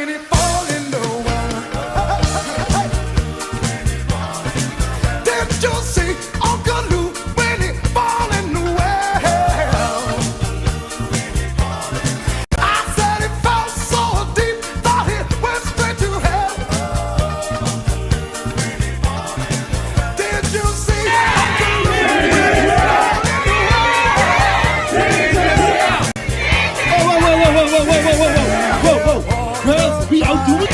when he fall in the well. Did you see Uncle Lou when he fall in the well? I said he fell so deep, thought he went straight to hell. Did you see Uncle Lou when he fall in the well? Whoa. Girls, we out doing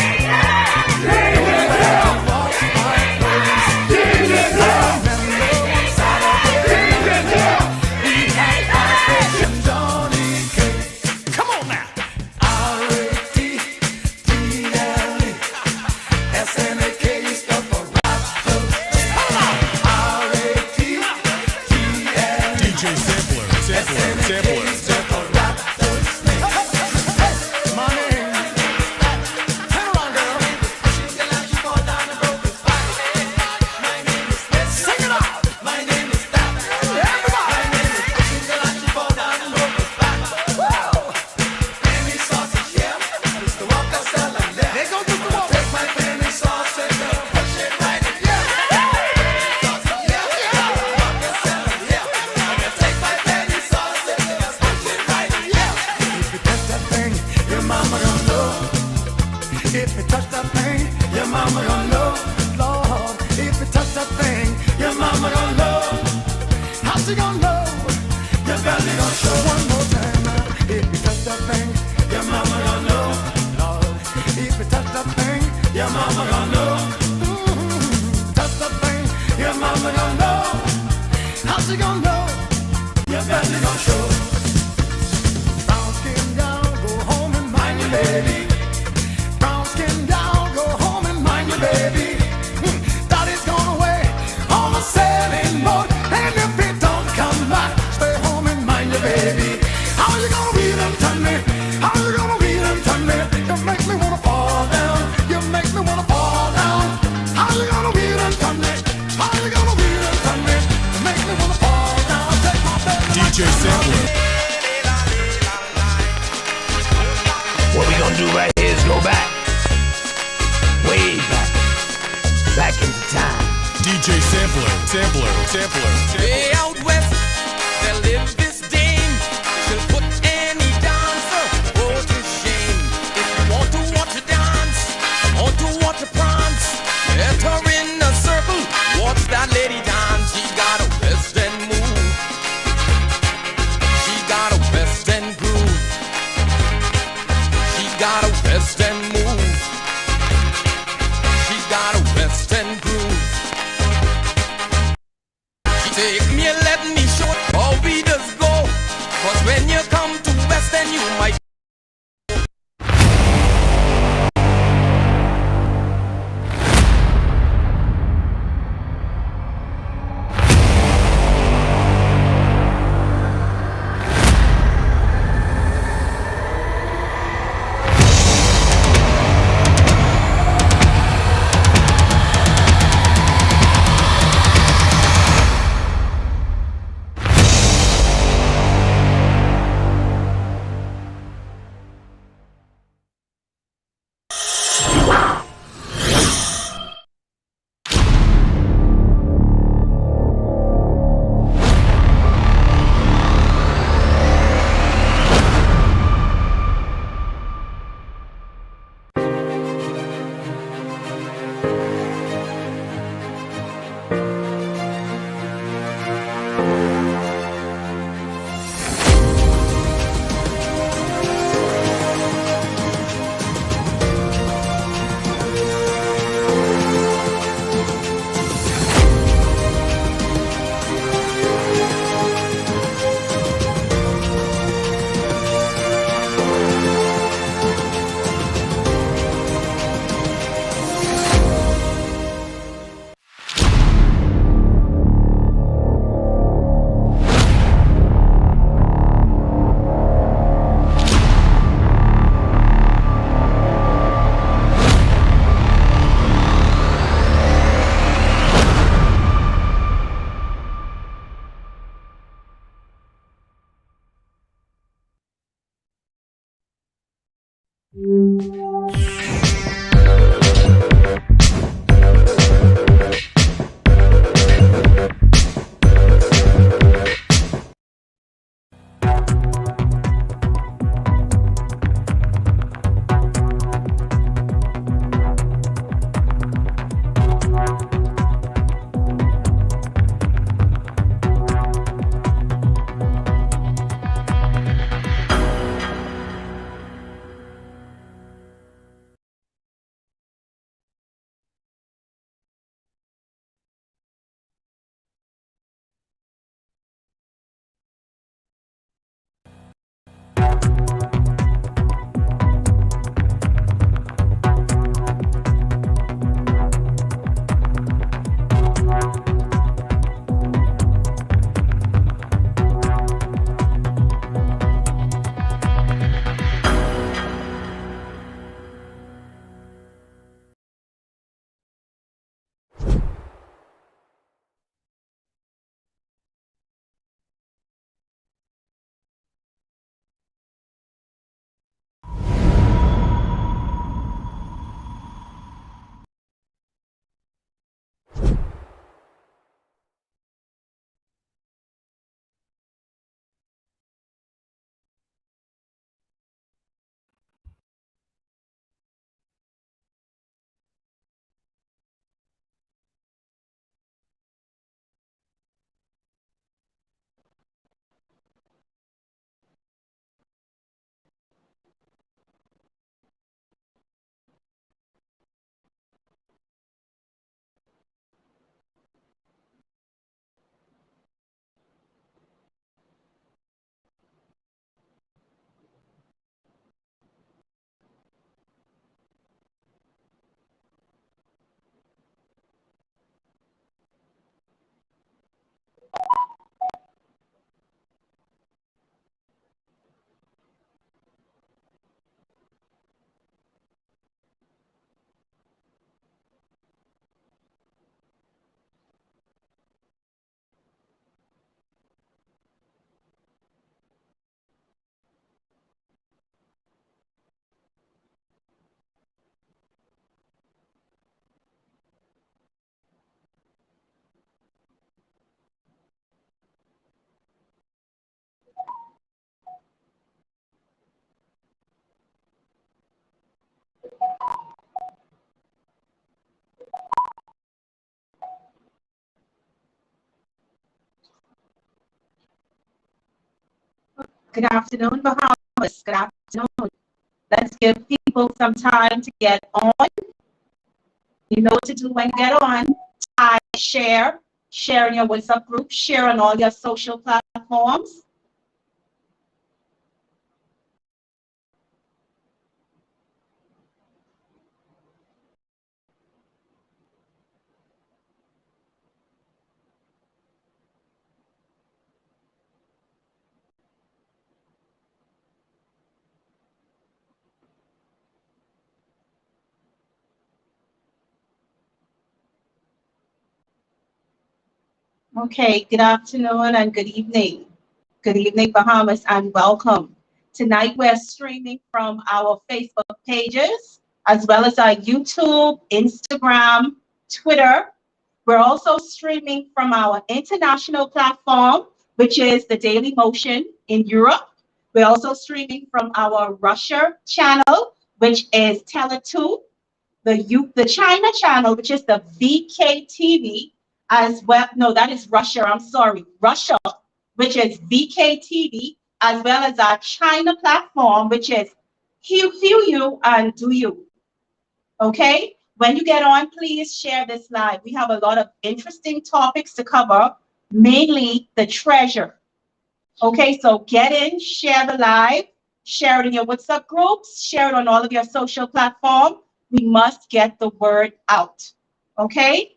What we gonna do right here is go back, way back into time. DJ Sampler. Way out west, there lives this dame. She'll put any dancer oh to shame. If you want to watch her dance, want to watch her prance, get her in a circle, watch that lady dance. She got a west end move, she got a west end groove, she got a west end move, she got a west end groove. Take me and let me show how we does go. Cause when you come to West End, you might Good afternoon, Bahamas. Good afternoon. Let's give people some time to get on. You know what to do when you get on. Share in your WhatsApp group, share on all your social platforms. Okay, good afternoon and good evening. Good evening, Bahamas, and welcome. Tonight we're streaming from our Facebook pages, as well as our YouTube, Instagram, Twitter. We're also streaming from our international platform, which is the Daily Motion in Europe. We're also streaming from our Russia channel, which is Tele2, the China channel, which is the VKTV, as well. No, that is Russia. I'm sorry, Russia, which is VKTV, as well as our China platform, which is Hu and Do You. Okay. When you get on, please share this live. We have a lot of interesting topics to cover, mainly the treasure. Okay, so get in, share the live, share it in your WhatsApp groups, share it on all of your social platforms. We must get the word out. Okay?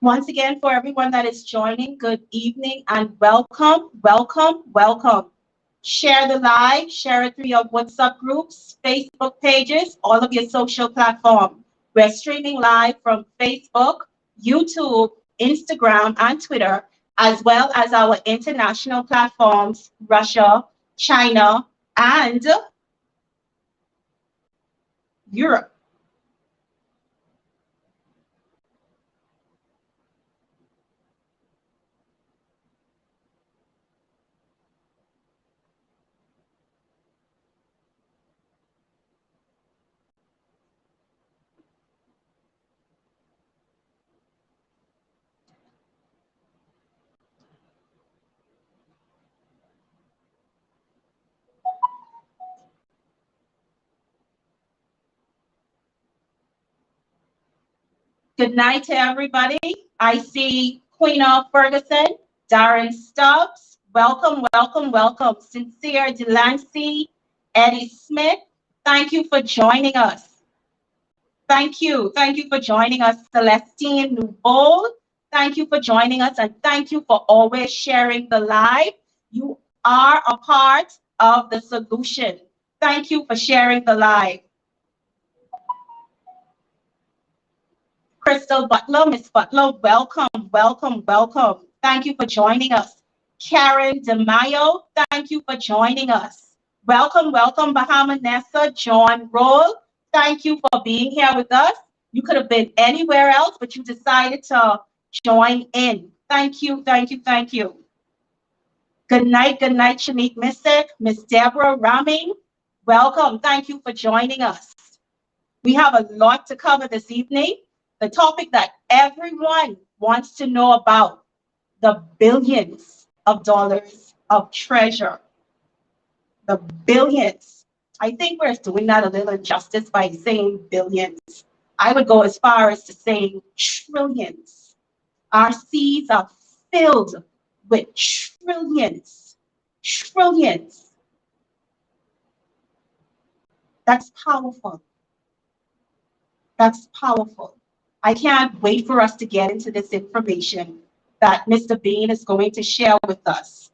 Once again, for everyone that is joining, good evening and welcome, welcome, welcome. Share the live, share it through your WhatsApp groups, Facebook pages, all of your social platforms. We're streaming live from Facebook, YouTube, Instagram, and Twitter, as well as our international platforms, Russia, China, and Europe. Good night to everybody. I see Queen Ferguson, Darren Stubbs. Welcome, welcome, welcome. Sincere Delancey, Eddie Smith. Thank you for joining us. Thank you. Thank you for joining us, Celestine Nubol. Thank you for joining us, and thank you for always sharing the live. You are a part of the solution. Thank you for sharing the live. Crystal Butler, Miss Butler, welcome, welcome, welcome. Thank you for joining us. Karen DeMayo, thank you for joining us. Welcome, welcome, Bahamanessa, John Roll. Thank you for being here with us. You could have been anywhere else, but you decided to join in. Thank you, thank you, thank you. Good night, Shanique Missick, Miss Deborah Raming. Welcome. Thank you for joining us. We have a lot to cover this evening. The topic that everyone wants to know about, the billions of dollars of treasure. The billions. I think we're doing that a little injustice by saying billions. I would go as far as to saying trillions. Our seas are filled with trillions. Trillions. That's powerful. That's powerful. I can't wait for us to get into this information that Mr. Bean is going to share with us.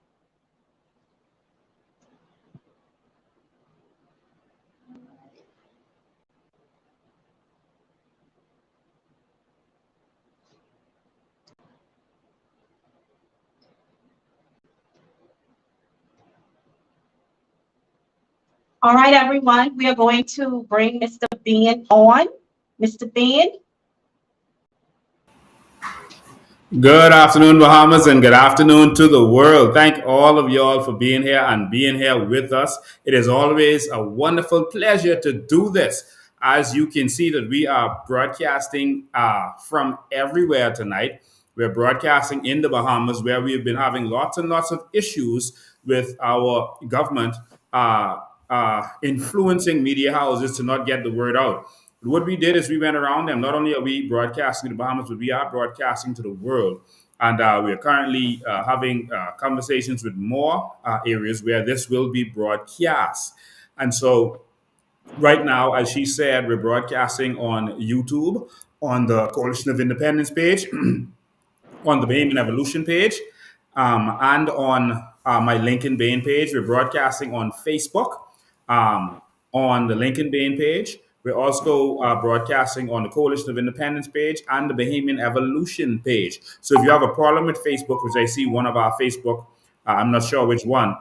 All right, everyone, we are going to bring Mr. Bean on. Mr. Bean, Good afternoon, Bahamas, and good afternoon to the world. Thank all of y'all for being here and being here with us. It is always a wonderful pleasure to do this. As you can see, that we are broadcasting from everywhere tonight. We're broadcasting in the Bahamas, where we have been having lots and lots of issues with our government influencing media houses to not get the word out. What we did is we went around them. Not only are we broadcasting in the Bahamas, but we are broadcasting to the world. And we are currently having conversations with more areas where this will be broadcast. And so, right now, as she said, we're broadcasting on YouTube, on the Coalition of Independence page, on the Bahamian Evolution page, and on my Lincoln Bain page. We're broadcasting on Facebook, um, on the Lincoln Bain page. We're also broadcasting on the Coalition of Independence page and the Bahamian Evolution page. So if you have a problem with Facebook, which I see one of our Facebook, I'm not sure which one,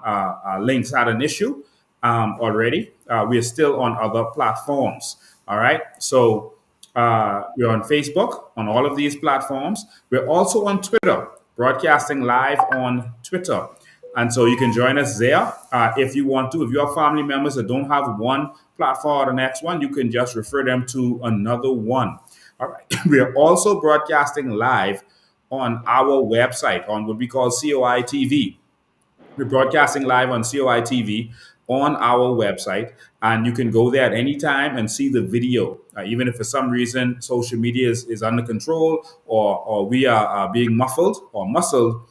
links had an issue already, we're still on other platforms. All right. So we're on Facebook, on all of these platforms. We're also on Twitter, broadcasting live on Twitter. And so you can join us there if you want to. If you have family members that don't have one platform or the next one, you can just refer them to another one. All right. We are also broadcasting live on our website, on what we call COI TV. We're broadcasting live on COI TV on our website, and you can go there at any time and see the video. Even if for some reason social media is under control, or we are being muffled or muscled,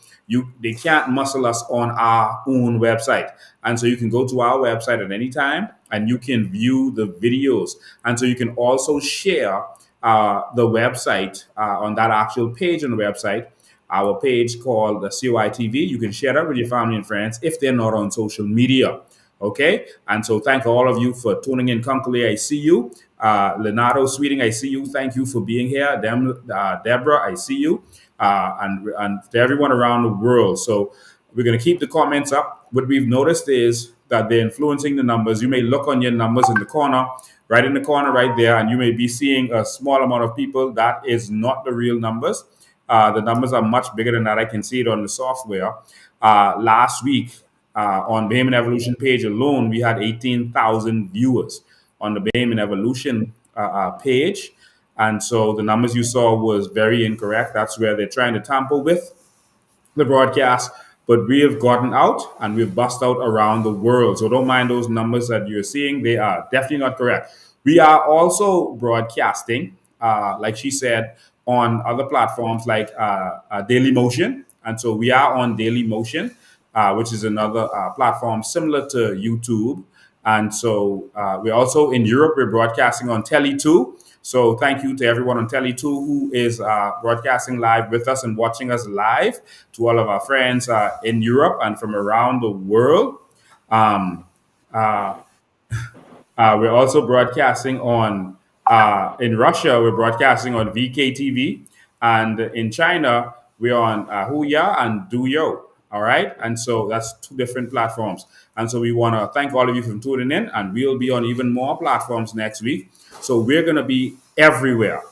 they can't muscle us on our own website. And so you can go to our website at any time and you can view the videos. And so you can also share the website on that actual page on the website, our page called the COI TV. You can share that with your family and friends if they're not on social media. Okay. And so thank all of you for tuning in. Conkley, I see you. Leonardo Sweeting, I see you. Thank you for being here. Deborah, I see you. And to everyone around the world. So we're going to keep the comments up. What we've noticed is that they're influencing the numbers. You may look on your numbers in the corner, right in the corner, right there, and you may be seeing a small amount of people. That is not the real numbers. The numbers are much bigger than that. I can see it on the software. Last week, on Bahamian Evolution page alone, we had 18,000 viewers on the Bahamian Evolution page. And so the numbers you saw was very incorrect. That's where they're trying to tamper with the broadcast. But we have gotten out and we've bust out around the world. So don't mind those numbers that you're seeing. They are definitely not correct. We are also broadcasting, like she said, on other platforms like Daily Motion. And so we are on Daily Motion, which is another platform similar to YouTube. And so we're also in Europe. We're broadcasting on Tele2. So thank you to everyone on Tele2 who is broadcasting live with us and watching us live, to all of our friends in Europe and from around the world. Um, uh, we're also broadcasting on, in Russia, we're broadcasting on VKTV. And in China, we're on Huya and Duyo. All right. And so that's two different platforms. And so we want to thank all of you for tuning in. And we'll be on even more platforms next week. So we're going to be everywhere.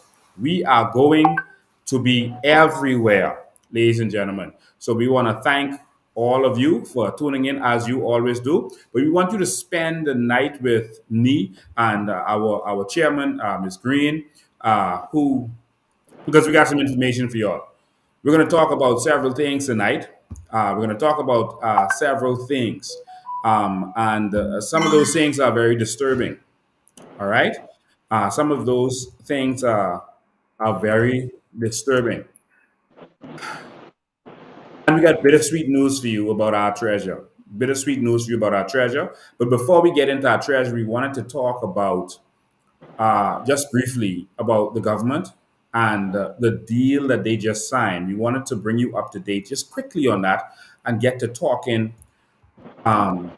We are going to be everywhere, ladies and gentlemen. So we want to thank all of you for tuning in as you always do. But we want you to spend the night with me and our chairman, Ms. Green, who because we got some information for y'all. We're going to talk about several things tonight. We're going to talk about several things, and some of those things are very disturbing. All right, some of those things are very disturbing. And we got bittersweet news for you about our treasure. Bittersweet news for you about our treasure. But before we get into our treasure, we wanted to talk about just briefly about the government and the deal that they just signed. We wanted to bring you up to date just quickly on that and get to talking um,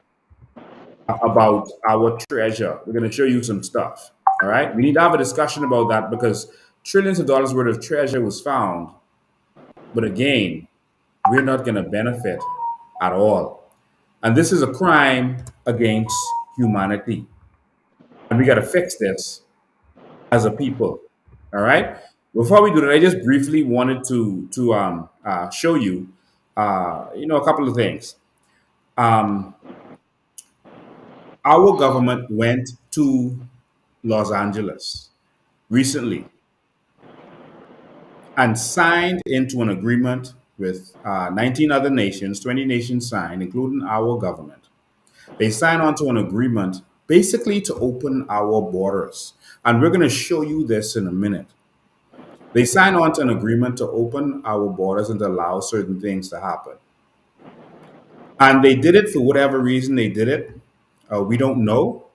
about our treasure. We're going to show you some stuff. All right. We need to have a discussion about that because trillions of dollars worth of treasure was found. But again, we're not going to benefit at all. And this is a crime against humanity. And we got to fix this as a people. All right. Before we do that, I just briefly wanted to show you, a couple of things. Um, our government went to Los Angeles recently and signed into an agreement with 19 other nations, 20 nations signed, including our government. They signed onto an agreement basically to open our borders. And we're going to show you this in a minute. They signed on to an agreement to open our borders and to allow certain things to happen. And they did it for whatever reason they did it. We don't know.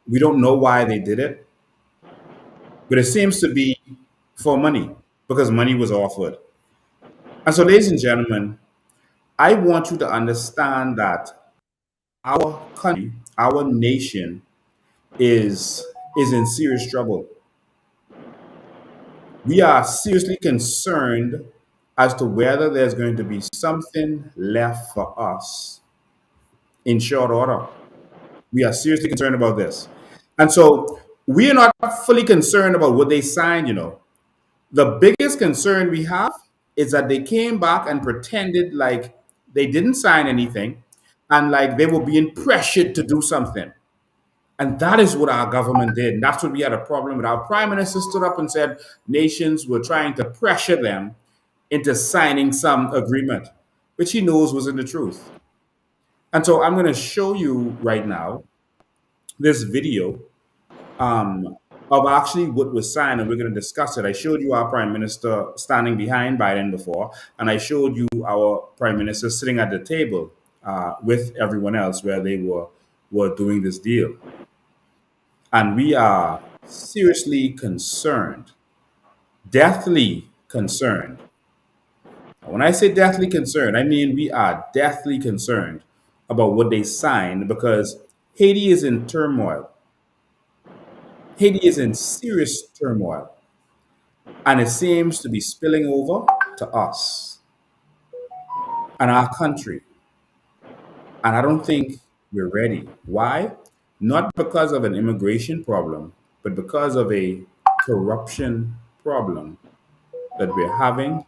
We don't know why they did it, but it seems to be for money because money was offered. And so, ladies and gentlemen, I want you to understand that our country, our nation, is in serious trouble. We are seriously concerned as to whether there's going to be something left for us in short order. We are seriously concerned about this. And so we are not fully concerned about what they signed. The biggest concern we have is that they came back and pretended like they didn't sign anything and like they were being pressured to do something. And that is what our government did. And that's what we had a problem with. Our prime minister stood up and said nations were trying to pressure them into signing some agreement, which he knows wasn't the truth. And so I'm going to show you right now this video of actually what was signed, and we're going to discuss it. I showed you our prime minister standing behind Biden before, and I showed you our prime minister sitting at the table with everyone else where they were doing this deal. And we are seriously concerned, deathly concerned. When I say deathly concerned, I mean we are deathly concerned about what they signed because Haiti is in turmoil. Haiti is in serious turmoil, and it seems to be spilling over to us and our country. And I don't think we're ready. Why? Not because of an immigration problem, but because of a corruption problem that we're having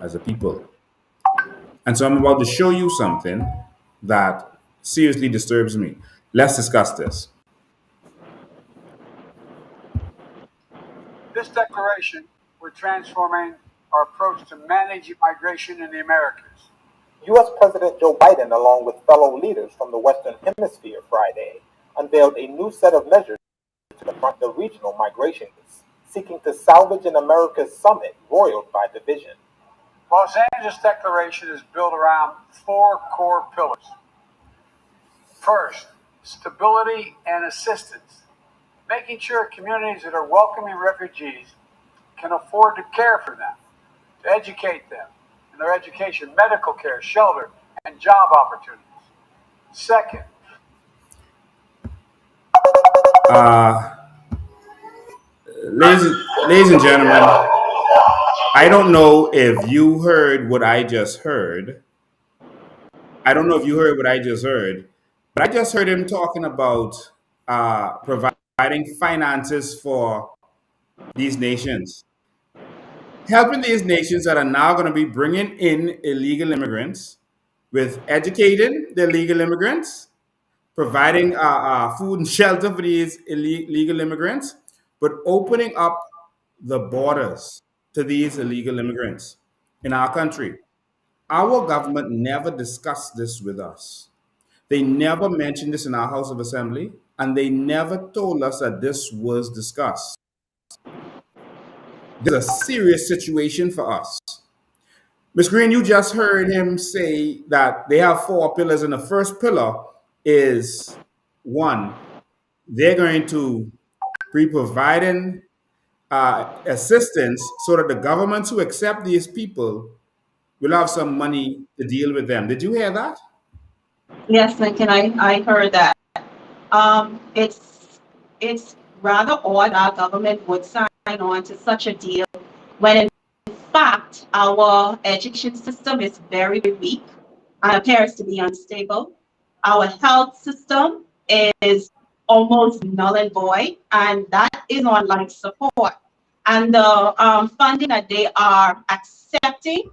as a people. And so I'm about to show you something that seriously disturbs me. Let's discuss this. This declaration, we're transforming our approach to manage migration in the Americas. U.S. President Joe Biden, along with fellow leaders from the Western Hemisphere Friday, unveiled a new set of measures to confront the regional migration crisis, seeking to salvage an America's summit roiled by division. Los Angeles Declaration is built around four core pillars. First, stability and assistance, making sure communities that are welcoming refugees can afford to care for them, to educate them in their education, medical care, shelter, and job opportunities. Second, Uh, ladies, ladies and gentlemen, I don't know if you heard what I just heard. I don't know if you heard what I just heard, but I just heard him talking about providing finances for these nations. helping these nations that are now going to be bringing in illegal immigrants, with educating the illegal immigrants, providing food and shelter for these illegal immigrants, but opening up the borders to these illegal immigrants in our country. Our government never discussed this with us. They never mentioned this in our House of Assembly, and they never told us that this was discussed. This is a serious situation for us. Ms. Green, you just heard him say that they have four pillars, and the first pillar is one, they're going to be providing assistance so that the governments who accept these people will have some money to deal with them. Did you hear that? Yes, Lincoln, I heard that. It's rather odd our government would sign on to such a deal when in fact our education system is very weak and appears to be unstable. Our health system is almost null and void, and that is on life support. And the funding that they are accepting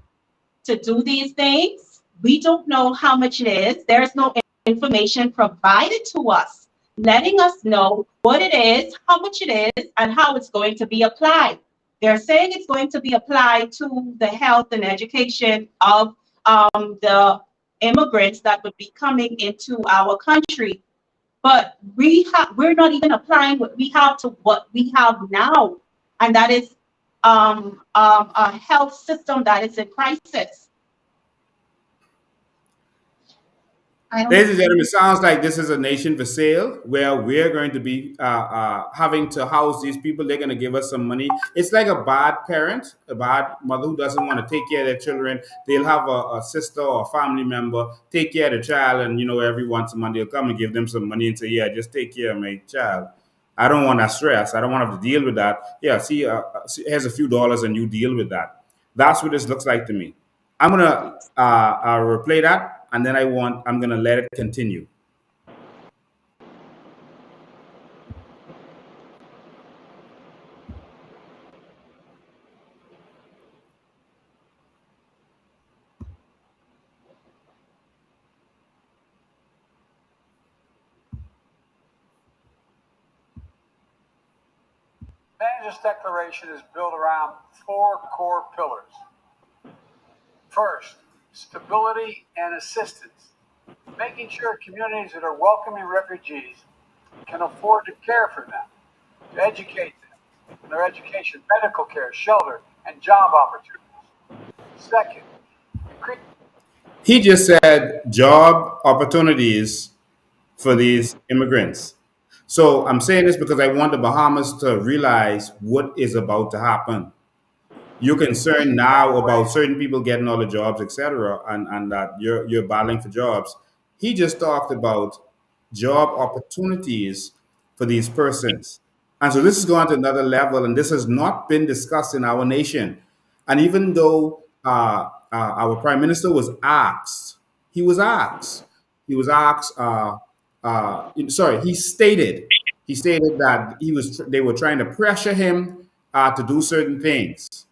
to do these things, we don't know how much it is. There's no information provided to us, letting us know what it is, how much it is, and how it's going to be applied. They're saying it's going to be applied to the health and education of the immigrants that would be coming into our country. But we're not even applying what we have to what we have now, and that is a health system that is in crisis. I don't. Ladies and gentlemen, it sounds like this is a nation for sale where we're going to be having to house these people. They're going to give us some money. It's like a bad parent, a bad mother who doesn't want to take care of their children. They'll have a sister or a family member take care of the child, and every once a month they'll come and give them some money and say, "Yeah, just take care of my child. I don't want that stress. I don't want to have to deal with that. Yeah, see, here's a few dollars and you deal with that." That's what this looks like to me. I'm gonna replay that, and then I'm gonna let it continue. Manager's Declaration is built around four core pillars. First, stability and assistance, making sure communities that are welcoming refugees can afford to care for them, to educate them, in their education, medical care, shelter, and job opportunities. Second, increase. He just said job opportunities for these immigrants. So I'm saying this because I want the Bahamas to realize what is about to happen. You're concerned now about certain people getting all the jobs, etc., and that you're battling for jobs. He just talked about job opportunities for these persons. And so this is going to another level, and this has not been discussed in our nation. And even though our prime minister was asked, he was asked, he was asked, sorry, he stated that they were trying to pressure him to do certain things.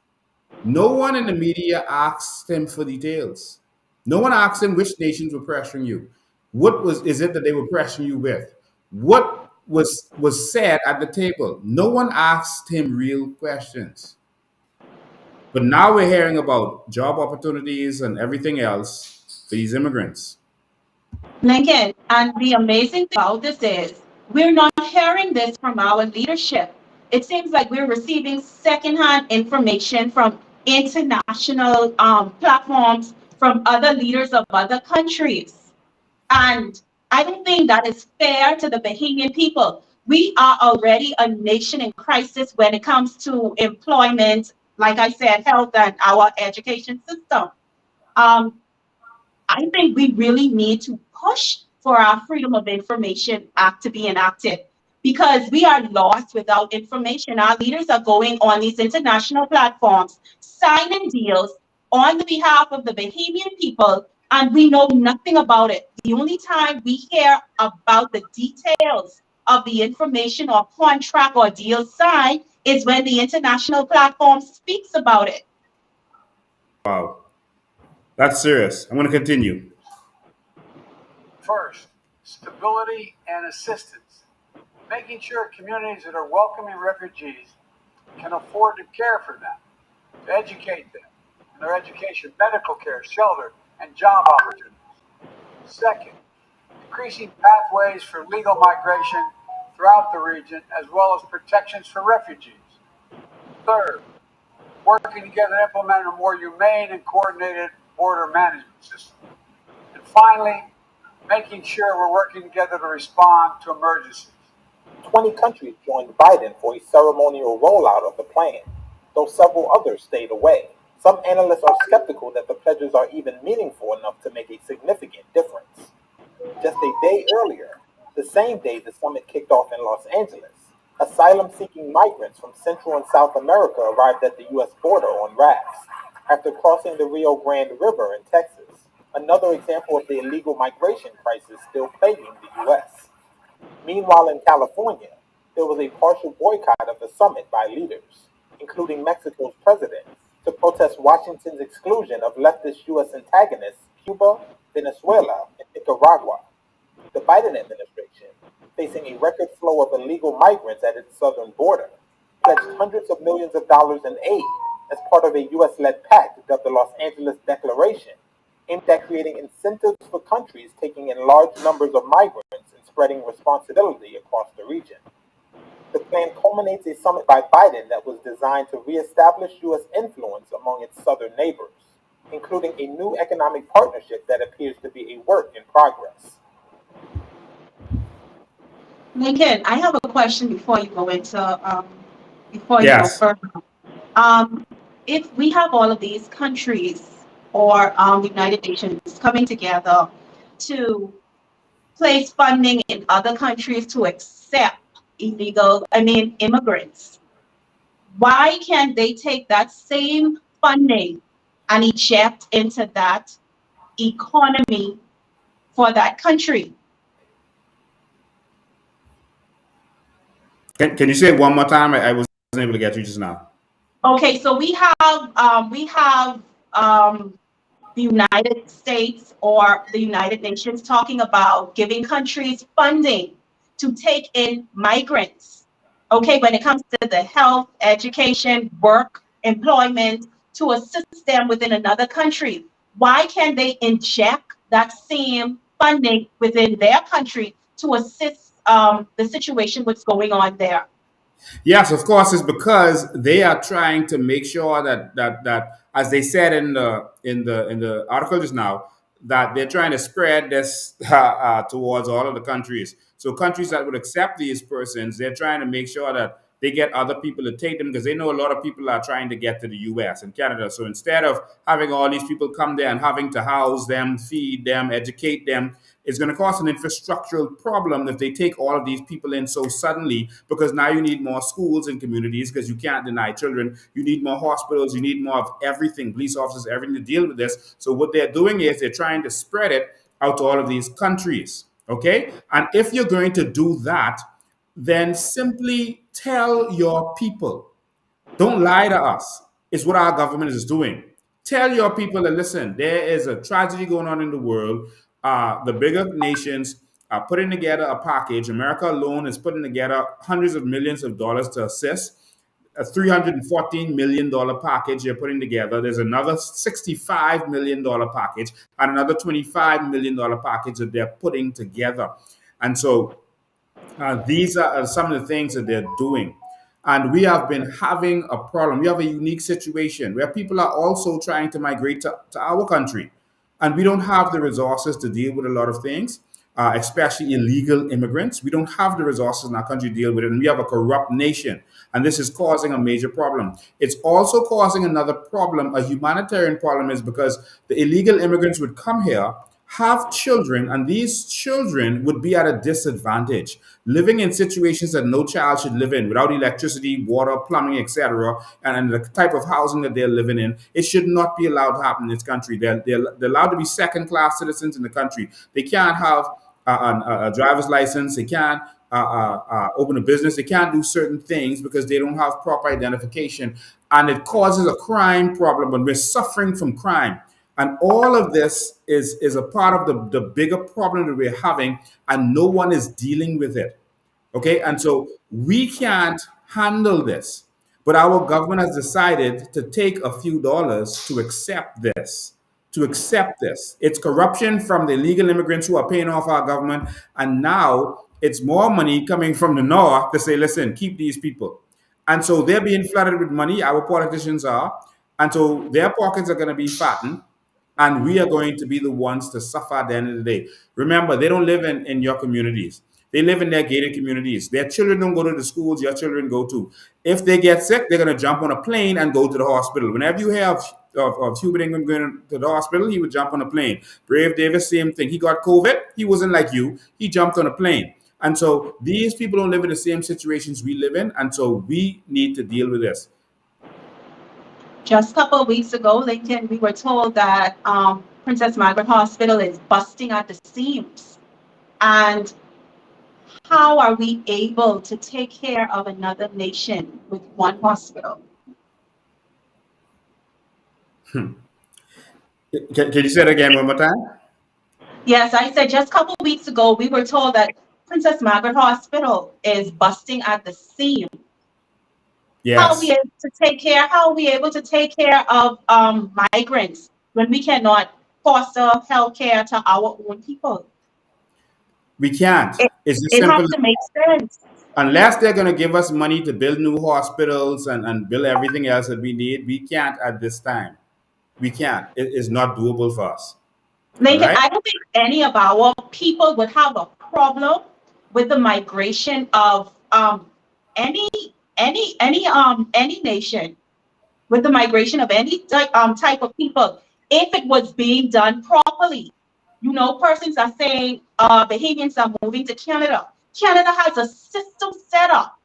No one in the media asked him for details. No one asked him which nations were pressuring you. What is it that they were pressuring you with? What was said at the table? No one asked him real questions. But now we're hearing about job opportunities and everything else for these immigrants. Lincoln, and the amazing thing about this is we're not hearing this from our leadership. It seems like we're receiving secondhand information from international platforms, from other leaders of other countries. And I don't think that is fair to the Bahamian people. We are already a nation in crisis when it comes to employment, like I said, health, and our education system. Um, I think we really need to push for our Freedom of Information Act to be enacted because we are lost without information. Our leaders are going on these international platforms, signing deals on the behalf of the Bahamian people, and we know nothing about it. The only time we hear about the details of the information or contract or deal signed is when the international platform speaks about it. Wow, that's serious. I'm going to continue. First, stability and assistance. Making sure communities that are welcoming refugees can afford to care for them, to educate them in their education, medical care, shelter, and job opportunities. Second, increasing pathways for legal migration throughout the region, as well as protections for refugees. Third, working together to implement a more humane and coordinated border management system. And finally, making sure we're working together to respond to emergencies. 20 countries joined Biden for a ceremonial rollout of the plan, though several others stayed away. Some analysts are skeptical that the pledges are even meaningful enough to make a significant difference. Just a day earlier, the same day the summit kicked off in Los Angeles, asylum seeking migrants from Central and South America arrived at the U.S. border on rafts after crossing the Rio Grande River in Texas, another example of the illegal migration crisis still plaguing the U.S. Meanwhile, in California, there was a partial boycott of the summit by leaders, including Mexico's president, to protest Washington's exclusion of leftist U.S. antagonists Cuba, Venezuela, and Nicaragua. The Biden administration, facing a record flow of illegal migrants at its southern border, pledged hundreds of millions of dollars in aid as part of a U.S.-led pact dubbed the Los Angeles Declaration, aimed at creating incentives for countries taking in large numbers of migrants and spreading responsibility across the region. The plan culminates a summit by Biden that was designed to reestablish U.S. influence among its southern neighbors, including a new economic partnership that appears to be a work in progress. Lincoln, I have a question before you go before you go Yes. further. Um, if we have all of these countries or the United Nations coming together to place funding in other countries to accept immigrants, why can't they take that same funding and inject into that economy for that country? Can you say it one more time? I wasn't able to get you just now. Okay, so we have the United States or the United Nations talking about giving countries funding to take in migrants. Okay, when it comes to the health, education, work, employment, to assist them within another country. Why can't they inject that same funding within their country to assist the situation what's going on there? Yes, of course, it's because they are trying to make sure that as they said in the article just now, that they're trying to spread this towards all of the countries. So countries that would accept these persons, they're trying to make sure that they get other people to take them because they know a lot of people are trying to get to the U.S. and Canada. So instead of having all these people come there and having to house them, feed them, educate them, it's going to cause an infrastructural problem if they take all of these people in so suddenly, because now you need more schools and communities because you can't deny children. You need more hospitals. You need more of everything, police officers, everything to deal with this. So what they're doing is they're trying to spread it out to all of these countries. Okay? And if you're going to do that, then simply tell your people. Don't lie to us. It's what our government is doing. Tell your people that listen, there is a tragedy going on in the world. The bigger nations are putting together a package. America alone is putting together hundreds of millions of dollars to assist. A $314 million package they're putting together. There's another $65 million package and another $25 million package that they're putting together. And so these are some of the things that they're doing. And we have been having a problem. We have a unique situation where people are also trying to migrate to our country. And we don't have the resources to deal with a lot of things, especially illegal immigrants. We don't have the resources in our country to deal with it. And we have a corrupt nation. And this is causing a major problem. It's also causing another problem, a humanitarian problem, is because the illegal immigrants would come here, have children, and these children would be at a disadvantage, living in situations that no child should live in, without electricity, water, plumbing, etc., and the type of housing that they're living in. It should not be allowed to happen in this country. They're allowed to be second-class citizens in the country. They can't have a driver's license. They can't open a business. They can't do certain things because they don't have proper identification, and it causes a crime problem. And we're suffering from crime, and all of this is a part of the bigger problem that we're having, and no one is dealing with it. Okay, and so we can't handle this, but our government has decided to take a few dollars to accept this. To accept this, it's corruption from the illegal immigrants who are paying off our government, and now it's more money coming from the north to say, "Listen, keep these people," and so they're being flooded with money. Our politicians are, and so their pockets are going to be fattened, and we are going to be the ones to suffer at the end of the day. Remember, they don't live in your communities. They live in their gated communities. Their children don't go to the schools your children go to. If they get sick, they're going to jump on a plane and go to the hospital. Whenever you hear of Hubert Ingram going to the hospital, he would jump on a plane. Brave Davis, same thing. He got COVID. He wasn't like you. He jumped on a plane. And so these people don't live in the same situations we live in. And so we need to deal with this. Just a couple of weeks ago, Lincoln, we were told that Princess Margaret Hospital is busting at the seams. And how are we able to take care of another nation with one hospital? Can you say it again one more time? Yes, I said just a couple of weeks ago, we were told that Princess Margaret Hospital is busting at the seams. How are we Yes, able to take care? How are we able to take care of migrants when we cannot foster health care to our own people? we can't. It, It's as it simple has to make sense. unless they're going to give us money to build new hospitals and build everything else that we need. We can't at this time. We can't. It is not doable for us. All Lincoln, right. I don't think any of our people would have a problem with the migration of any any nation, with the migration of any type of people, if it was being done properly. You know, persons are saying Bahamians are moving to Canada. Canada has a system set up.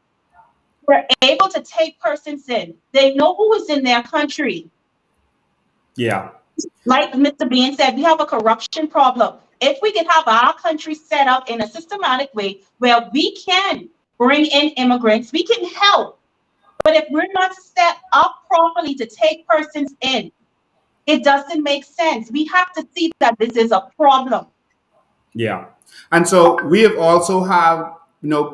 We're able to take persons in. They know who is in their country. Yeah. Like Mr. Bean said, we have a corruption problem. If we could have our country set up in a systematic way where we can bring in immigrants, we can help. But if we're not set up properly to take persons in, it doesn't make sense. We have to see that this is a problem. Yeah. And so we have also have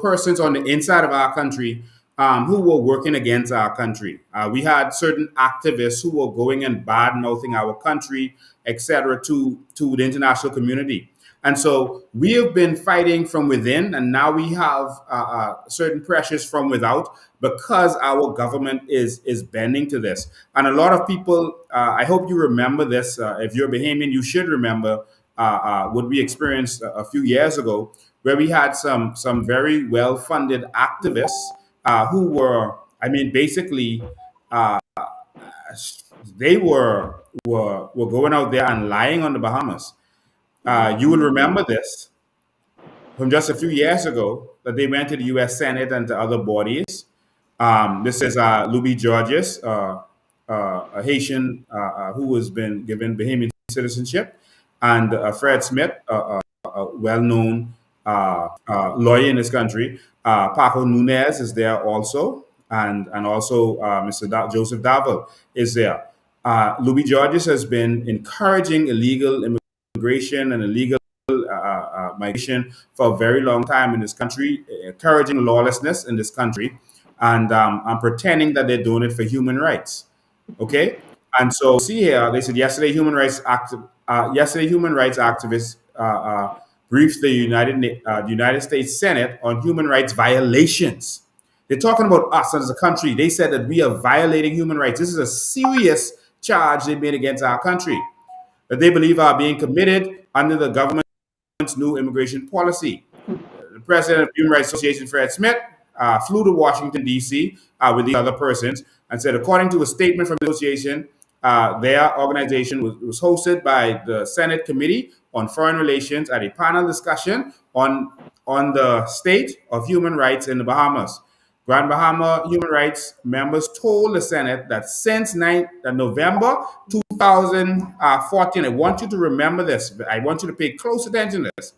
persons on the inside of our country who were working against our country. We had certain activists who were going and bad mouthing our country, etc., to the international community. And so we have been fighting from within, and now we have certain pressures from without because our government is bending to this. And a lot of people, I hope you remember this. If you're Bahamian, you should remember what we experienced a few years ago, where we had some very well funded activists who were, I mean, basically, uh, they were going out there and lying on the Bahamas. You will remember this from just a few years ago that they went to the U.S. Senate and to other bodies. This is Louis Georges, a Haitian who has been given Bahamian citizenship, and Fred Smith, a well-known lawyer in this country. Paco Nunez is there also, and also Mr. Joseph Davel is there. Louis Georges has been encouraging illegal immigration and illegal migration for a very long time in this country, encouraging lawlessness in this country, and pretending that they're doing it for human rights. Okay, and so see here, they said yesterday human rights activists briefed the United States Senate on human rights violations. They're talking about us as a country. They said that we are violating human rights. This is a serious charge they made against our country that they believe are being committed under the government's new immigration policy. The president of Human Rights Association, Fred Smith, flew to Washington, D.C. With these other persons and said, according to a statement from the association, their organization was hosted by the Senate Committee on Foreign Relations at a panel discussion on the state of human rights in the Bahamas. Grand Bahama human rights members told the Senate that since November 2014, I want you to remember this. I want you to pay close attention to this.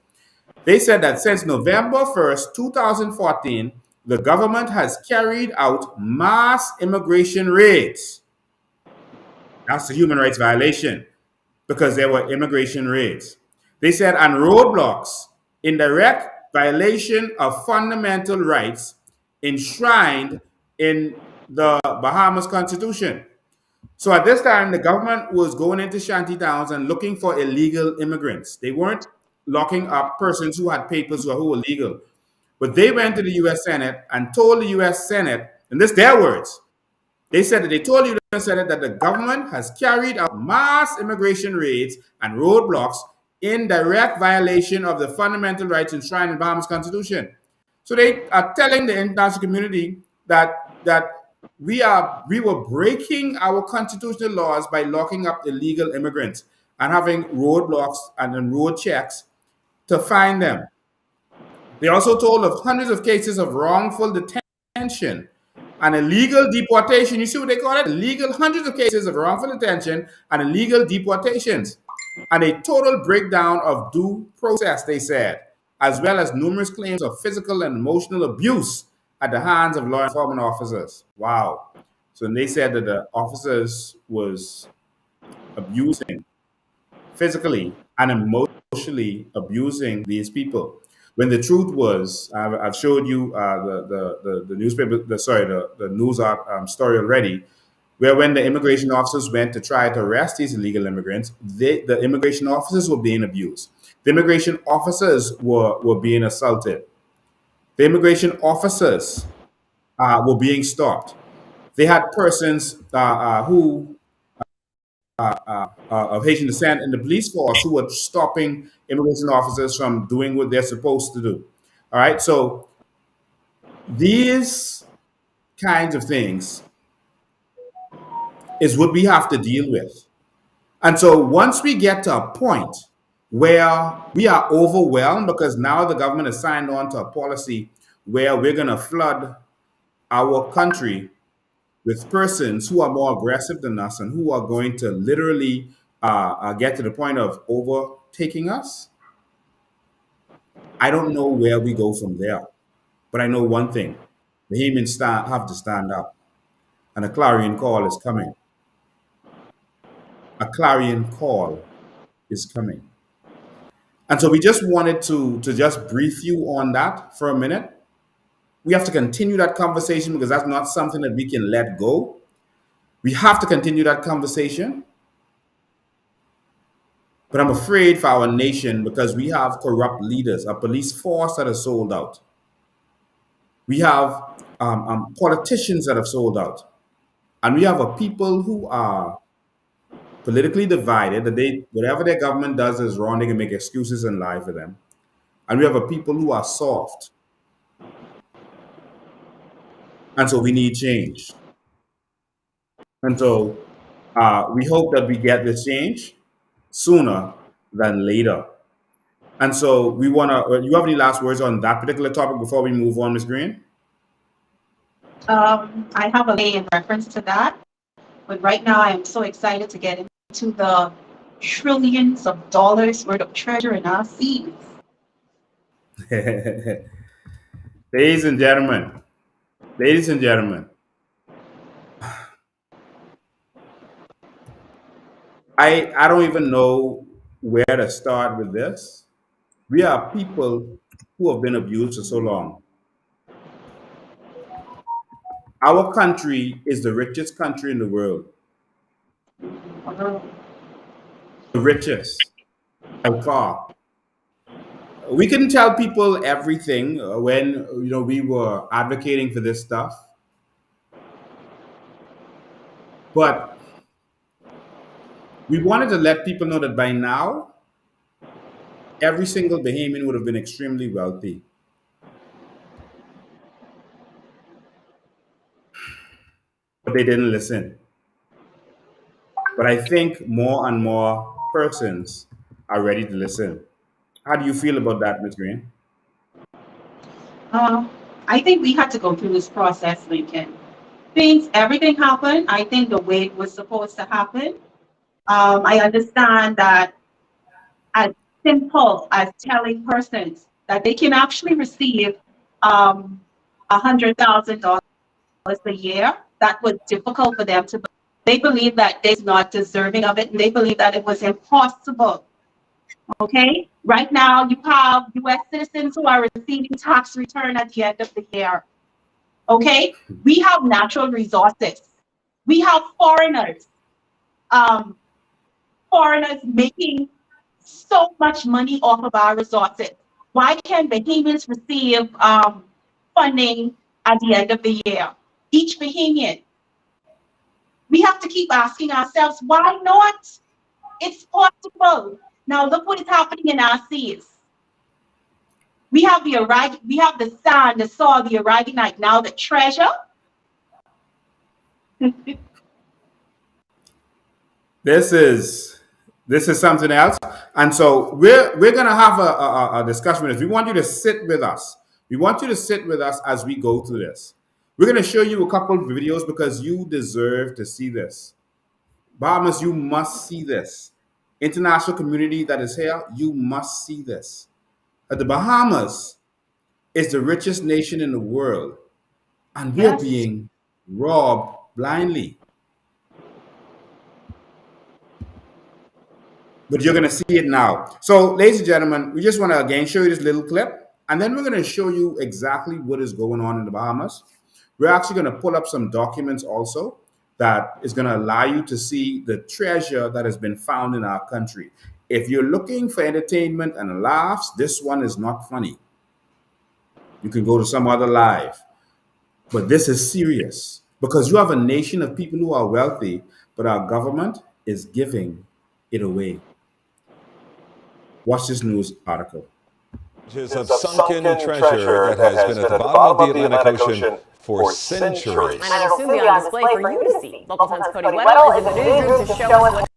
They said that since November 1st, 2014, the government has carried out mass immigration raids. That's a human rights violation because there were immigration raids. They said, and roadblocks in direct violation of fundamental rights enshrined in the Bahamas Constitution. So at this time, the government was going into shanty towns and looking for illegal immigrants. They weren't locking up persons who had papers or who were legal. But they went to the U.S. Senate and told the U.S. Senate, and this their words, they said that they told the U.S. Senate that the government has carried out mass immigration raids and roadblocks in direct violation of the fundamental rights enshrined in the Bahamas Constitution. So they are telling the international community that we were breaking our constitutional laws by locking up illegal immigrants and having roadblocks and road checks to find them. They also told of hundreds of cases of wrongful detention and illegal deportation. You see what they call it? Illegal, hundreds of cases of wrongful detention and illegal deportations. And a total breakdown of due process, they said, as well as numerous claims of physical and emotional abuse at the hands of law enforcement officers. Wow. So they said that the officers was abusing, physically and emotionally abusing these people. When the truth was, I've showed you the newspaper, the news story already, where when the immigration officers went to try to arrest these illegal immigrants, the immigration officers were being abused. The immigration officers were being assaulted. The immigration officers were being stopped. They had persons who of Haitian descent in the police force who were stopping immigration officers from doing what they're supposed to do. All right, so these kinds of things is what we have to deal with. And so once we get to a point where we are overwhelmed because now the government has signed on to a policy where we're going to flood our country with persons who are more aggressive than us and who are going to literally get to the point of overtaking us, I don't know where we go from there. But I know one thing. Bahamians have to stand up. And a clarion call is coming. A clarion call is coming. And so we just wanted to just brief you on that for a minute. We have to continue that conversation because that's not something that we can let go. We have to continue that conversation. But I'm afraid for our nation because we have corrupt leaders, a police force that is sold out. We have politicians that have sold out. And we have a people who are politically divided, that whatever their government does is wrong, they can make excuses and lie for them. And we have a people who are soft. And so we need change. And so we hope that we get this change sooner than later. And so we want to, you have any last words on that particular topic before we move on, Ms. Green? I have a lay in reference to that, but right now I am so excited to get into the trillions of dollars worth of treasure in our seas. Ladies and gentlemen, I don't even know where to start with this. We are people who have been abused for so long. Our country is the richest country in the world. The richest, by far. We couldn't tell people everything when we were advocating for this stuff. But we wanted to let people know that by now, every single Bahamian would have been extremely wealthy. But they didn't listen. But I think more and more persons are ready to listen. How do you feel about that, Ms. Green? I think we had to go through this process, Lincoln. Everything happened, I think the way it was supposed to happen. I understand that as simple as telling persons that they can actually receive $100,000 a year. That was difficult for them to. They believe that they're not deserving of it, and they believe that it was impossible. Okay, right now you have U.S. citizens who are receiving tax return at the end of the year. Okay, we have natural resources. We have um, foreigners making so much money off of our resources. Why can Bahamians receive funding at the end of the year? Each Bahamian. We have to keep asking ourselves, why not? It's possible. Now look what is happening in our seas. We have we have the sand, the soil, the aragonite, now the treasure. This is something else, and so we're gonna have a discussion with this. We want you to sit with us. We want you to sit with us as we go through this. We're gonna show you a couple of videos because you deserve to see this. Bahamas, you must see this. International community that is here, you must see this. The Bahamas is the richest nation in the world, and we're Yes. being robbed blindly. But you're going to see it now. So, ladies and gentlemen, we just want to again show you this little clip, and then we're going to show you exactly what is going on in the Bahamas. We're actually going to pull up some documents also that is going to allow you to see the treasure that has been found in our country. If you're looking for entertainment and laughs, this one is not funny. You can go to some other live. But this is serious because you have a nation of people who are wealthy, but our government is giving it away. Watch this news article. Is of sunken treasure that has been at the bottom of the Atlantic Ocean for centuries. And it'll soon be on display for you to see. Local 10's Cody Weddle is in the newsroom to show us what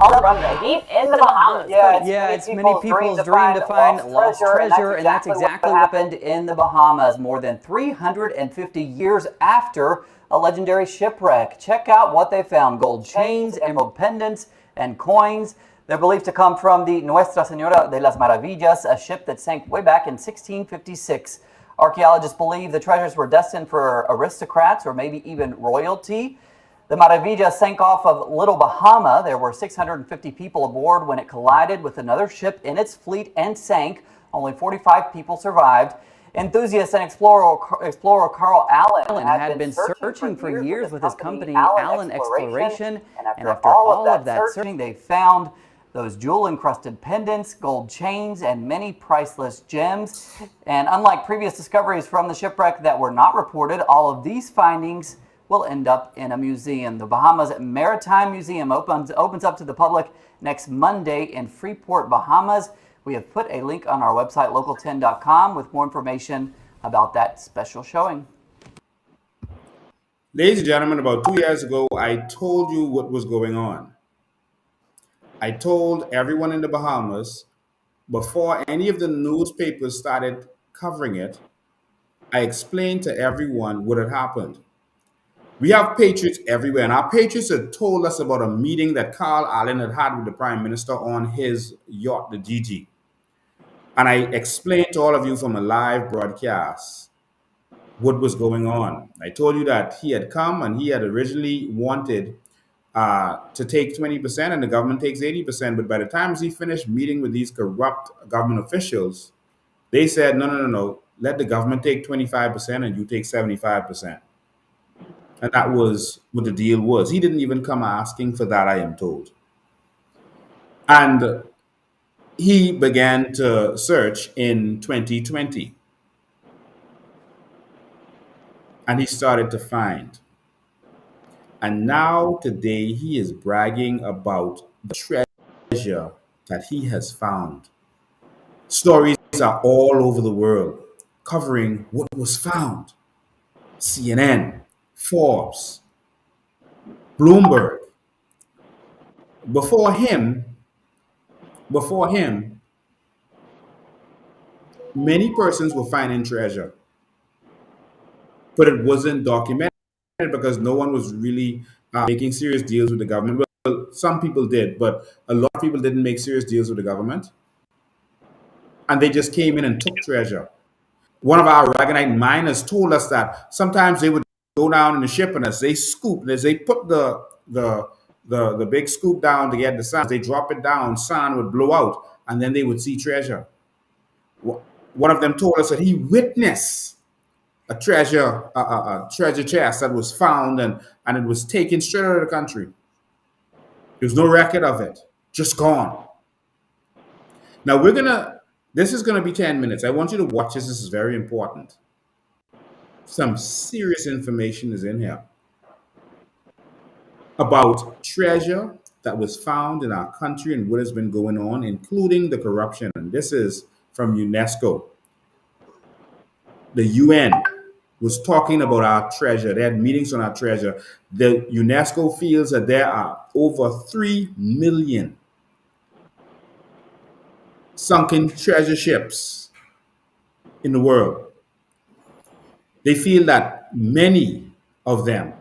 all from the deep in the Bahamas. Yeah, it's many people's dream to find lost treasure, and that's exactly what happened in the Bahamas more than 350 years after a legendary shipwreck. Check out what they found: gold chains, emerald pendants, and coins. They're believed to come from the Nuestra Señora de las Maravillas, a ship that sank way back in 1656. Archaeologists believe the treasures were destined for aristocrats or maybe even royalty. The Maravilla sank off of Little Bahama. There were 650 people aboard when it collided with another ship in its fleet and sank. Only 45 people survived. Enthusiast and explorer Carl Allen had been searching for years with his company, Allen Exploration. And after all of that searching, they found those jewel-encrusted pendants, gold chains, and many priceless gems. And unlike previous discoveries from the shipwreck that were not reported, all of these findings will end up in a museum. The Bahamas Maritime Museum opens up to the public next Monday in Freeport, Bahamas. We have put a link on our website, local10.com, with more information about that special showing. Ladies and gentlemen, about 2 years ago, I told you what was going on. I told everyone in the Bahamas, before any of the newspapers started covering it, I explained to everyone what had happened. We have patriots everywhere, and our patriots had told us about a meeting that Carl Allen had with the Prime Minister on his yacht, the GG. And I explained to all of you from a live broadcast what was going on. I told you that he had come and he had originally wanted to take 20% and the government takes 80%. But by the time he finished meeting with these corrupt government officials, they said, no, let the government take 25% and you take 75%. And that was what the deal was. He didn't even come asking for that, I am told. And he began to search in 2020. And he started to find. And now, today, he is bragging about the treasure that he has found. Stories are all over the world covering what was found. CNN, Forbes, Bloomberg. Before him, many persons were finding treasure, but it wasn't documented because no one was really making serious deals with the government. Well, some people did, but a lot of people didn't make serious deals with the government. and they just came in and took treasure. One of our Aragonite miners told us that sometimes they would go down in the ship, and as they scoop, as they put the big scoop down to get the sand, they drop it down, sand would blow out, and then they would see treasure. One of them told us that he witnessed a treasure chest that was found, and it was taken straight out of the country. There was no record of it, just gone. Now this is gonna be 10 minutes. I want you to watch this. This is very important. Some serious information is in here about treasure that was found in our country and what has been going on, including the corruption. And this is from UNESCO. The UN was talking about our treasure. They had meetings on our treasure. The UNESCO feels that there are over 3 million sunken treasure ships in the world. They feel that many of them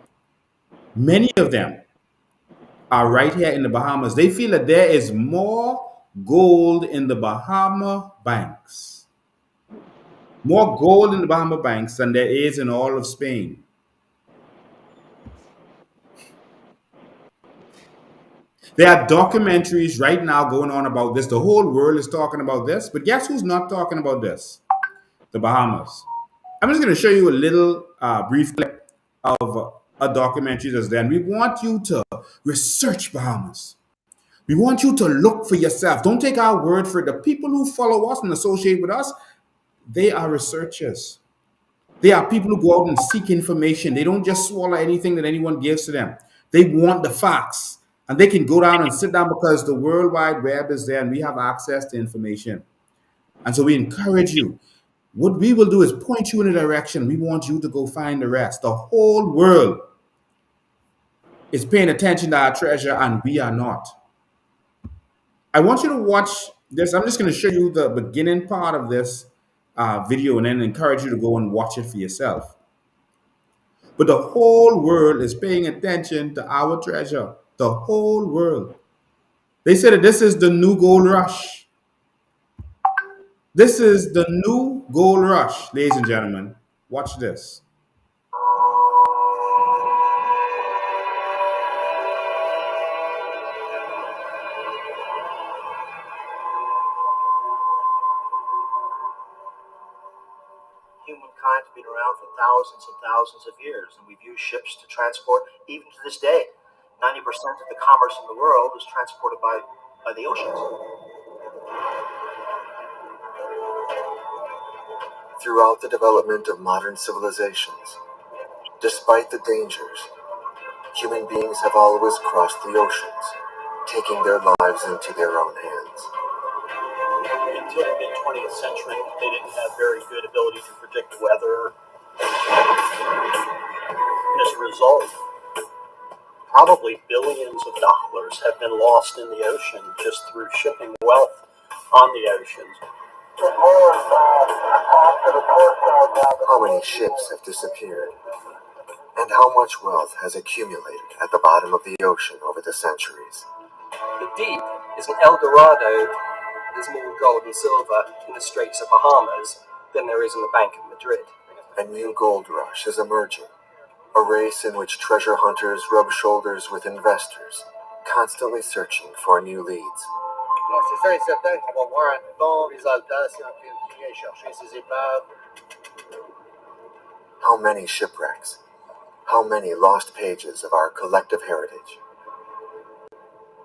are right here in the Bahamas. They feel that there is more gold in the Bahama banks, more gold in the Bahama banks than there is in all of Spain. There are documentaries right now going on about this. The whole world is talking about this, but guess who's not talking about this? The Bahamas. I'm just going to show you a little brief clip of a documentary that's there. And we want you to research Bahamas. We want you to look for yourself. Don't take our word for it. The people who follow us and associate with us, they are researchers. They are people who go out and seek information. They don't just swallow anything that anyone gives to them. They want the facts. And they can go down and sit down because the World Wide Web is there and we have access to information. And so we encourage you. What we will do is point you in a direction. We want you to go find the rest. The whole world is paying attention to our treasure, and we are not. I want you to watch this. I'm just going to show you the beginning part of this video and then encourage you to go and watch it for yourself. But the whole world is paying attention to our treasure. The whole world. They said that this is the new gold rush. This is the new gold rush, ladies and gentlemen. Watch this. Humankind's been around for thousands and thousands of years, and we've used ships to transport even to this day. 90% of the commerce in the world is transported by the oceans. Throughout the development of modern civilizations, despite the dangers, human beings have always crossed the oceans, taking their lives into their own hands. Until the mid-20th century, they didn't have very good ability to predict weather. And as a result, probably billions of dollars have been lost in the ocean just through shipping wealth on the oceans. How many ships have disappeared? And how much wealth has accumulated at the bottom of the ocean over the centuries? The deep is an El Dorado. There's more gold and silver in the Straits of Bahamas than there is in the Bank of Madrid. A new gold rush is emerging, a race in which treasure hunters rub shoulders with investors, constantly searching for new leads. C'est ça et certain qu'on va voir un bon résultat si on continue à chercher ces épaves. How many shipwrecks? How many lost pages of our collective heritage?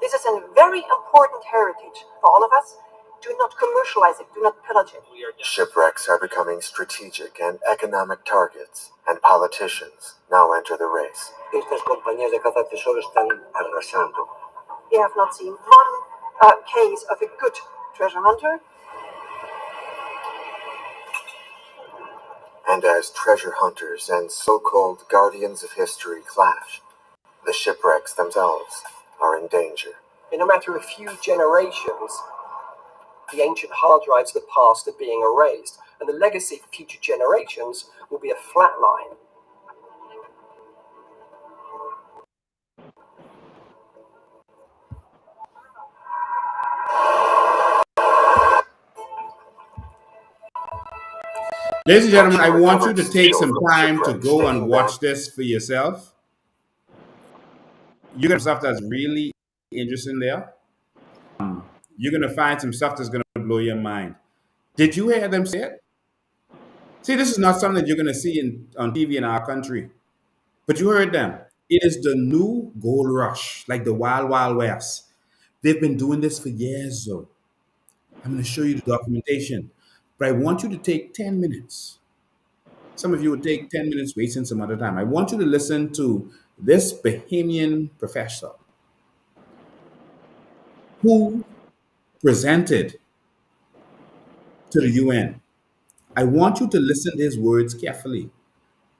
This is a very important heritage for all of us. Do not commercialize it. Do not pillage it. Shipwrecks are becoming strategic and economic targets, and politicians now enter the race. Estas compañías de caza tesoros están arrasando. You have not seen one case of a good treasure hunter. And as treasure hunters and so-called guardians of history clash, the shipwrecks themselves are in danger. In a matter of a few generations, the ancient hard drives of the past are being erased, and the legacy for future generations will be a flat line. Ladies and gentlemen, I Offshore want you to records take show some from time to shipwrecks go and dating back watch this for yourself. You're gonna stuff that's really interesting there. You're gonna find some stuff that's gonna blow your mind. Did you hear them say it? See, this is not something that you're gonna see on TV in our country, but you heard them. It is the new gold rush, like the wild, wild west. They've been doing this for years, though. I'm gonna show you the documentation, but I want you to take 10 minutes. Some of you would take 10 minutes wasting some other time. I want you to listen to this Bahamian professor who presented to the UN. I want you to listen to his words carefully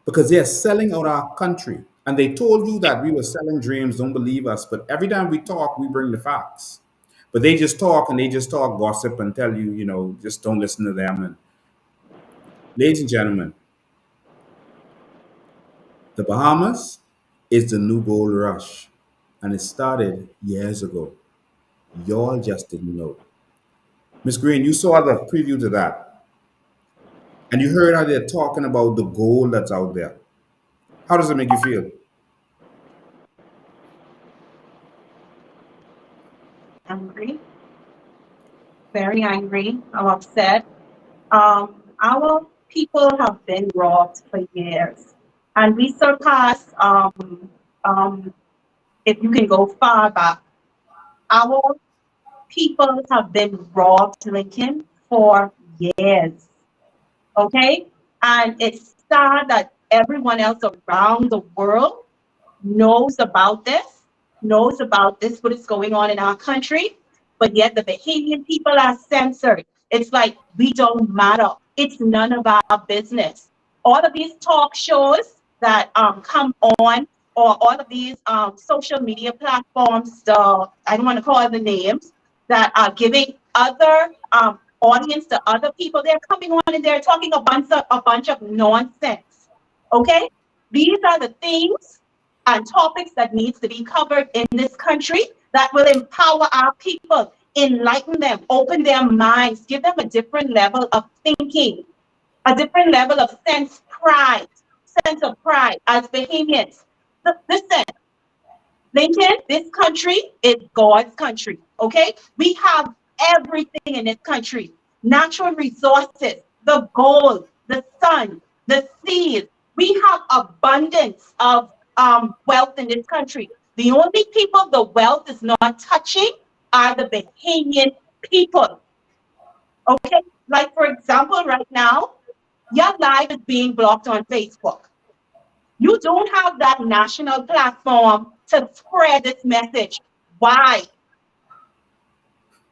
because they are selling out our country. And they told you that we were selling dreams, don't believe us. But every time we talk, we bring the facts. But they just talk and they just talk gossip and tell you, just don't listen to them. And ladies and gentlemen, the Bahamas is the new gold rush. And it started years ago. Y'all just didn't know. Miss Green, you saw the preview to that. And you heard how they're talking about the gold that's out there. How does it make you feel? Angry, very angry. I'm upset. Our people have been robbed for years, and we surpass. If you can go far back, our people have been robbed, Lincoln, for years. Okay, and it's sad that everyone else around the world knows about this, what is going on in our country, but yet the Bahamian people are censored. It's like we don't matter. It's none of our business. All of these talk shows that come on, or all of these social media platforms, I don't want to call the names, that are giving other audience to other people, they're coming on and they're talking a bunch of nonsense. Okay? These are the things and topics that needs to be covered in this country that will empower our people, enlighten them, open their minds, give them a different level of thinking, a different level of sense of pride as Bahamians. Listen, Lincoln, this country is God's country, okay? We have everything in this country. Natural resources, the gold, the sun, the seas. We have abundance of wealth in this country. The only people the wealth is not touching are the Bahamian people, okay? Like, for example, right now, your live is being blocked on Facebook. You don't have that national platform to spread this message. Why?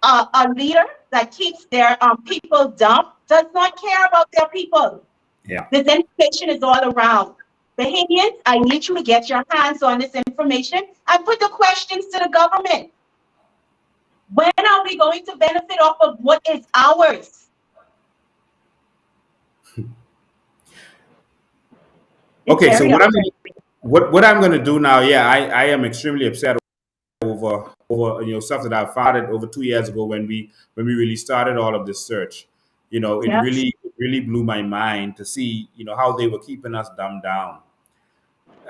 A leader that keeps their people dumb does not care about their people. Yeah. This information is all around. Bahamians, I need you to get your hands on this information and put the questions to the government. When are we going to benefit off of what is ours? Okay, so what I'm going to do now, yeah, I am extremely upset over stuff that I found over 2 years ago when we really started all of this search. It Yes. really blew my mind to see how they were keeping us dumbed down.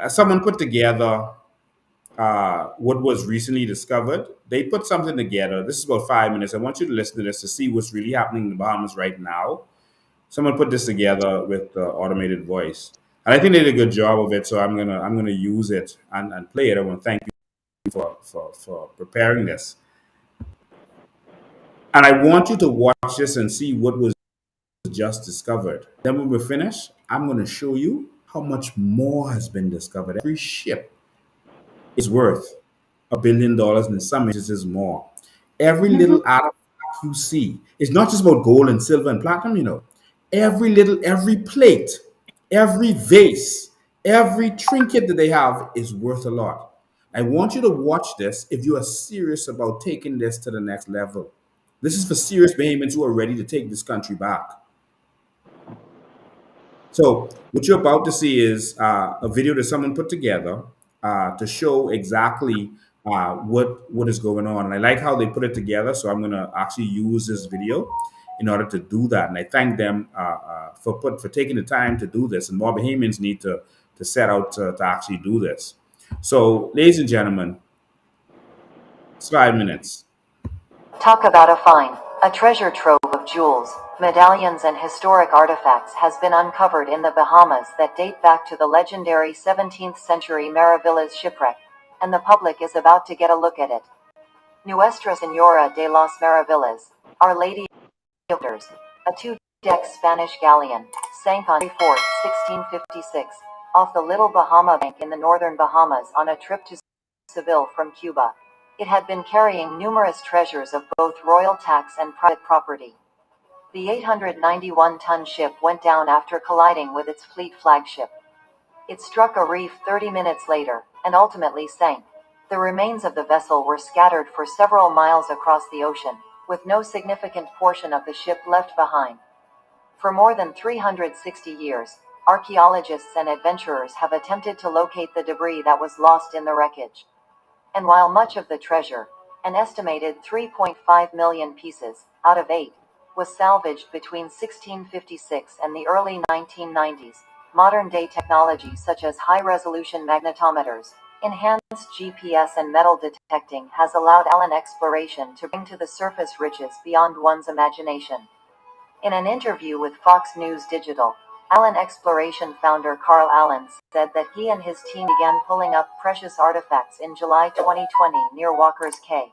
Someone put together what was recently discovered. They put something together. This is about 5 minutes. I want you to listen to this to see what's really happening in the Bahamas right now. Someone put this together with automated voice, and I think they did a good job of it. So I'm gonna use it and play it. I want to thank you for preparing this, and I want you to watch this and see what was just discovered. Then when we're finished, I'm gonna show you how much more has been discovered. Every ship is worth $1 billion, and in some instances more. Every little artifact you see, it's not just about gold and silver and platinum. Every plate, every vase, every trinket that they have is worth a lot. I want you to watch this if you are serious about taking this to the next level. This is for serious Bahamians who are ready to take this country back. So what you're about to see is a video that someone put together to show exactly what is going on. And I like how they put it together, so I'm going to actually use this video. in order to do that. And I thank them for taking the time to do this. And more Bahamians need to set out to actually do this. So, ladies and gentlemen, it's 5 minutes. Talk about a find. A treasure trove of jewels, medallions and historic artifacts has been uncovered in the Bahamas that date back to the legendary 17th century Maravillas shipwreck, and the public is about to get a look at it. Nuestra Señora de las Maravillas, Our Lady of Wonders, a two-deck Spanish galleon, sank on May 4, 1656, off the Little Bahama Bank in the northern Bahamas on a trip to Seville from Cuba. It had been carrying numerous treasures of both royal tax and private property. The 891-ton ship went down after colliding with its fleet flagship. It struck a reef 30 minutes later, and ultimately sank. The remains of the vessel were scattered for several miles across the ocean, with no significant portion of the ship left behind. For more than 360 years, archaeologists and adventurers have attempted to locate the debris that was lost in the wreckage. And while much of the treasure, an estimated 3.5 million pieces, out of 8, was salvaged between 1656 and the early 1990s, modern-day technology such as high-resolution magnetometers, enhanced GPS and metal detecting has allowed Allen Exploration to bring to the surface riches beyond one's imagination. In an interview with Fox News Digital, Allen Exploration founder Carl Allen said that he and his team began pulling up precious artifacts in July 2020 near Walker's Cay.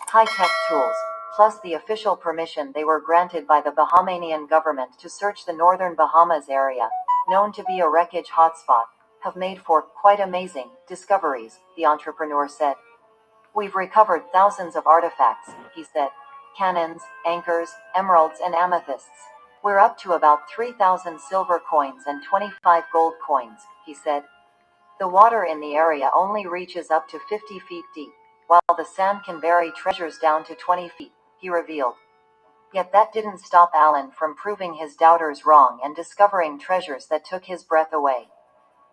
High-tech tools, plus the official permission they were granted by the Bahamian government to search the northern Bahamas area, known to be a wreckage hotspot, have made for quite amazing discoveries, the entrepreneur said. We've recovered thousands of artifacts, he said. Cannons, anchors, emeralds and amethysts. We're up to about 3,000 silver coins and 25 gold coins, he said. The water in the area only reaches up to 50 feet deep, while the sand can bury treasures down to 20 feet, he revealed. Yet that didn't stop Allen from proving his doubters wrong and discovering treasures that took his breath away.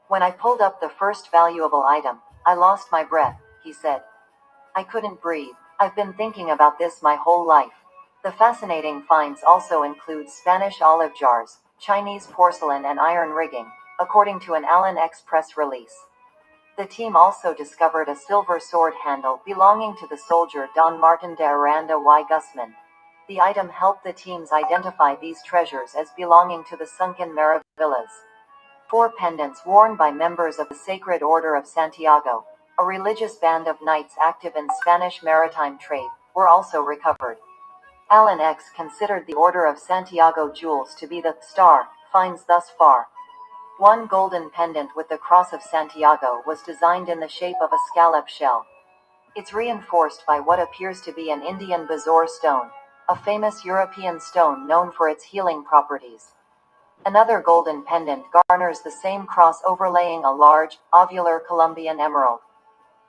When I pulled up the first valuable item, I lost my breath, he said. I couldn't breathe. I've been thinking about this my whole life. The fascinating finds also include Spanish olive jars, Chinese porcelain and iron rigging, according to an Allen X press release. The team also discovered a silver sword handle belonging to the soldier Don Martin de Aranda y Guzman. The item helped the teams identify these treasures as belonging to the sunken Maravillas. 4 pendants worn by members of the Sacred Order of Santiago, a religious band of knights active in Spanish maritime trade, were also recovered. Allen X considered the Order of Santiago jewels to be the star finds thus far. One golden pendant with the Cross of Santiago was designed in the shape of a scallop shell. It's reinforced by what appears to be an Indian bezoar stone, a famous European stone known for its healing properties. Another golden pendant garners the same cross overlaying a large, ovular Colombian emerald.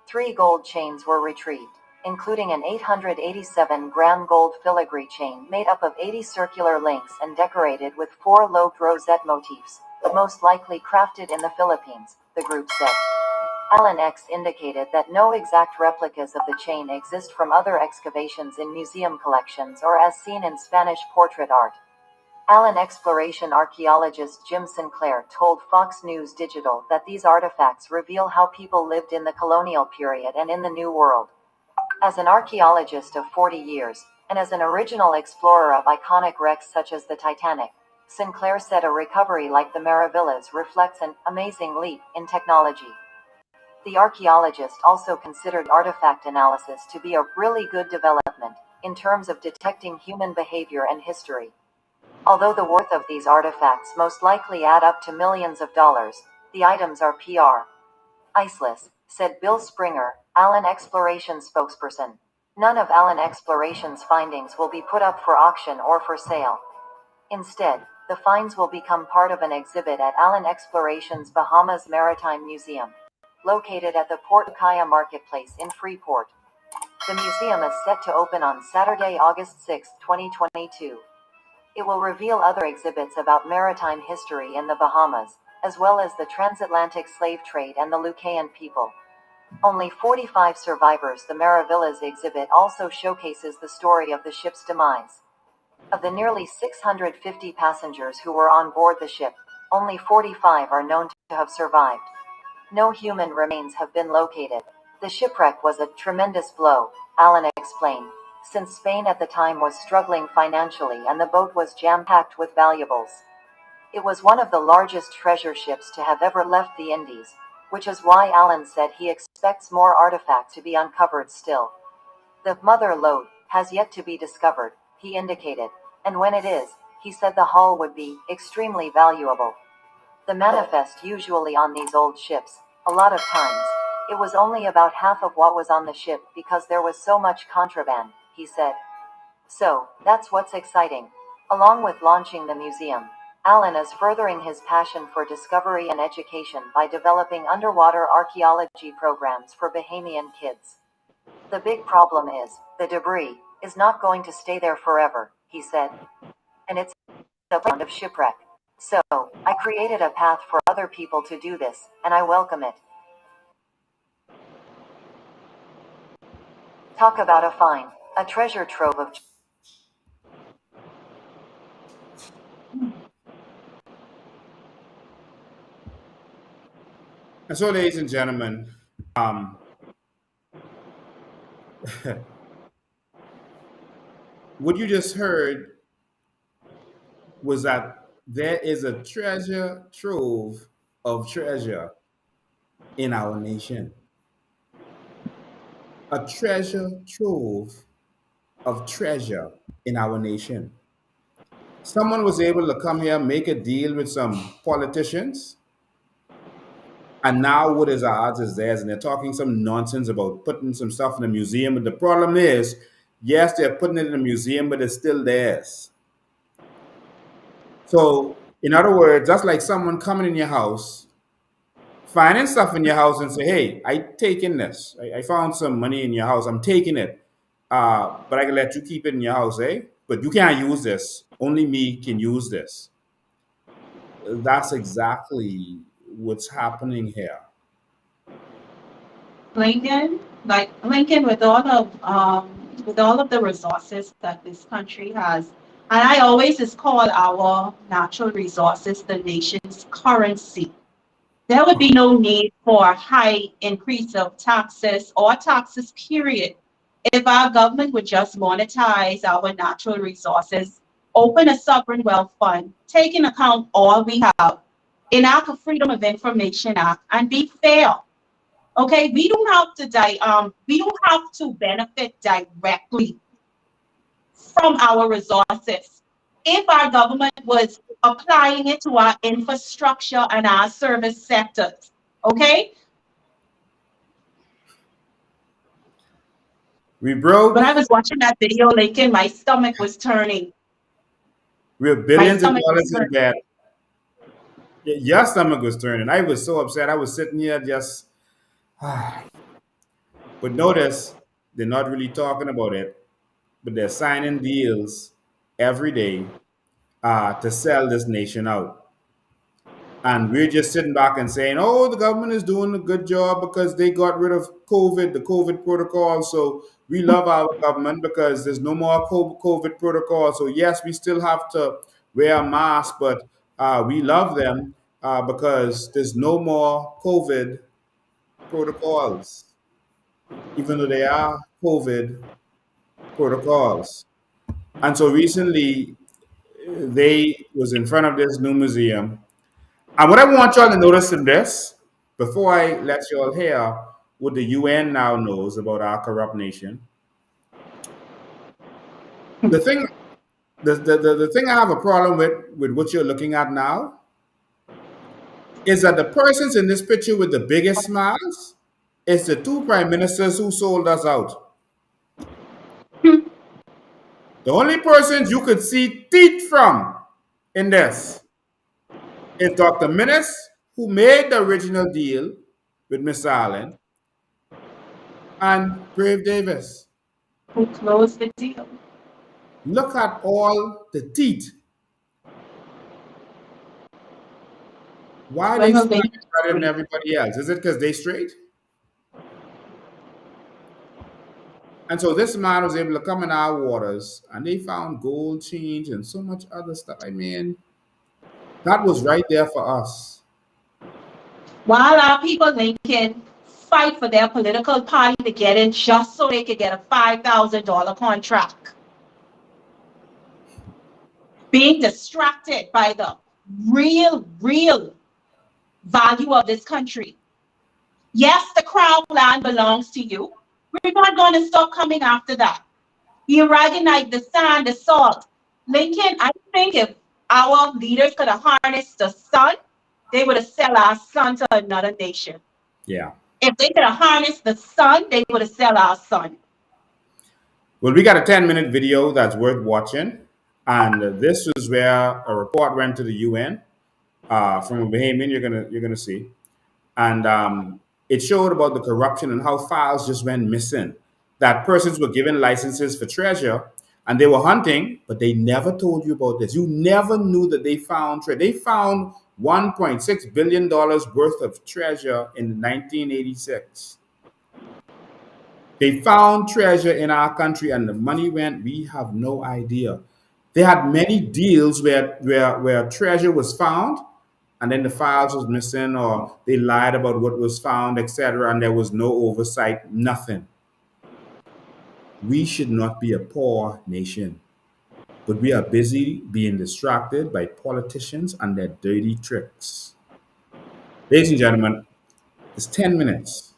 3 gold chains were retrieved, including an 887-gram gold filigree chain made up of 80 circular links and decorated with 4 lobed rosette motifs, most likely crafted in the Philippines, the group said. Allen X indicated that no exact replicas of the chain exist from other excavations in museum collections or as seen in Spanish portrait art. Allen Exploration archaeologist Jim Sinclair told Fox News Digital that these artifacts reveal how people lived in the colonial period and in the New World. As an archaeologist of 40 years, and as an original explorer of iconic wrecks such as the Titanic, Sinclair said a recovery like the Maravillas reflects an amazing leap in technology. The archaeologist also considered artifact analysis to be a really good development in terms of detecting human behavior and history. Although the worth of these artifacts most likely add up to millions of dollars, the items are PR. Iceless, said Bill Springer, Allen Exploration spokesperson. None of Allen Exploration's findings will be put up for auction or for sale. Instead, the finds will become part of an exhibit at Allen Exploration's Bahamas Maritime Museum, located at the Port Kaya Marketplace in Freeport. The museum is set to open on Saturday, August 6, 2022. It will reveal other exhibits about maritime history in the Bahamas, as well as the transatlantic slave trade and the Lucayan people. Only 45 survivors. The Maravillas exhibit also showcases the story of the ship's demise. Of the nearly 650 passengers who were on board the ship, only 45 are known to have survived. No human remains have been located. The shipwreck was a tremendous blow, Allen explained, since Spain at the time was struggling financially and the boat was jam-packed with valuables. It was one of the largest treasure ships to have ever left the Indies, which is why Allen said he expects more artifacts to be uncovered still. The mother lode has yet to be discovered, he indicated, and when it is, he said the hull would be extremely valuable. The manifest usually on these old ships, a lot of times, it was only about half of what was on the ship because there was so much contraband, he said. So, that's what's exciting. Along with launching the museum, Allen is furthering his passion for discovery and education by developing underwater archaeology programs for Bahamian kids. The big problem is, the debris is not going to stay there forever, he said. And it's a kind of shipwreck. So, I created a path for other people to do this, and I welcome it. Talk about a find, a treasure trove of... And so, ladies and gentlemen, what you just heard was that there is a treasure trove of treasure in our nation. A treasure trove of treasure in our nation. Someone was able to come here, make a deal with some politicians, and now what is ours is theirs, and they're talking some nonsense about putting some stuff in a museum. But the problem is, yes, they're putting it in a museum, but it's still theirs. So, in other words, that's like someone coming in your house, finding stuff in your house, and say, "Hey, I taking this. I found some money in your house. I'm taking it, but I can let you keep it in your house, eh? But you can't use this. Only me can use this." That's exactly what's happening here. Lincoln, with all of the resources that this country has, and I always just call our natural resources the nation's currency. There would be no need for a high increase of taxes or taxes, period, if our government would just monetize our natural resources, open a sovereign wealth fund, take into account all we have, enact a Freedom of Information Act, and be fair. Okay, we don't have to benefit directly from our resources if our government was applying it to our infrastructure and our service sectors. Okay, We broke. when I was watching that video, Lincoln, my stomach was turning. We're My billions of stomach was dollars in turning. debt. Your stomach was turning. I was so upset. I was sitting here just. But notice, they're not really talking about it, but they're signing deals every day to sell this nation out. And we're just sitting back and saying, oh, the government is doing a good job because they got rid of COVID, the COVID protocol. So we love our government because there's no more COVID protocol. So, yes, we still have to wear a mask, but we love them because there's no more COVID protocols, even though they are COVID protocols. And so recently, they was in front of this new museum. And what I want y'all to notice in this, before I let y'all hear what the UN now knows about our corrupt nation, the thing, the thing I have a problem with what you're looking at now is that the persons in this picture with the biggest smiles is the two prime ministers who sold us out. The only persons you could see teeth from in this is Dr. Minnis, who made the original deal with Miss Allen, and Brave Davis. Who closed the deal? Look at all the teeth. Why are they Well, smiling better than everybody else? Is it because they straight? And so this man was able to come in our waters and they found gold change and so much other stuff. I mean, that was right there for us. While our people, Lincoln, fight for their political party to get in just so they could get a $5,000 contract. Being distracted by the real value of this country. Yes, the crown land belongs to you. We're not going to stop coming after that. The aragonite, the sand, the salt. Lincoln, I think if our leaders could have harnessed the sun, they would have sell our sun to another nation. Yeah. If they could have harnessed the sun, they would have sell our sun. Well, we got a 10-minute video that's worth watching. And this is where a report went to the UN from a Bahamian you're gonna see. And it showed about the corruption and how files just went missing. That persons were given licenses for treasure and they were hunting, but they never told you about this. You never knew that they found treasure. They found $1.6 billion worth of treasure in 1986. They found treasure in our country and the money went, we have no idea. They had many deals where treasure was found and then the files was missing or they lied about what was found, etc. And there was no oversight, nothing. We should not be a poor nation, but we are busy being distracted by politicians and their dirty tricks. Ladies and gentlemen, it's 10 minutes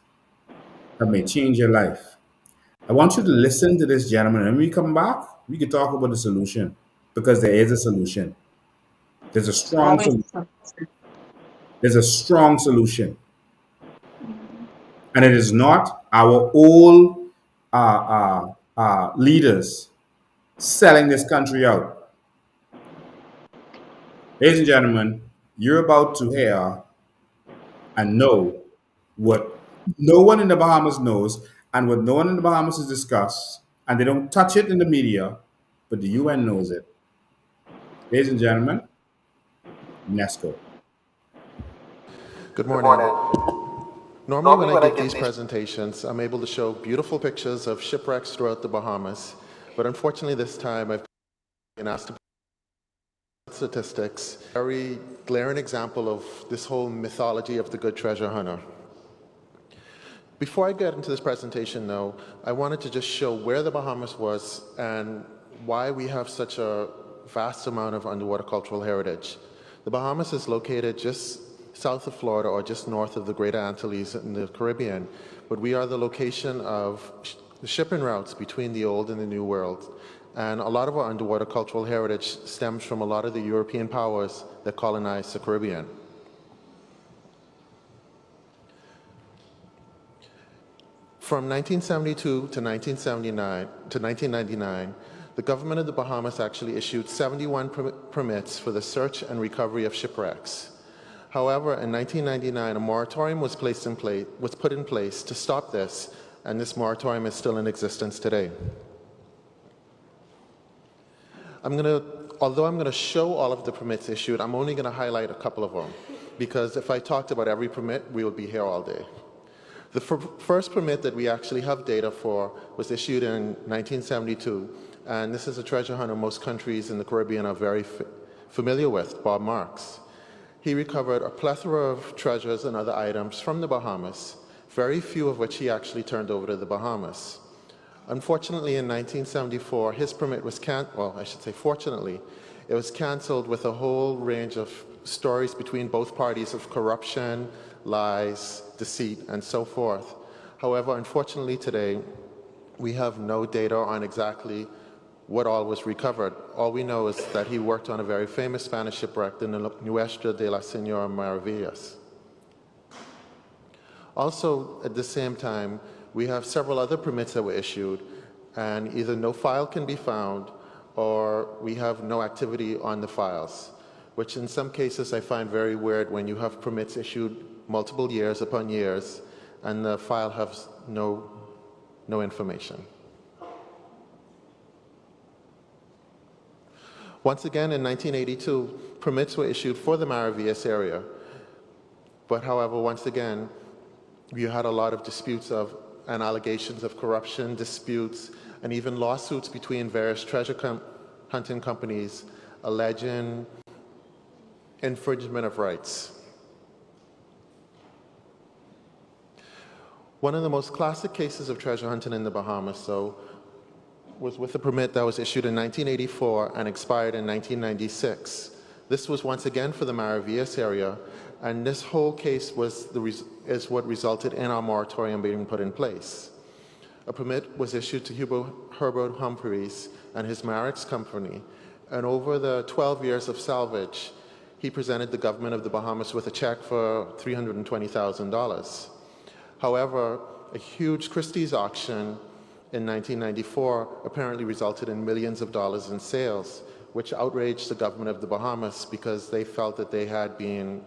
that may change your life. I want you to listen to this gentleman, and when we come back, we can talk about the solution because there is a solution. There's a strong solution. There's a strong solution. And it is not our old leaders selling this country out. Ladies and gentlemen, you're about to hear and know what no one in the Bahamas knows and what no one in the Bahamas has discussed, and they don't touch it in the media, but the UN knows it. Ladies and gentlemen, UNESCO. Good morning. Normally when I give these presentations, I'm able to show beautiful pictures of shipwrecks throughout the Bahamas, but unfortunately this time I've been asked to put statistics, a very glaring example of this whole mythology of the good treasure hunter. Before I get into this presentation though, I wanted to just show where the Bahamas was and why we have such a vast amount of underwater cultural heritage. The Bahamas is located just south of Florida or just north of the Greater Antilles in the Caribbean, but we are the location of the shipping routes between the old and the new world. And a lot of our underwater cultural heritage stems from a lot of the European powers that colonized the Caribbean. From 1972 to 1999, the government of the Bahamas actually issued 71 permits for the search and recovery of shipwrecks. However, in 1999, a moratorium was put in place to stop this, and this moratorium is still in existence today. Although I'm going to show all of the permits issued, I'm only going to highlight a couple of them, because if I talked about every permit, we would be here all day. The first permit that we actually have data for was issued in 1972, and this is a treasure hunter most countries in the Caribbean are very familiar with, Bob Marks. He recovered a plethora of treasures and other items from the Bahamas, very few of which he actually turned over to the Bahamas. Unfortunately, in 1974, his permit was fortunately, it was canceled with a whole range of stories between both parties of corruption, lies, deceit, and so forth. However, unfortunately today, we have no data on exactly what all was recovered. All we know is that he worked on a very famous Spanish shipwreck, the Nuestra de la Señora Maravillas. Also, at the same time, we have several other permits that were issued, and either no file can be found or we have no activity on the files, which in some cases I find very weird when you have permits issued multiple years upon years and the file has no information. Once again, in 1982, permits were issued for the Maravillas area, but however, once again, you had a lot of disputes of and allegations of corruption, disputes, and even lawsuits between various treasure hunting companies alleging infringement of rights. One of the most classic cases of treasure hunting in the Bahamas, though, was with a permit that was issued in 1984 and expired in 1996. This was once again for the Maravillas area, and this whole case is what resulted in our moratorium being put in place. A permit was issued to Herbert Humphreys and his Marex company, and over the 12 years of salvage, he presented the government of the Bahamas with a check for $320,000. However, a huge Christie's auction in 1994 apparently resulted in millions of dollars in sales, which outraged the government of the Bahamas because they felt that they had been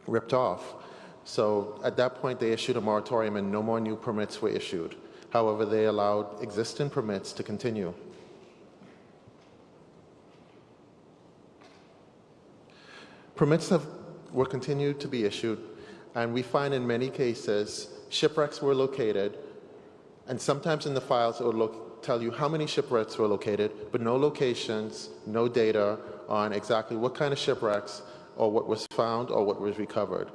ripped off. So at that point, they issued a moratorium and no more new permits were issued. However, they allowed existing permits to continue. Permits were continued to be issued, and we find in many cases shipwrecks were located, and sometimes in the files it would tell you how many shipwrecks were located, but no locations, no data on exactly what kind of shipwrecks or what was found or what was recovered.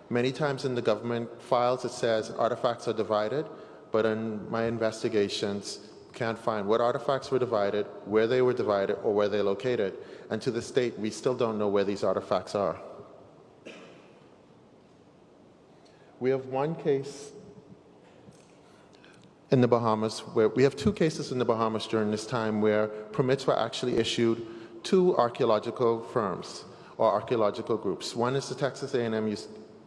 Many times in the government files it says artifacts are divided, but in my investigations can't find what artifacts were divided, where they were divided, or where they're located. And to this date, we still don't know where these artifacts are. We have one case in the Bahamas where we have two cases in the Bahamas during this time where permits were actually issued to archaeological firms or archaeological groups. One is the Texas A&M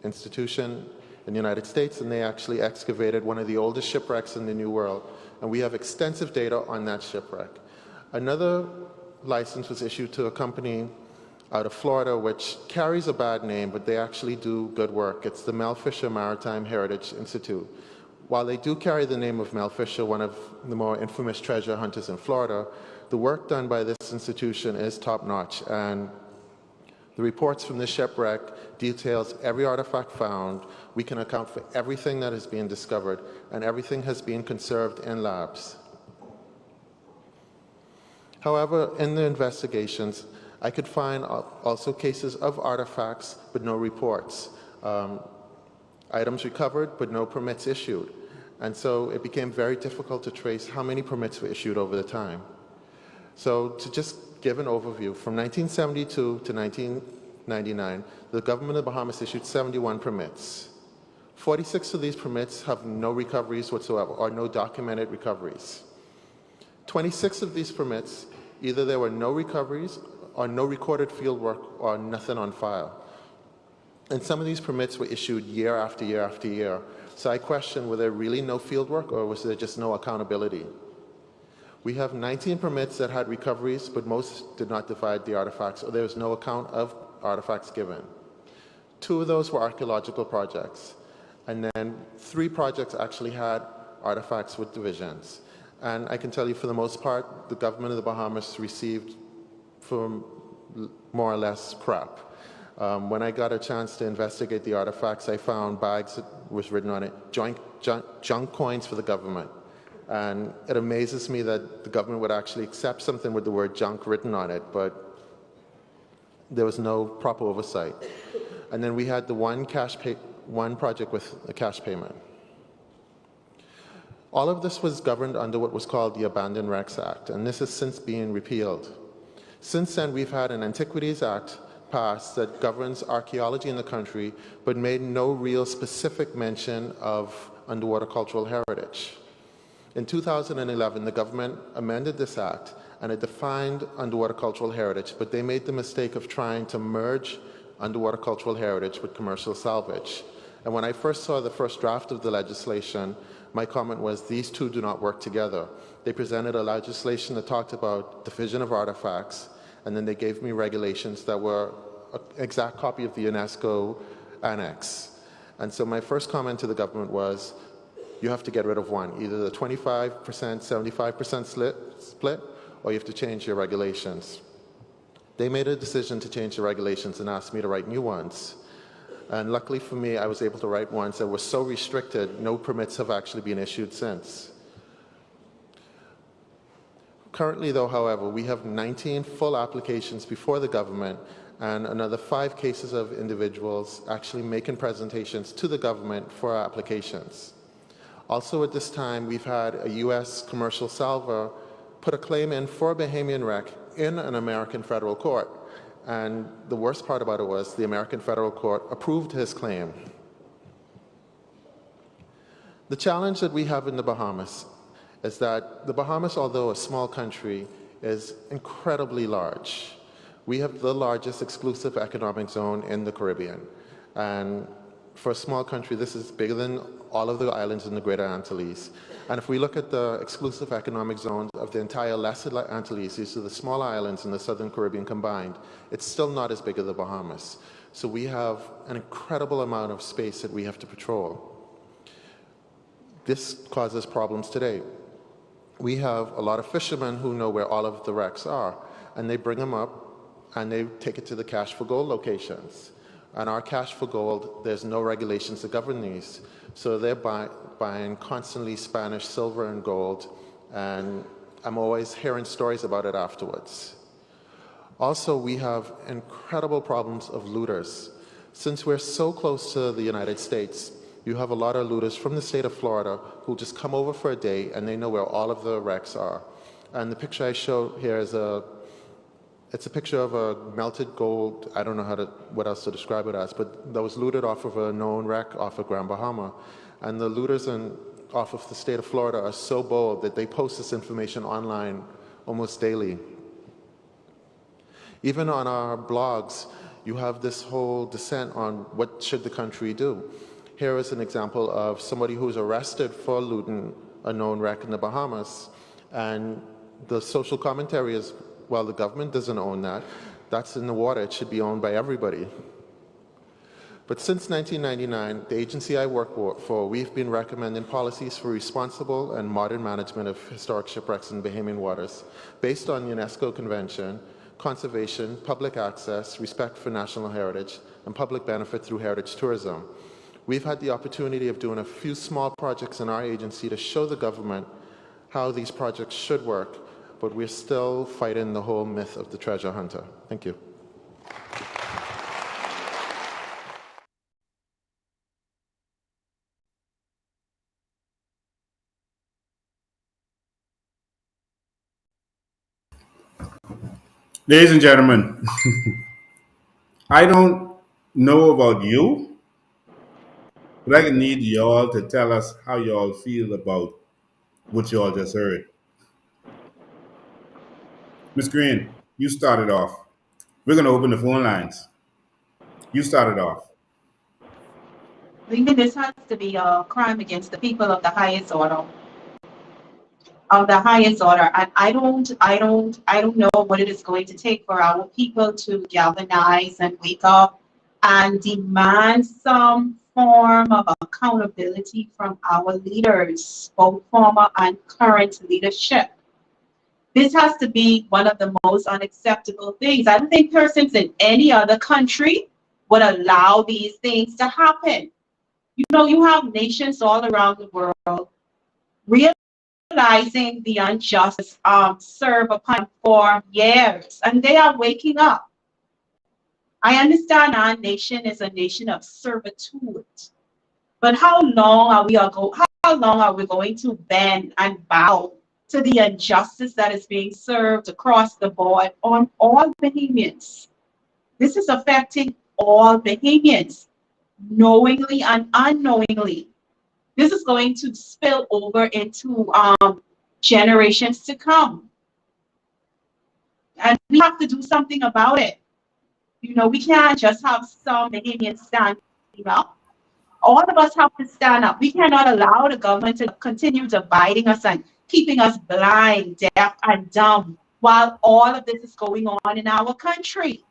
institution in the United States, and they actually excavated one of the oldest shipwrecks in the New World, and we have extensive data on that shipwreck. Another license was issued to a company out of Florida, which carries a bad name, but they actually do good work. It's the Mel Fisher Maritime Heritage Institute. While they do carry the name of Mel Fisher, one of the more infamous treasure hunters in Florida, the work done by this institution is top-notch, and the reports from this shipwreck details every artifact found. We can account for everything that is being discovered, and everything has been conserved in labs. However, in the investigations, I could find also cases of artifacts, but no reports. Items recovered, but no permits issued. And so it became very difficult to trace how many permits were issued over the time. So to just give an overview, from 1972 to 1999, the government of the Bahamas issued 71 permits. 46 of these permits have no recoveries whatsoever, or no documented recoveries. 26 of these permits, either there were no recoveries, or no recorded fieldwork, or nothing on file. And some of these permits were issued year after year after year. So I question, were there really no fieldwork, or was there just no accountability? We have 19 permits that had recoveries, but most did not divide the artifacts, or there was no account of artifacts given. 2 of those were archaeological projects. And then 3 projects actually had artifacts with divisions. And I can tell you, for the most part, the government of the Bahamas received from more or less crap. When I got a chance to investigate the artifacts, I found bags that was written on it, junk coins for the government. And it amazes me that the government would actually accept something with the word junk written on it, but there was no proper oversight. And then we had the one project with a cash payment. All of this was governed under what was called the Abandoned Wrecks Act, and this has since been repealed. Since then, we've had an Antiquities Act passed that governs archaeology in the country, but made no real specific mention of underwater cultural heritage. In 2011, the government amended this act, and it defined underwater cultural heritage, but they made the mistake of trying to merge underwater cultural heritage with commercial salvage. And when I first saw the first draft of the legislation, my comment was, these two do not work together. They presented a legislation that talked about division of artifacts, and then they gave me regulations that were an exact copy of the UNESCO annex. And so my first comment to the government was, you have to get rid of one, either the 25%, 75% split, or you have to change your regulations. They made a decision to change the regulations and asked me to write new ones. And luckily for me, I was able to write ones that were so restricted, no permits have actually been issued since. Currently, though, however, we have 19 full applications before the government and another 5 cases of individuals actually making presentations to the government for our applications. Also at this time, we've had a U.S. commercial salver put a claim in for a Bahamian wreck in an American federal court. And the worst part about it was the American federal court approved his claim. The challenge that we have in the Bahamas is that the Bahamas, although a small country, is incredibly large. We have the largest exclusive economic zone in the Caribbean. And for a small country, this is bigger than all of the islands in the Greater Antilles. And if we look at the exclusive economic zones of the entire Lesser Antilles, these are the small islands in the Southern Caribbean combined, it's still not as big as the Bahamas. So we have an incredible amount of space that we have to patrol. This causes problems today. We have a lot of fishermen who know where all of the wrecks are, and they bring them up and they take it to the cash for gold locations. And our cash for gold, there's no regulations to govern these. So they're buying constantly Spanish silver and gold, and I'm always hearing stories about it afterwards. Also, we have incredible problems of looters. Since we're so close to the United States, you have a lot of looters from the state of Florida who just come over for a day and they know where all of the wrecks are. And the picture I show here is it's a picture of a melted gold, I don't know what else to describe it as, but that was looted off of a known wreck off of Grand Bahama. And the looters off of the state of Florida are so bold that they post this information online almost daily. Even on our blogs, you have this whole dissent on what should the country do. Here is an example of somebody who's arrested for looting a known wreck in the Bahamas, and the social commentary is, well, the government doesn't own that. That's in the water. It should be owned by everybody. But since 1999, the agency I work for, we've been recommending policies for responsible and modern management of historic shipwrecks in Bahamian waters based on UNESCO Convention, conservation, public access, respect for national heritage, and public benefit through heritage tourism. We've had the opportunity of doing a few small projects in our agency to show the government how these projects should work, but we're still fighting the whole myth of the treasure hunter. Thank you. Ladies and gentlemen, I don't know about you, but I need y'all to tell us how y'all feel about what y'all just heard. Miss Green, you started off. We're going to open the phone lines. You started off. I think this has to be a crime against the people of the highest order. Of the highest order, and I don't know what it is going to take for our people to galvanize and wake up and demand some form of accountability from our leaders, both former and current leadership. This has to be one of the most unacceptable things. I don't think persons in any other country would allow these things to happen. You know, you have nations all around the world realizing the injustice served upon them for years, and they are waking up. I understand our nation is a nation of servitude, but how long are we going to bend and bow to the injustice that is being served across the board on all Bahamians? This is affecting all Bahamians, knowingly and unknowingly. This is going to spill over into generations to come. And we have to do something about it. You know, we can't just have some Bahamians standing up. All of us have to stand up. We cannot allow the government to continue dividing us and keeping us blind, deaf, and dumb while all of this is going on in our country.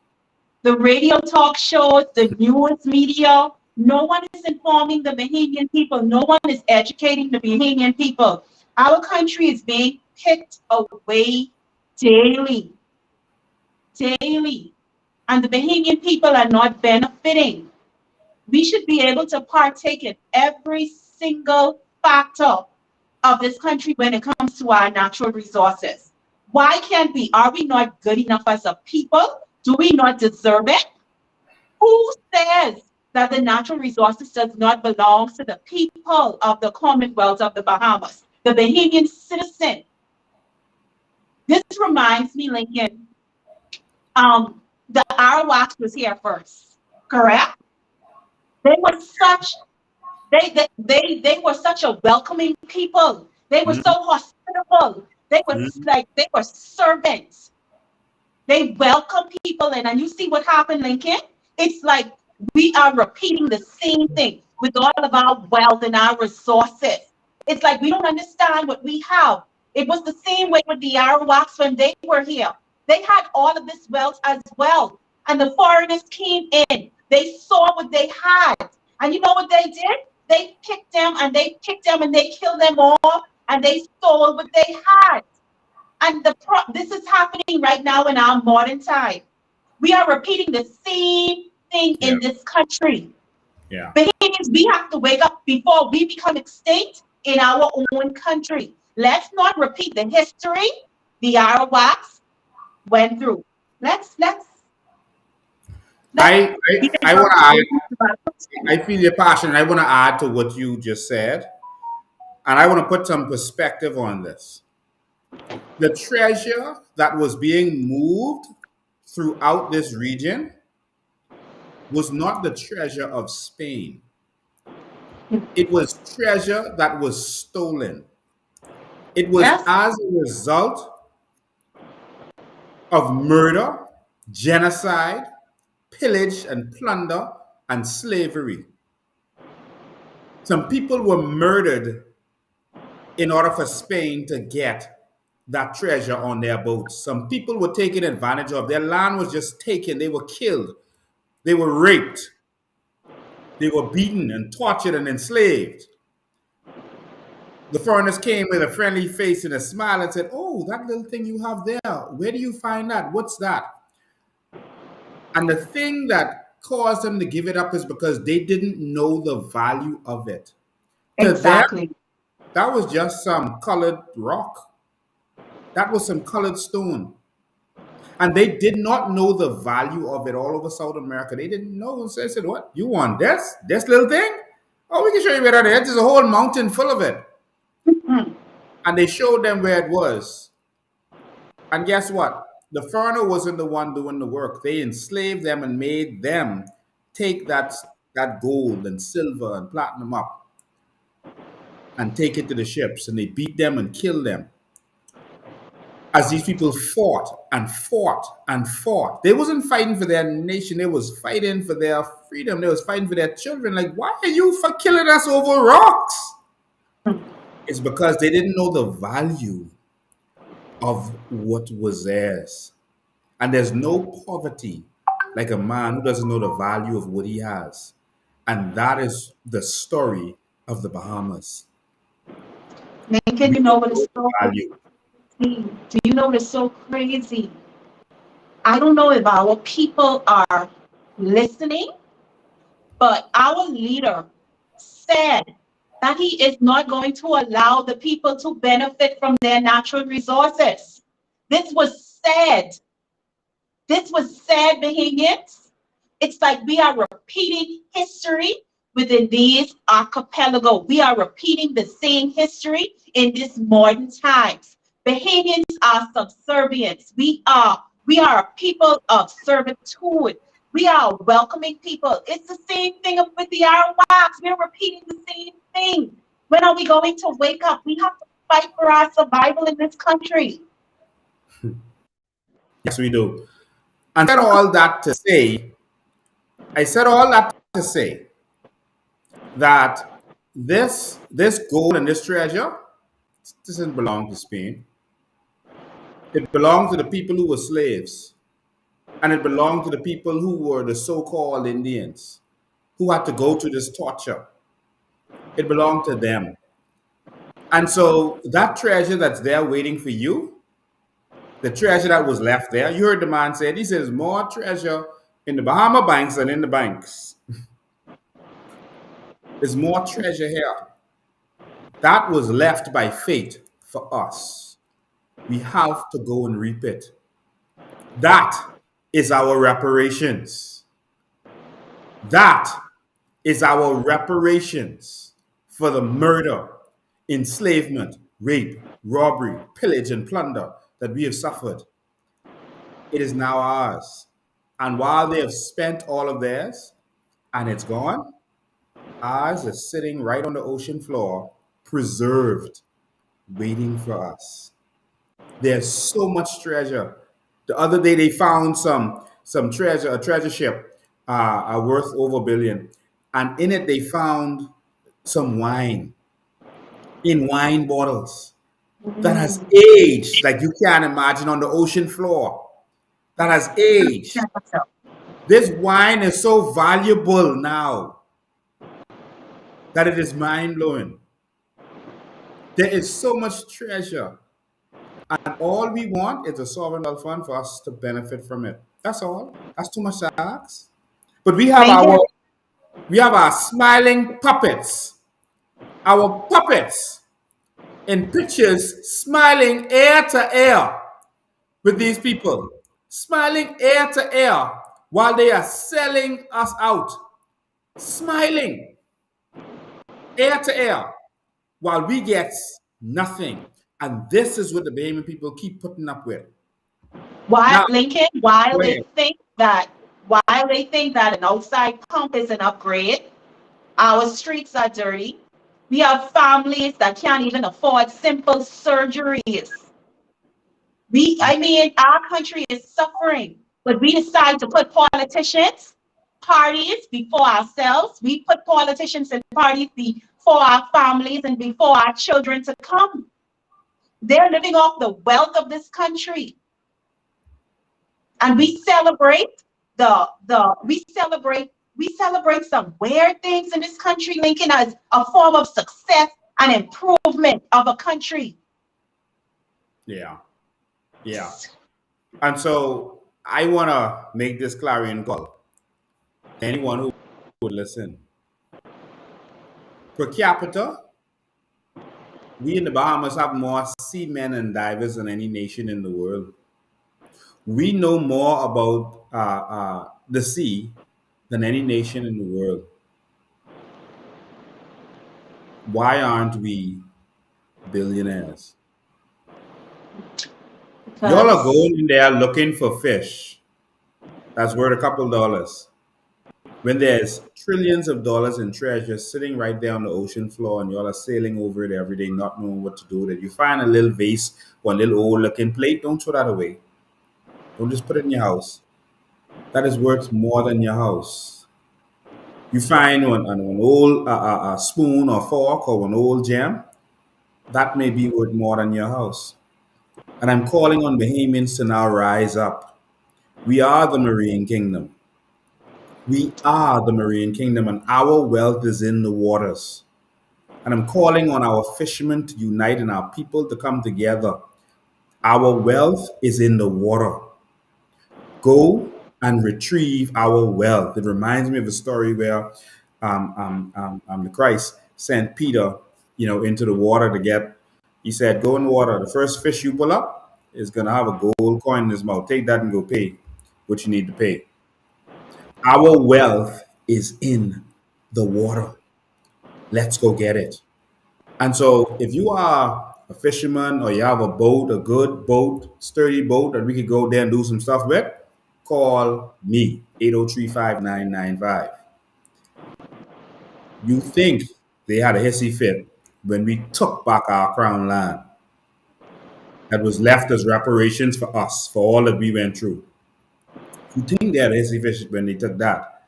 The radio talk shows, the news media, no one is informing the Bahamian people. No one is educating the Bahamian people. Our country is being picked away daily. Daily. And the Bahamian people are not benefiting. we should be able to partake in every single factor of this country when it comes to our natural resources. Why can't we? Are we not good enough as a people? Do we not deserve it? Who says that the natural resources does not belong to the people of the Commonwealth of the Bahamas, the Bahamian citizen? This reminds me, Lincoln, the Arawaks was here first, correct? They were such they were such a welcoming people. They were so hospitable. They were like they were servants. They welcome people in, and you see what happened, Lincoln? It's like we are repeating the same thing with all of our wealth and our resources. It's like we don't understand what we have. It was the same way with the Arawaks when they were here. They had all of this wealth as well. And the foreigners came in. They saw what they had. And you know what they did? They picked them and they picked them and they killed them all and they stole what they had. And this is happening right now in our modern time. We are repeating the same thing in this country. Yeah. Bahamians, we have to wake up before we become extinct in our own country. Let's not repeat the history the Arawaks went through. I want to add, I feel your passion. I want to add to what you just said. And I want to put some perspective on this. The treasure that was being moved throughout this region was not the treasure of Spain. It was treasure that was stolen. It was as a result of murder, genocide, pillage and plunder, and slavery. Some people were murdered in order for Spain to get that treasure on their boats. Some people were taken advantage of. Their land was just taken. They were killed. They were raped. They were beaten and tortured and enslaved. The foreigners came with a friendly face and a smile and said, "Oh, that little thing you have there, where do you find that? What's that?" And the thing that caused them to give it up is because they didn't know the value of it. Exactly. To them, that was just some colored rock. That was some colored stone. And they did not know the value of it all over South America. They didn't know. So they said, "What? You want this? This little thing? Oh, we can show you where that is. There's a whole mountain full of it." And they showed them where it was. And guess what? The foreigner wasn't the one doing the work. They enslaved them and made them take that gold and silver and platinum up and take it to the ships. And they beat them and killed them. As these people fought and fought and fought. They wasn't fighting for their nation. They was fighting for their freedom. They was fighting for their children. Like, why are you for killing us over rocks? It's because they didn't know the value of what was theirs. And there's no poverty like a man who doesn't know the value of what he has. And that is the story of the Bahamas. Lincoln, you know what is so crazy? Do you know what is so crazy? I don't know if our people are listening, but our leader said that he is not going to allow the people to benefit from their natural resources. This was sad. This was sad, Bahamians. It's like we are repeating history within these archipelago. We are repeating the same history in this modern times. Bahamians are subservients. We are a people of servitude. We are welcoming people. It's the same thing with the Arawaks. We're repeating the same thing. When are we going to wake up? We have to fight for our survival in this country. Yes, we do. And I said all that to say that this gold and this treasure doesn't belong to Spain. It belonged to the people who were slaves. And it belonged to the people who were the so-called Indians, who had to go through this torture. It belonged to them. And so that treasure that's there waiting for you, the treasure that was left there, you heard the man say, he says, more treasure in the Bahama banks than in the banks. There's more treasure here. That was left by fate for us. We have to go and reap it. That is our reparations. That is our reparations for the murder, enslavement, rape, robbery, pillage, and plunder that we have suffered. It is now ours. And while they have spent all of theirs and it's gone, ours is sitting right on the ocean floor, preserved, waiting for us. There's so much treasure. The other day they found some treasure, a treasure ship, worth over $1 billion, and in it they found some wine in wine bottles that has aged like you can't imagine on the ocean floor. That has aged. This wine is so valuable now that it is mind blowing. There is so much treasure. And all we want is a sovereign wealth fund for us to benefit from it. That's all. That's too much to ask. But we have our smiling puppets, our puppets in pictures smiling ear to ear with these people, smiling ear to ear while they are selling us out, smiling ear to ear while we get nothing. And this is what the Bahamian people keep putting up with. Why, Now, Lincoln, go ahead. while they think that an outside pump is an upgrade, our streets are dirty. We have families that can't even afford simple surgeries. Our country is suffering, but we decide to put politicians, parties before ourselves. We put politicians and parties before our families and before our children to come. They're living off the wealth of this country. And we celebrate we celebrate some weird things in this country, Lincoln, as a form of success and improvement of a country. Yeah. Yeah. And so I want to make this clarion call to anyone who would listen. Per capita, we in the Bahamas have more seamen and divers than any nation in the world. We know more about the sea than any nation in the world. Why aren't we billionaires? Y'all are going in there looking for fish that's worth a couple dollars when there's trillions of dollars in treasure sitting right there on the ocean floor and y'all are sailing over it every day not knowing what to do with it. You find a little vase or a little old looking plate, don't throw that away. Don't just put it in your house. That is worth more than your house. You find an old spoon or fork or an old gem, that may be worth more than your house. And I'm calling on Bahamians to now rise up. We are the Marine Kingdom. We are the Marine Kingdom, and our wealth is in the waters. And I'm calling on our fishermen to unite and our people to come together. Our wealth is in the water. Go and retrieve our wealth. It reminds me of a story where the Christ sent Peter, into the water to get. He said, "Go in the water. The first fish you pull up is gonna have a gold coin in his mouth. Take that and go pay what you need to pay." Our wealth is in the water. Let's go get it. And so, if you are a fisherman or you have a boat, a good boat, sturdy boat that we could go there and do some stuff with, call me, 803-5995. You think they had a hissy fit when we took back our crown land that was left as reparations for us, for all that we went through. You think they had a hissy fit when they took that?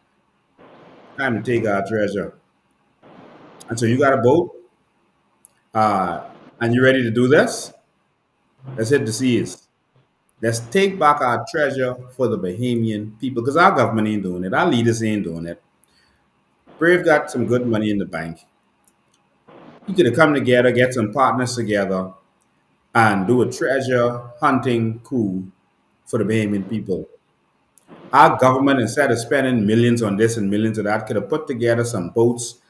Time to take our treasure. And so you got a boat, and you ready to do this? Let's hit the seas. Let's take back our treasure for the Bahamian people, because our government ain't doing it. Our leaders ain't doing it. Brave got some good money in the bank. You could have come together, get some partners together, and do a treasure hunting coup for the Bahamian people. Our government, instead of spending millions on this and millions of that, could have put together some boats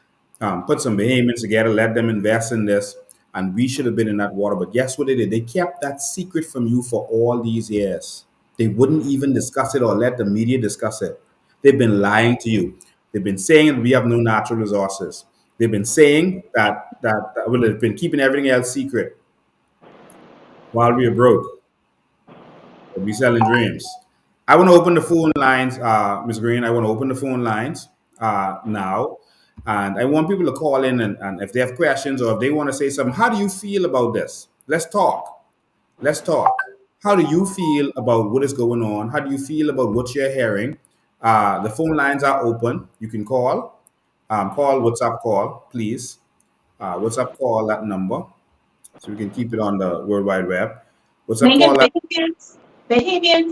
put some Bahamians together, let them invest in this, and we should have been in that water. But guess what they did? They kept that secret from you for all these years. They wouldn't even discuss it or let the media discuss it. They've been lying to you. They've been saying that we have no natural resources. They've been saying that well, they've been keeping everything else secret while we are broke. We'll be selling dreams. I want to open the phone lines, Ms. Green. I want to open the phone lines now. And I want people to call in and if they have questions or if they want to say something, how do you feel about this? Let's talk. Let's talk. How do you feel about what is going on? How do you feel about what you're hearing? The phone lines are open. You can call. Call, WhatsApp call, please. WhatsApp call that number so we can keep it on the World Wide Web. WhatsApp Many call that. Bahamian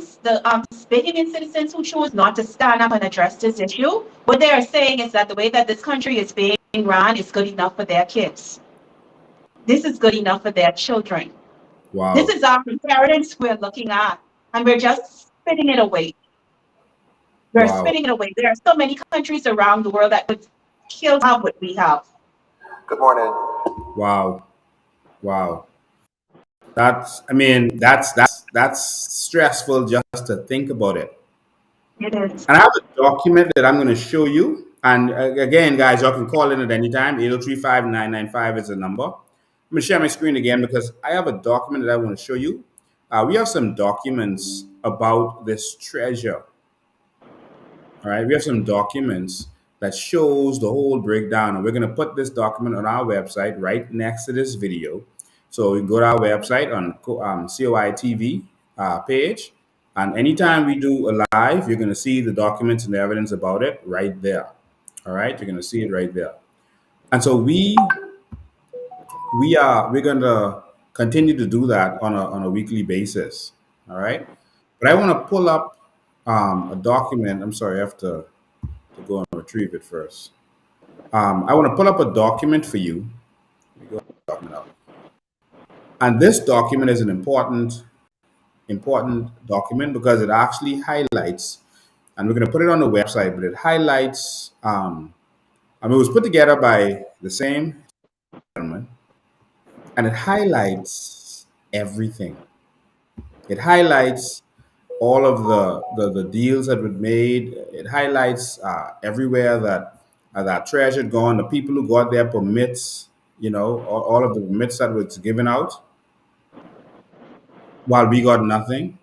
citizens who choose not to stand up and address this issue, what they are saying is that the way that this country is being run is good enough for their kids. This is good enough for their children. This Wow. is our inheritance we're looking at, and we're just spitting it away. We're Wow. spitting it away. There are so many countries around the world that would kill to have what we have. Good morning. Wow. Wow. That's stressful just to think about it. It is. And I have a document that I'm going to show you. And again, guys, y'all can call in at any time. 803-5995 is the number. I'm going to share my screen again because I have a document that I want to show you. We have some documents about this treasure. All right, we have some documents that shows the whole breakdown, and we're going to put this document on our website right next to this video. So you can go to our website on COI TV page, and anytime we do a live, you're going to see the documents and the evidence about it right there. All right, you're going to see it right there. And so we're going to continue to do that on a weekly basis. All right, but I want to pull up a document. I'm sorry, I have to go and retrieve it first. I want to pull up a document for you. Let me go document out. And this document is an important document because it actually highlights, and we're going to put it on the website, but it highlights, it was put together by the same gentleman, and it highlights everything. It highlights all of the deals that were made. It highlights everywhere that treasure had gone, the people who got their permits, all of the permits that was given out while we got nothing.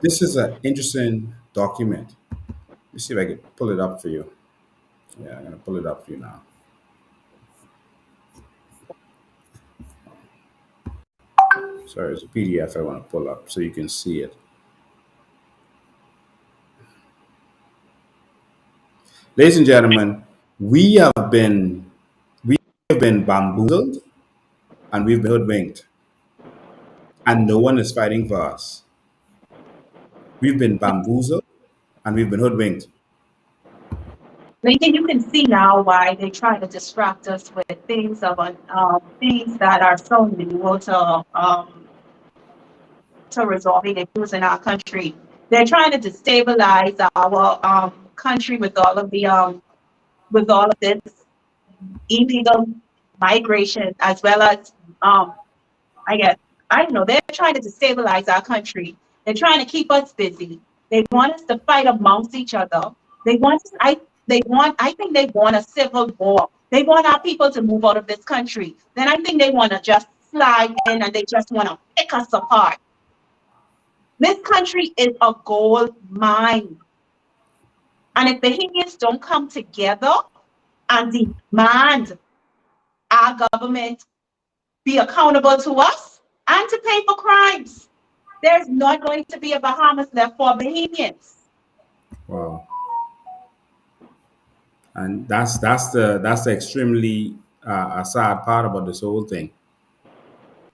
This is an interesting document. Let me see if I can pull it up for you. Yeah, I'm going to pull it up for you now. Sorry, it's a PDF I want to pull up so you can see it. Ladies and gentlemen, we have been bamboozled and we've been hoodwinked, and no one is fighting for us. We've been bamboozled and we've been hoodwinked. Lincoln, you can see now why they try to distract us with things that are so new to resolving issues in our country. They're trying to destabilize our country with all of this illegal migration, as well as I don't know, they're trying to destabilize our country. They're trying to keep us busy. They want us to fight amongst each other. They want I think they want a civil war. They want our people to move out of this country. Then I think they want to just slide in and they just want to pick us apart. This country is a gold mine. And if Bahamians don't come together and demand our government be accountable to us and to pay for crimes, there's not going to be a Bahamas left for Bahamians. Wow. And that's the extremely sad part about this whole thing.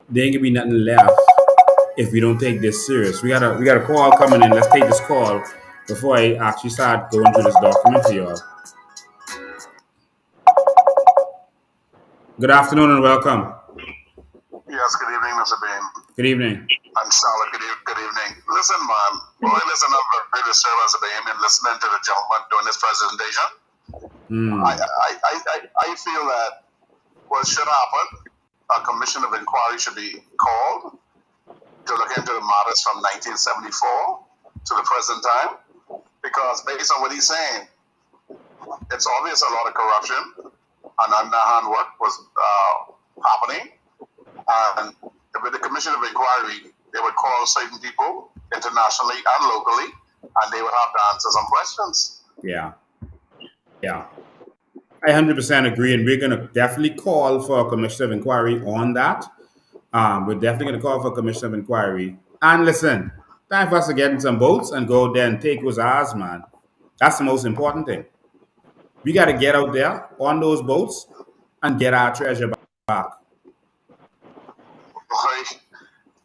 There ain't gonna be nothing left if we don't take this serious. We got a call coming in. Let's take this call before I actually start going through this document to y'all. Good afternoon and welcome. Yes, good evening, Mr. Bain. Good evening. And Charlotte, good evening. Listen, man, boy, listen, I'm very disturbed as a Bahamian listening to the gentleman doing this presentation. I feel that what should happen, a commission of inquiry should be called to look into the matters from 1974 to the present time, because based on what he's saying, it's obvious a lot of corruption and underhand work was happening. And with the commission of inquiry, they would call certain people internationally and locally, and they would have to answer some questions. Yeah. Yeah. I 100% agree, and we're going to definitely call for a commission of inquiry on that. We're definitely going to call for a commission of inquiry. And listen, time for us to get in some boats and go there and take what's ours, man. That's the most important thing. We got to get out there on those boats and get our treasure back.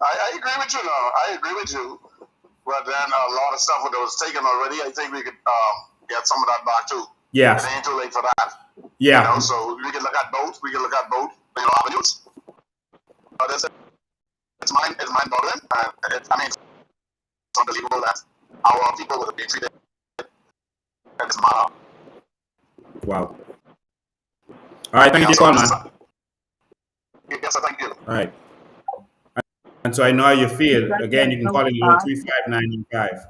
I agree with you now. I agree with you. But then a lot of stuff that was taken already, I think we could get some of that back too. Yes. It ain't too late for that. Yeah. You know, so we can look at both. We can look at both, avenues. But it's mind-boggling. I mean, it's unbelievable that our people would have been treated in this manner. Wow. All right, thank you for calling, man. Yes, sir, thank you. All right. And so I know how you feel. Again, you can call it 35995.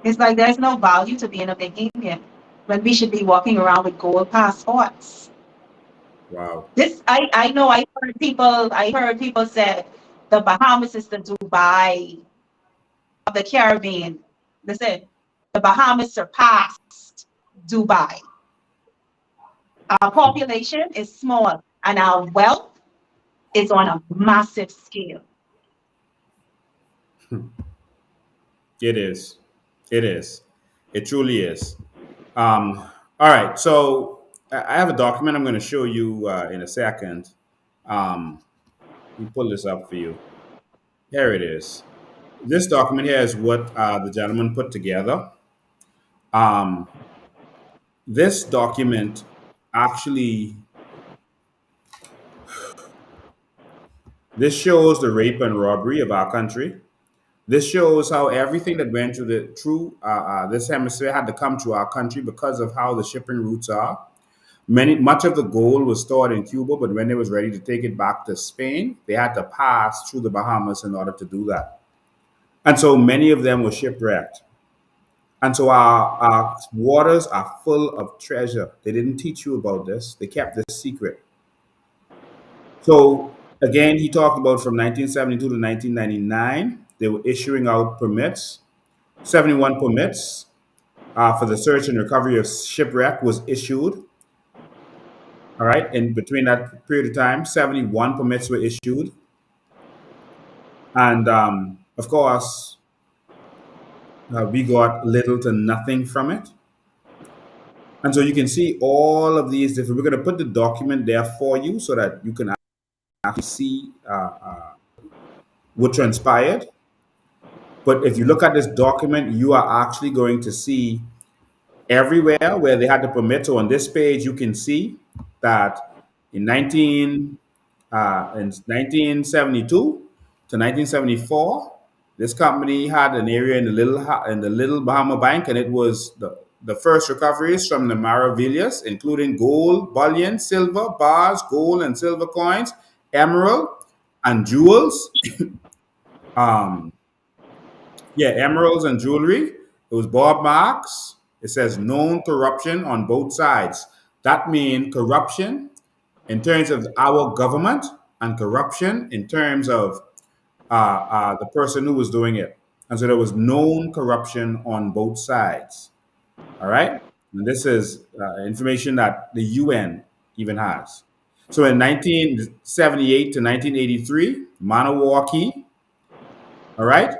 It's like there's no value to being a Bahamian when we should be walking around with gold passports. Wow. I know I heard people say the Bahamas is the Dubai of the Caribbean. Listen, the Bahamas surpassed Dubai. Our population is small and our wealth is on a massive scale. It is. It is. It truly is. All right. So I have a document I'm going to show you in a second. Let me pull this up for you. Here it is. This document here is what the gentleman put together. This document actually, this shows the rape and robbery of our country. This shows how everything that went through this hemisphere had to come to our country because of how the shipping routes are. Much of the gold was stored in Cuba, but when they was ready to take it back to Spain, they had to pass through the Bahamas in order to do that. And so many of them were shipwrecked. And so our waters are full of treasure. They didn't teach you about this. They kept this secret. So again, he talked about from 1972 to 1999, they were issuing out permits. 71 permits for the search and recovery of shipwreck was issued. All right. And between that period of time, 71 permits were issued. And of course, we got little to nothing from it. And so you can see all of these different, we're going to put the document there for you so that you can actually see what transpired. But if you look at this document, you are actually going to see everywhere where they had the permit. So on this page, you can see that in 1972 to 1974, this company had an area in the little Bahama Bank, and it was the first recoveries from the maravillas, including gold, bullion, silver, bars, gold and silver coins, emerald, and jewels. Emeralds and jewelry. It was Bob Marks. It says known corruption on both sides. That means corruption in terms of our government and corruption in terms of the person who was doing it. And so there was known corruption on both sides. All right? And this is information that the UN even has. So in 1978 to 1983, Manawaki, all right,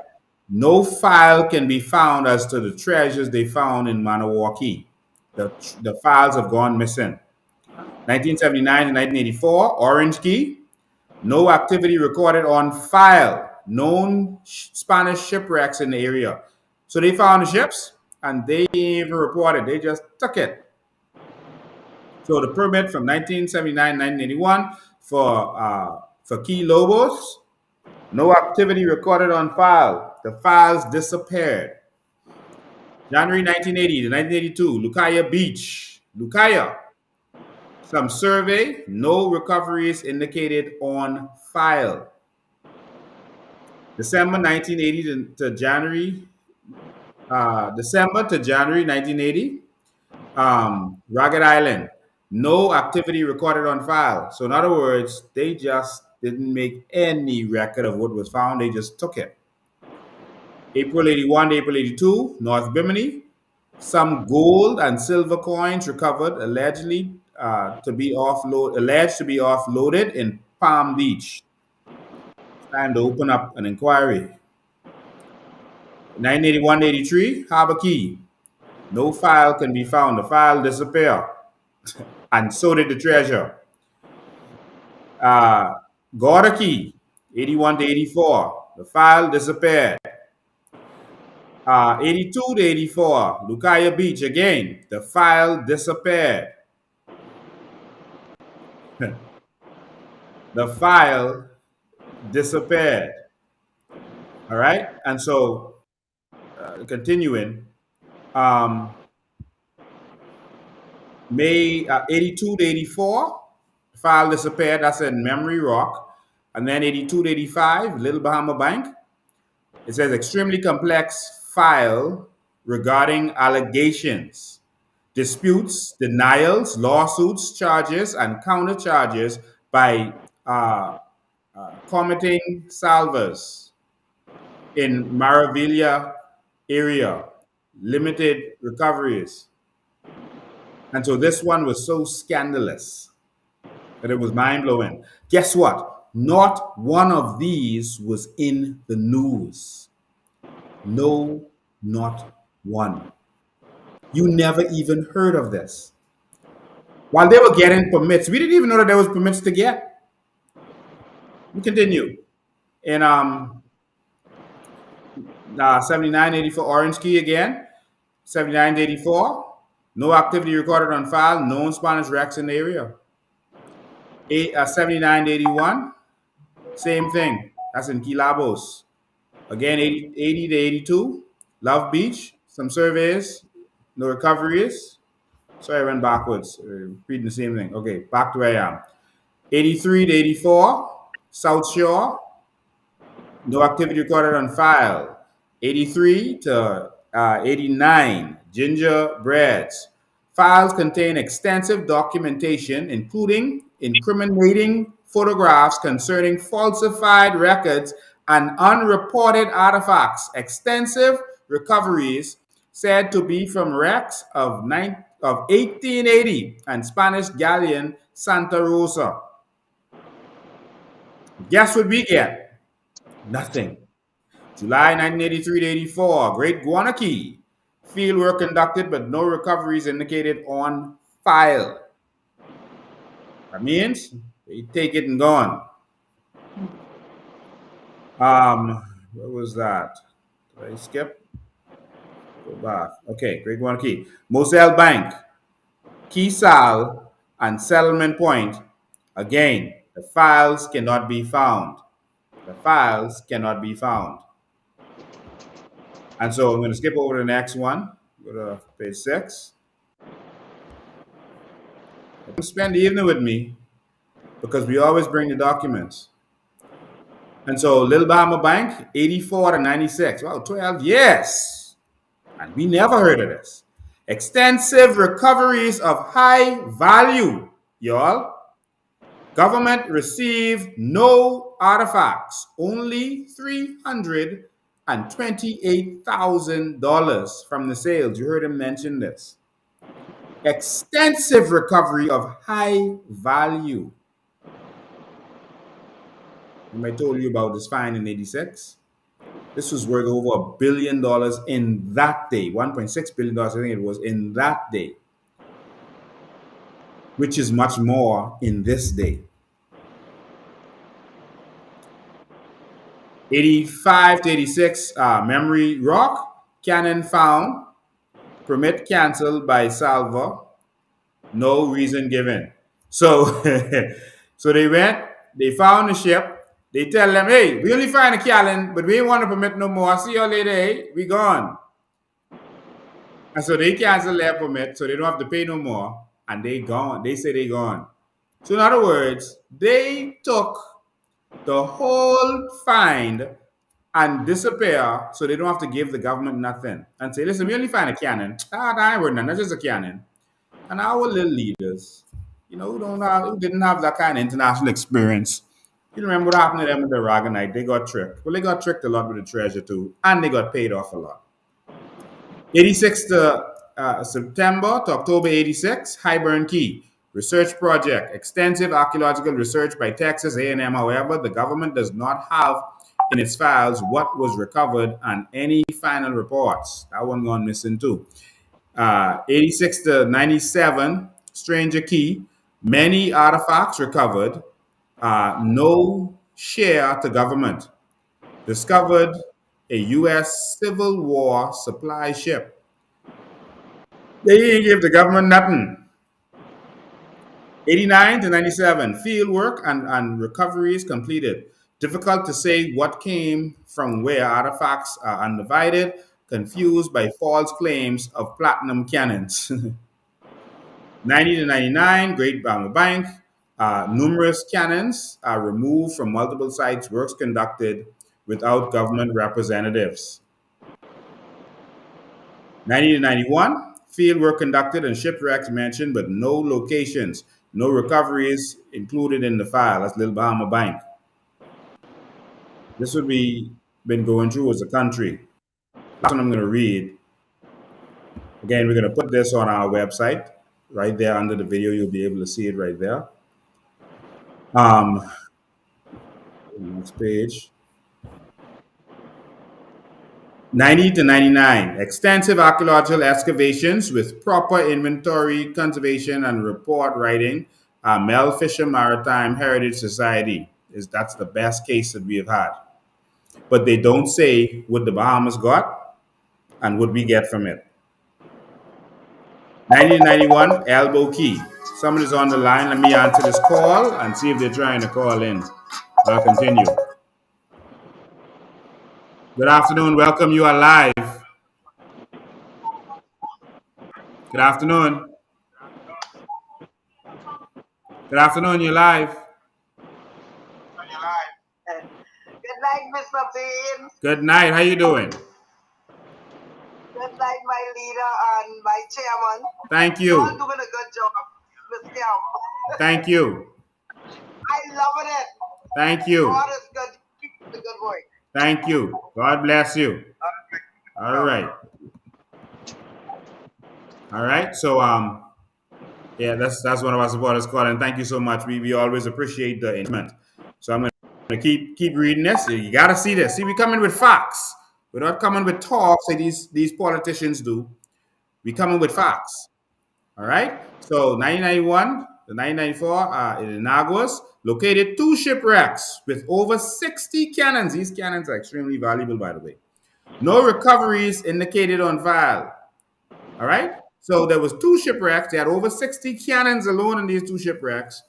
no file can be found as to the treasures they found in Manawaki. The files have gone missing. 1979 to 1984, Orange Key, no activity recorded on file. Known Spanish shipwrecks in the area. So they found the ships and they didn't even report it. They just took it. So the permit from 1979 1981 for Key Lobos, no activity recorded on file. The files disappeared. January 1980 to 1982, Lucaya Beach. Lucaya, some survey, no recoveries indicated on file. December 1980 to January, December to January 1980, Ragged Island, no activity recorded on file. So in other words, they just didn't make any record of what was found. They just took it. April 81 to April 82, North Bimini, some gold and silver coins recovered, allegedly alleged to be offloaded in Palm Beach. It's time to open up an inquiry. 1981-83, Harbor Key. No file can be found. The file disappeared. And so did the treasure. Gorda Key, 81 to 84. The file disappeared. 82 to 84, Lucaya Beach again. The file disappeared. The file disappeared. All right, and so continuing, May 82 to 84, file disappeared. That's in Memory Rock, and then 82 to 85, Little Bahama Bank. It says extremely complex file regarding allegations, disputes, denials, lawsuits, charges, and counter charges by committing salvers in Maravilla area, limited recoveries. And so this one was so scandalous that it was mind-blowing. Guess what? Not one of these was in the news. No, not one. You never even heard of this. While they were getting permits, we didn't even know that there was permits to get. We continue. In 79-84 Orange Key again, 79-84, no activity recorded on file, known Spanish wrecks in the area. 79-81, same thing. That's in Quilabos. Again, 80 to 82, Love Beach, some surveys, no recoveries. Sorry, I went backwards, reading the same thing. Okay, back to where I am. 83 to 84, South Shore, no activity recorded on file. 83 to 89, Gingerbreads. Files contain extensive documentation, including incriminating photographs concerning falsified records and unreported artifacts. Extensive recoveries said to be from wrecks of 1880 and Spanish galleon Santa Rosa. Guess what we get? Nothing. July 1983 to 84, Great Guanakee. Field work conducted, but no recoveries indicated on file. That means they take it and gone. What was that? Did I skip? Go back. Okay, Great Guanakee. Moselle Bank, Key Sal, and Settlement Point. Again, the files cannot be found. The files cannot be found. And so I'm going to skip over to the next one. Go to page 6. Spend the evening with me because we always bring the documents. And so Little Bahama Bank, 84 to 96. Wow, 12 years. And we never heard of this. Extensive recoveries of high value, y'all. Government received no artifacts, only $328,000 from the sales. You heard him mention this. Extensive recovery of high value. I told you about this fine in 86. This was worth over $1 billion in that day. $1.6 billion, I think it was in that day. Which is much more in this day. 85 to 86, Memory Rock, cannon found, permit canceled by Salva, no reason given. So, so they went, they found the ship, they tell them, hey, we only find a cannon, but we ain't want to permit no more. See you later, hey, we gone. And so they cancel their permit, so they don't have to pay no more, and they gone. They say they gone. So in other words, they took the whole fine and disappear, so they don't have to give the government nothing. And say, listen, we only find a cannon. That ain't worth nothing. That's just a cannon. And our little leaders, who didn't have that kind of international experience. You remember what happened to them with the Aragonite? They got tricked. Well, they got tricked a lot with the treasure too, and they got paid off a lot. 86 to September to October 86, Highburn Key research project, extensive archaeological research by Texas A&M. However, the government does not have in its files what was recovered and any final reports. That one gone missing too. 86 to 97, Stranger Key, many artifacts recovered, no share to government. Discovered a U.S. Civil War supply ship. They didn't give the government nothing. 89 to 97, field work and recoveries completed. Difficult to say what came from where. Artifacts are undivided, confused by false claims of platinum cannons. 90 to 99, Great Bahama Bank. Numerous cannons are removed from multiple sites, works conducted without government representatives. 90 to 91, field work conducted and shipwrecks mentioned, but no locations, no recoveries included in the file. That's Little Bahama Bank. This would be been going through as a country. That's what I'm going to read. Again, we're going to put this on our website. Right there under the video, you'll be able to see it right there. Next page. 90 to 99, extensive archaeological excavations with proper inventory, conservation, and report writing. Mel Fisher Maritime Heritage Society that's the best case that we have had. But they don't say what the Bahamas got and what we get from it. 1991, Elbow Key. Somebody's on the line. Let me answer this call and see if they're trying to call in. I'll continue. Good afternoon. Welcome. You are live. Good afternoon. Good afternoon. You're live. Good night, Mr. Bean. Good night. How you doing? Good night, my leader and my chairman. Thank you. You're all doing a good job, Mr. Camp. Thank you. I loving it. Thank you. God is good. Keep the good work. Thank you. God bless you. All right. All right. So yeah, that's one of our supporters called, and thank you so much. We always appreciate the engagement. So I'm gonna keep reading this. You gotta see this. See, we coming with facts. We're not coming with talks like these politicians do. We coming with facts. All right. So 1991 to 1994 in Naguas located 2 shipwrecks with over 60 cannons. These cannons are extremely valuable, by the way. No recoveries indicated on file. All right. So there was 2 shipwrecks. They had over 60 cannons alone in these 2 shipwrecks,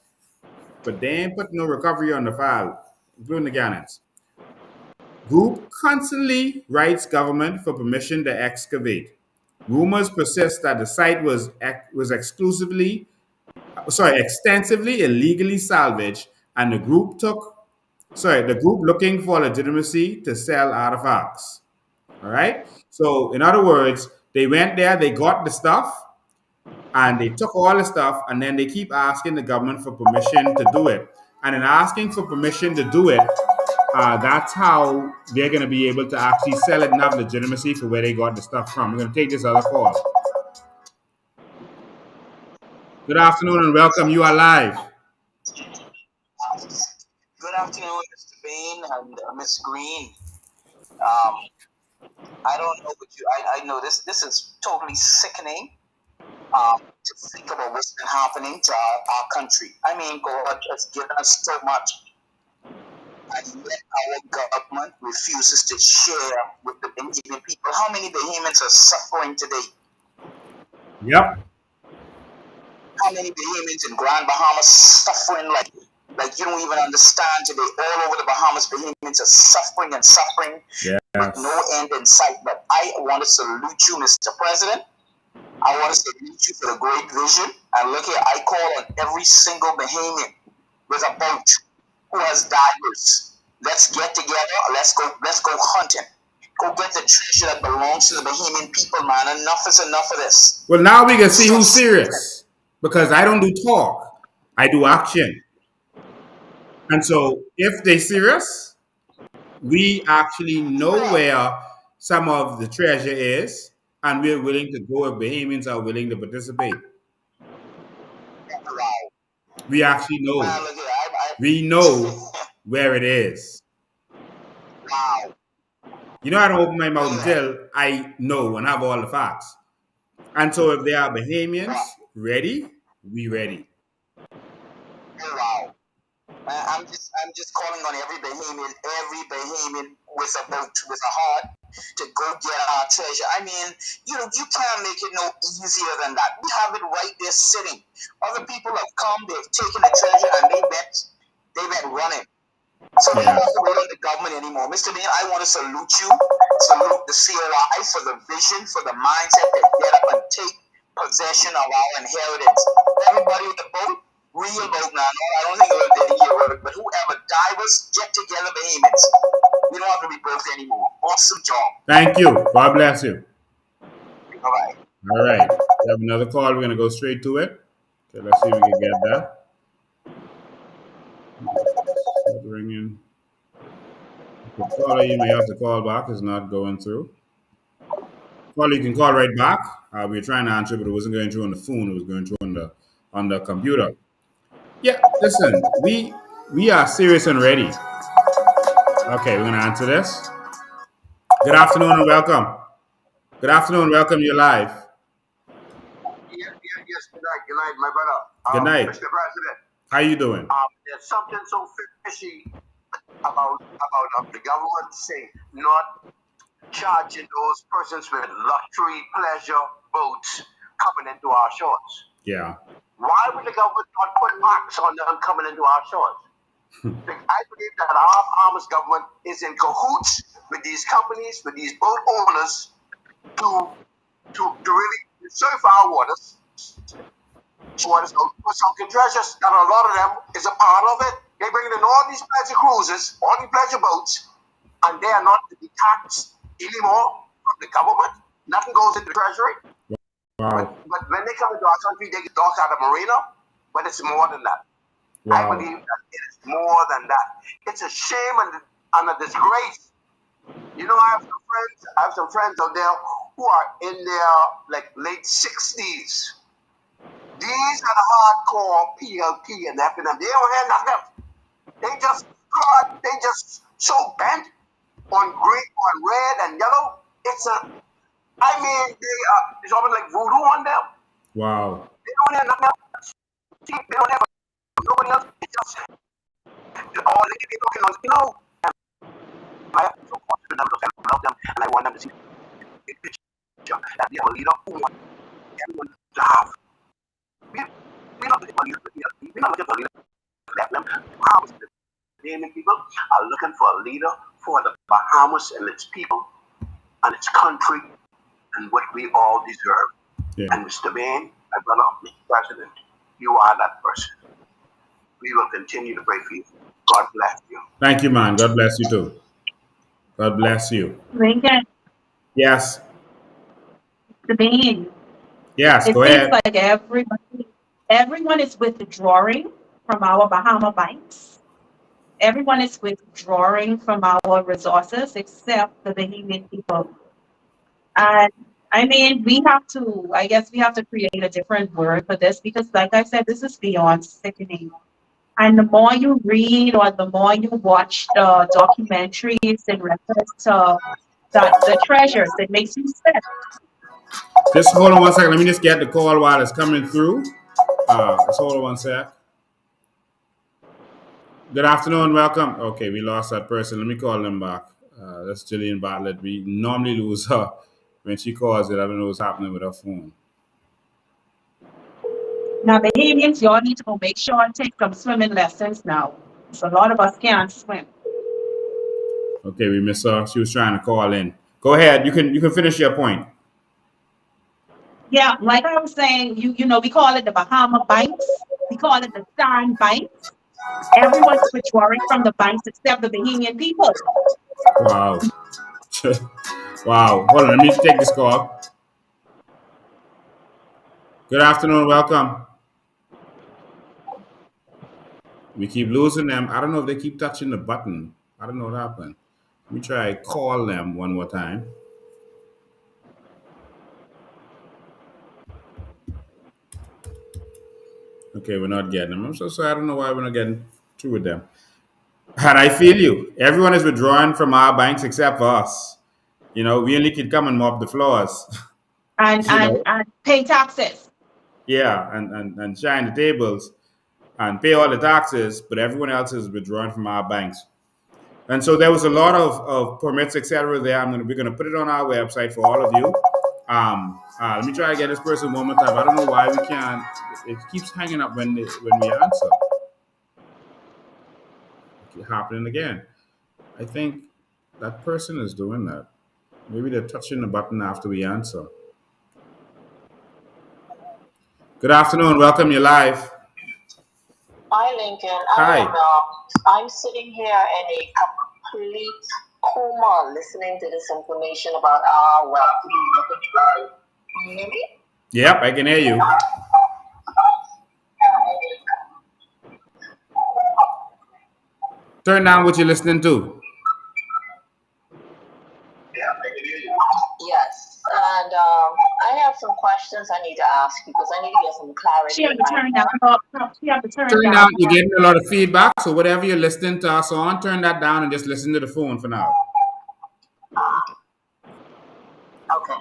but they ain't put no recovery on the file, including the cannons. Group constantly writes government for permission to excavate. Rumors persist that the site was extensively illegally salvaged, and the group looking for legitimacy to sell artifacts. All right. So in other words, they went there, they got the stuff, and they took all the stuff, and then they keep asking the government for permission to do it. And in asking for permission to do it, that's how they're going to be able to actually sell it and have legitimacy for where they got the stuff from. We're going to take this other call. Good afternoon and welcome. You are live. Good afternoon, Mr. Bain and Miss Green. I don't know what you. I know this is totally sickening. To think about what's been happening to our country. I mean, God has given us so much, and yet our government refuses to share with the Bahamian people. How many Bahamians are suffering today? Yep. How many Bahamians in Grand Bahamas suffering like you don't even understand today? All over the Bahamas, Bahamians are suffering with no end in sight. But I want to salute you, Mr. President. I want to salute you for the great vision. And look here, I call on every single Bahamian with a boat who has divers. Let's get together. Let's go hunting. Go get the treasure that belongs to the Bahamian people, man. Enough is enough of this. Well, now we can see who's serious because I don't do talk, I do action. And so if they serious, we actually know where some of the treasure is, and we're willing to go if Bahamians are willing to participate. We actually know. We know where it is. You know, I don't open my mouth until I know and have all the facts. And so if they are Bahamians ready, we ready. I'm just calling on every Bahamian with a boat, with a heart, to go get our treasure. I mean, you can't make it no easier than that. We have it right there sitting. Other people have come, they've taken the treasure, and they went running. So we don't have to wait on the government anymore. Mr. Bean, I want to salute you, salute the COI for the vision, for the mindset to get up and take possession of our inheritance. Everybody with the boat, real boat now. No, I don't think it will be here, but whoever divers, get together, Bahamians. We don't have to be broke anymore. Awesome job. Thank you. God bless you. All right. All right. We have another call. We're going to go straight to it. Okay, let's see if we can get that. Start ringing. The caller, you may have to call back. It's not going through. Caller, you can call right back. We were trying to answer, but it wasn't going through on the phone. It was going through on the computer. Yeah, listen, we are serious and ready. Okay, we're going to answer this. Good afternoon and welcome. Good afternoon, welcome. You're live. Yes, good night, my brother. Good night. Mr. President. How you doing? There's something so fishy about the government saying not charging those persons with luxury pleasure boats coming into our shores. Yeah. Why would the government not put tax on them coming into our shores? I believe that our Bahamas government is in cahoots with these companies, with these boat owners, to really surf our waters. Sunken treasures, and a lot of them is a part of it. They bring in all these pleasure cruises, all these pleasure boats, and they are not to be taxed anymore from the government. Nothing goes into the treasury. Wow. But when they come into our country, they get docked at a marina. But it's more than that. Wow. I believe that it is more than that. It's a shame and a disgrace. You know, I have some friends out there who are in their late 60s. These are the hardcore PLP and F and M. They don't have nothing. They just so bent on green, on red and yellow. It's almost like voodoo on them. Wow. They don't have nothing else. They don't have nobody else. It's just all they be looking on, I have to support them and love them, and I want them to see the picture that they have a leader who wants everyone to have. We're not looking for leaders. We're not looking for leaders. Bahamas, the Bahamian people are looking for a leader for the Bahamas and its people and its country and what we all deserve. Yeah. And Mr. Bain, my brother, Mr. President, you are that person. We will continue to pray for you. God bless you. Thank you, man. God bless you too. God bless you. Lincoln, Yes. the Bain. Yes, It go seems ahead. like everyone is withdrawing from our Bahama banks. Everyone is withdrawing from our resources except the Bahamian people. And I mean, I guess we have to create a different word for this because, like I said, this is beyond sickening. And the more you read or the more you watch the documentaries in reference to the treasures, it makes you sick. Just hold on one second. Let me just get the call while it's coming through. Just hold on one sec. Good afternoon, welcome. Okay, we lost that person. Let me call them back. That's Jillian Bartlett. We normally lose her when she calls it. I don't know what's happening with her phone. Now, Bahamians, y'all need to go make sure and take some swimming lessons now. So a lot of us can't swim. Okay, we missed her. She was trying to call in. Go ahead. You can finish your point. Yeah, like I was saying, we call it the Bahama banks. We call it the Sand banks. Everyone's withdrawing from the banks except the Bahamian people. Wow. Wow. Hold on, let me take this call. Good afternoon, welcome. We keep losing them. I don't know if they keep touching the button. I don't know what happened. Let me try call them one more time. Okay, we're not getting them. I'm so sorry. I don't know why we're not getting through with them. And I feel you. Everyone is withdrawing from our banks except for us. We only can come and mop the floors. and you and know, and pay taxes. yeah, and shine the tables and pay all the taxes, but everyone else is withdrawing from our banks. And so there was a lot of permits, etc. there. We're gonna put it on our website for all of you. Let me try to get this person one more time. I don't know why we can't. It keeps hanging up when we answer. It's happening again. I think that person is doing that. Maybe they're touching the button after we answer. Good afternoon. Welcome. You're live. Hi, Lincoln. Hi. I'm sitting here in a complete coma listening to this information about our wealthy tribe. Can you hear me? Yep, I can hear you. Turn down what you're listening to. Yes. And I have some questions I need to ask you because I need to get some clarity. She have to turn down. She have to turn Turn down. down. You're getting a lot of feedback, so whatever you're listening to us on, turn that down and just listen to the phone for now. Okay.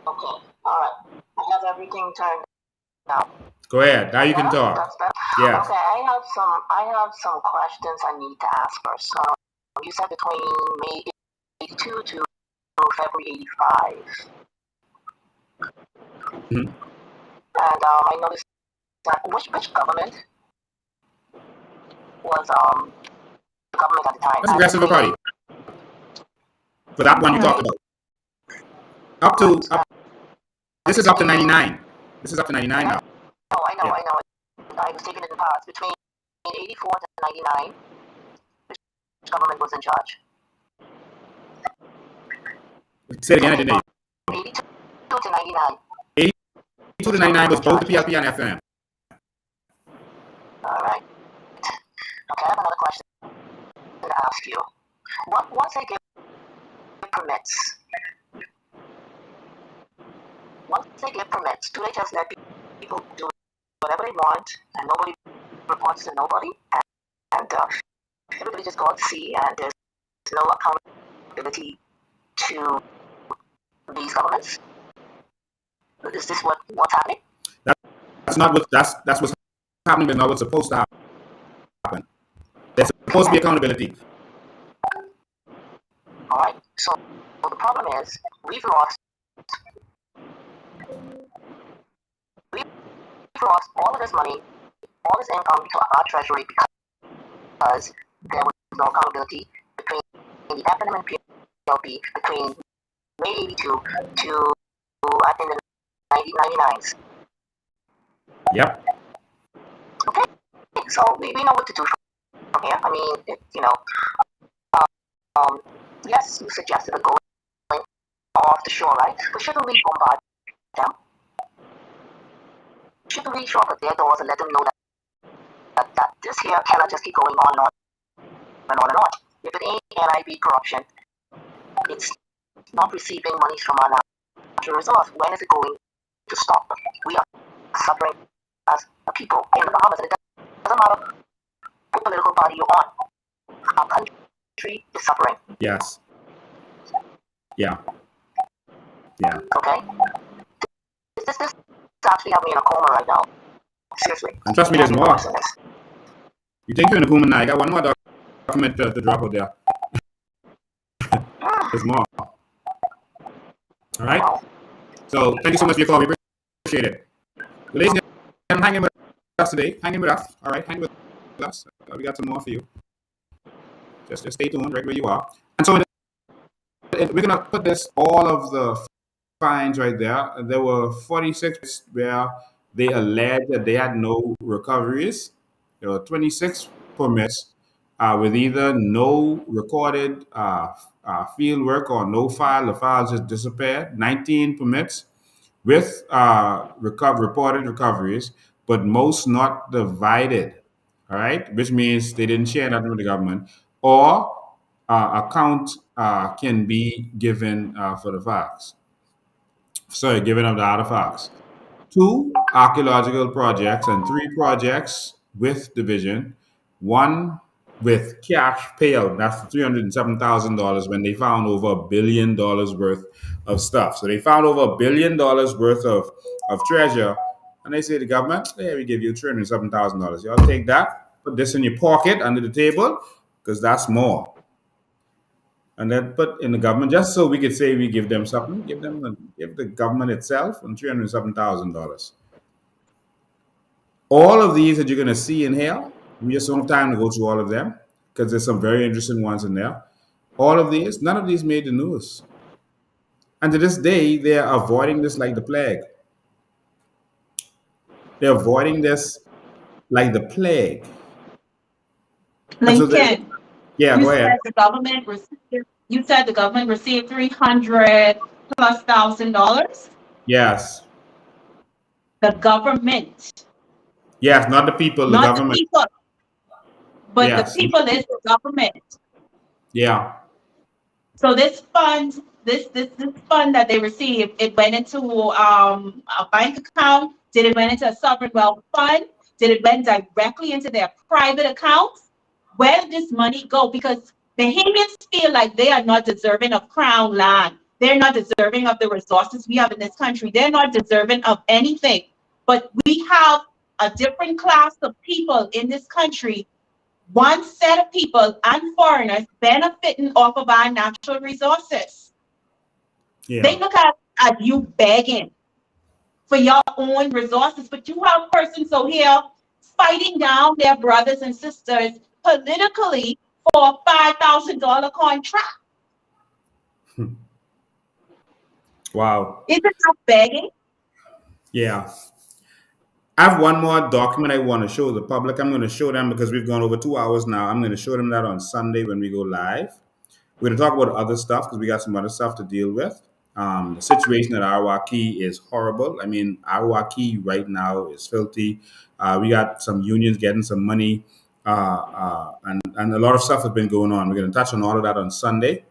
Okay. All right. I have everything turned down. Go ahead. Now you can talk. That's better. Yeah. Okay. I have some questions I need to ask first. So you said between May 82 to February 85. Mhm. And I noticed that which government was the government at the time? That's Progressive Party. For that one you talked about. This is up to 99. This is up to 99 now. Oh, I know, Yeah. I know. I was taking it in parts. Between 84 to 99, which government was in charge? Say it again, I didn't hear you. 82 to 99. 82 to 99 was both the PLP and FM. All right. Okay, I have another question to ask you. Once they give permits, do they just let people do whatever they want and nobody reports to nobody? And everybody just go out to sea and there's no accountability to these governments? Is this what's happening? That's not what that's what's happening, but not what's supposed to happen. There's supposed to be accountability. All right. So the problem is we've lost all of this money, all this income to our treasury because there was no accountability between the FNM and PLP between May 82 to I think the 1999s. Yep. Okay. So we know what to do from here. I mean, yes, you suggested a going off the shore, right? But shouldn't we bombard them? Shouldn't we show up at their doors and let them know that this here cannot just keep going on and on and on and on? If it ain't NIB corruption, it's not receiving monies from our natural resource. When is it going to stop? We are suffering as a people in the Bahamas, and it doesn't matter what political party you're on. Our country is suffering. Yes. Yeah. Yeah. Okay? This actually have me in a coma right now. Seriously. And trust me, there's more. You think you're in a coma now? I got one more document to drop out there. There's more. All right? So thank you so much for your call. We appreciate it. Ladies and gentlemen, hanging with us today. Hanging with us. All right? Hanging with us. We got some more for you. Just stay tuned right where you are. And so we're gonna put this all of the fines right there. There were 46 where they alleged that they had no recoveries. There were 26 permits with either no recorded field work or no file. The files just disappeared. 19 permits with reported recoveries, but most not divided. All right, which means they didn't share nothing with the government, or account can be given for the facts. Sorry, giving up the artifacts. Two archaeological projects and three projects with division. One with cash payout. That's the $307,000 when they found over $1 billion worth of stuff. So they found over $1 billion worth of treasure. And they say to the government, hey, we give you $307,000. Y'all take that, put this in your pocket under the table, because that's more. And then put in the government just so we could say we give them something, give the government itself on $307,000. All of these that you're going to see in here, we just don't have time to go through all of them because there's some very interesting ones in there. All of these, none of these made the news, and to this day they are avoiding this like the plague. They're avoiding this like the plague. And so they, Lincoln, yeah, you go said ahead. the government received, you said the government received 300 plus $1,000. Yes, The government, yes, not the people, the not the government. people, but the Yes, people is the government. yeah. So this fund, this fund that they received, it went into a bank account. Did it went into a sovereign wealth fund? Did it went directly into their private accounts? Where did this money go? Because Bahamians feel like they are not deserving of crown land. They're not deserving of the resources we have in this country. They're not deserving of anything. But we have a different class of people in this country, one set of people and foreigners benefiting off of our natural resources. They Yeah. look at you begging for your own resources, but you have persons over here fighting down their brothers and sisters politically for a $5,000 contract. Wow. Is it not begging? Yeah. I have one more document I want to show the public. I'm going to show them because we've gone over 2 hours now. I'm going to show them that on Sunday when we go live. We're going to talk about other stuff because we got some other stuff to deal with. The situation at Arawaki is horrible. I mean, Arawaki right now is filthy. We got some unions getting some money, and a lot of stuff has been going on. We're going to touch on all of that on Sunday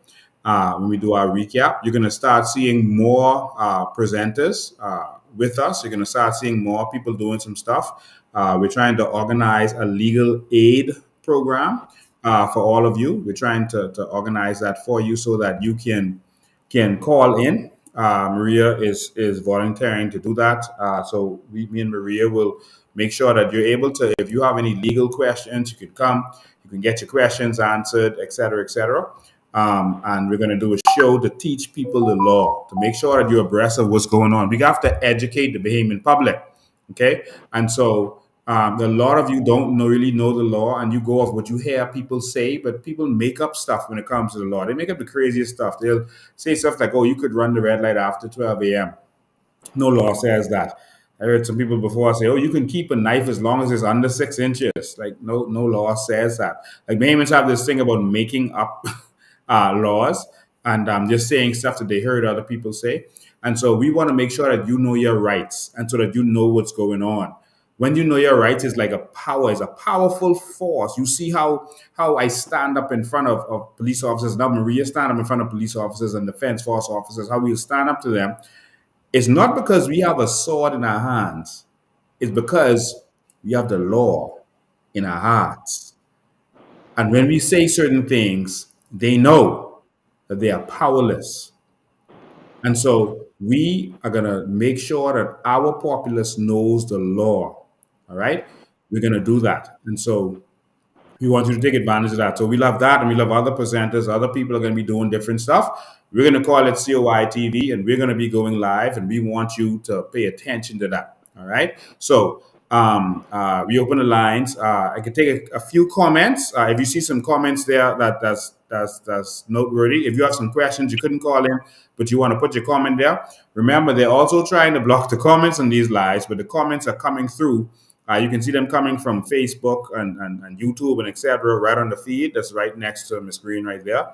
when we do our recap. You're going to start seeing more presenters with us. You're going to start seeing more people doing some stuff. We're trying to organize a legal aid program for all of you. We're trying to organize that for you so that you can call in. Maria is volunteering to do that. So me and Maria will make sure that you're able to, if you have any legal questions, you can come, you can get your questions answered, et cetera, et cetera. And we're going to do a show to teach people the law, to make sure that you're abreast of what's going on. We have to educate the Bahamian public. Okay. And so a lot of you don't really know the law, and you go off what you hear people say, but people make up stuff when it comes to the law. They make up the craziest stuff. They'll say stuff like, oh, you could run the red light after 12 a.m. No law says that. I heard some people before say, "Oh, you can keep a knife as long as it's under 6 inches." Like, no law says that. Like, Bahamians have this thing about making up laws and just saying stuff that they heard other people say. And so we want to make sure that you know your rights, and so that you know what's going on. When you know your rights, is like a power, is a powerful force. You see how I stand up in front of police officers. Now Maria stand up in front of police officers and defense force officers. How we stand up to them, it's not because we have a sword in our hands. It's because we have the law in our hearts. And when we say certain things, they know that they are powerless. And so we are going to make sure that our populace knows the law. All right? We're going to do that. And so we want you to take advantage of that. So we love that, and we love other presenters. Other people are going to be doing different stuff. We're going to call it COI TV, and we're going to be going live, and we want you to pay attention to that. All right. So we open the lines. I can take a few comments. If you see some comments there that's noteworthy. If you have some questions, you couldn't call in, but you want to put your comment there. Remember, they're also trying to block the comments on these lives, but the comments are coming through. You can see them coming from Facebook and YouTube and etc. right on the feed. That's right next to my screen right there.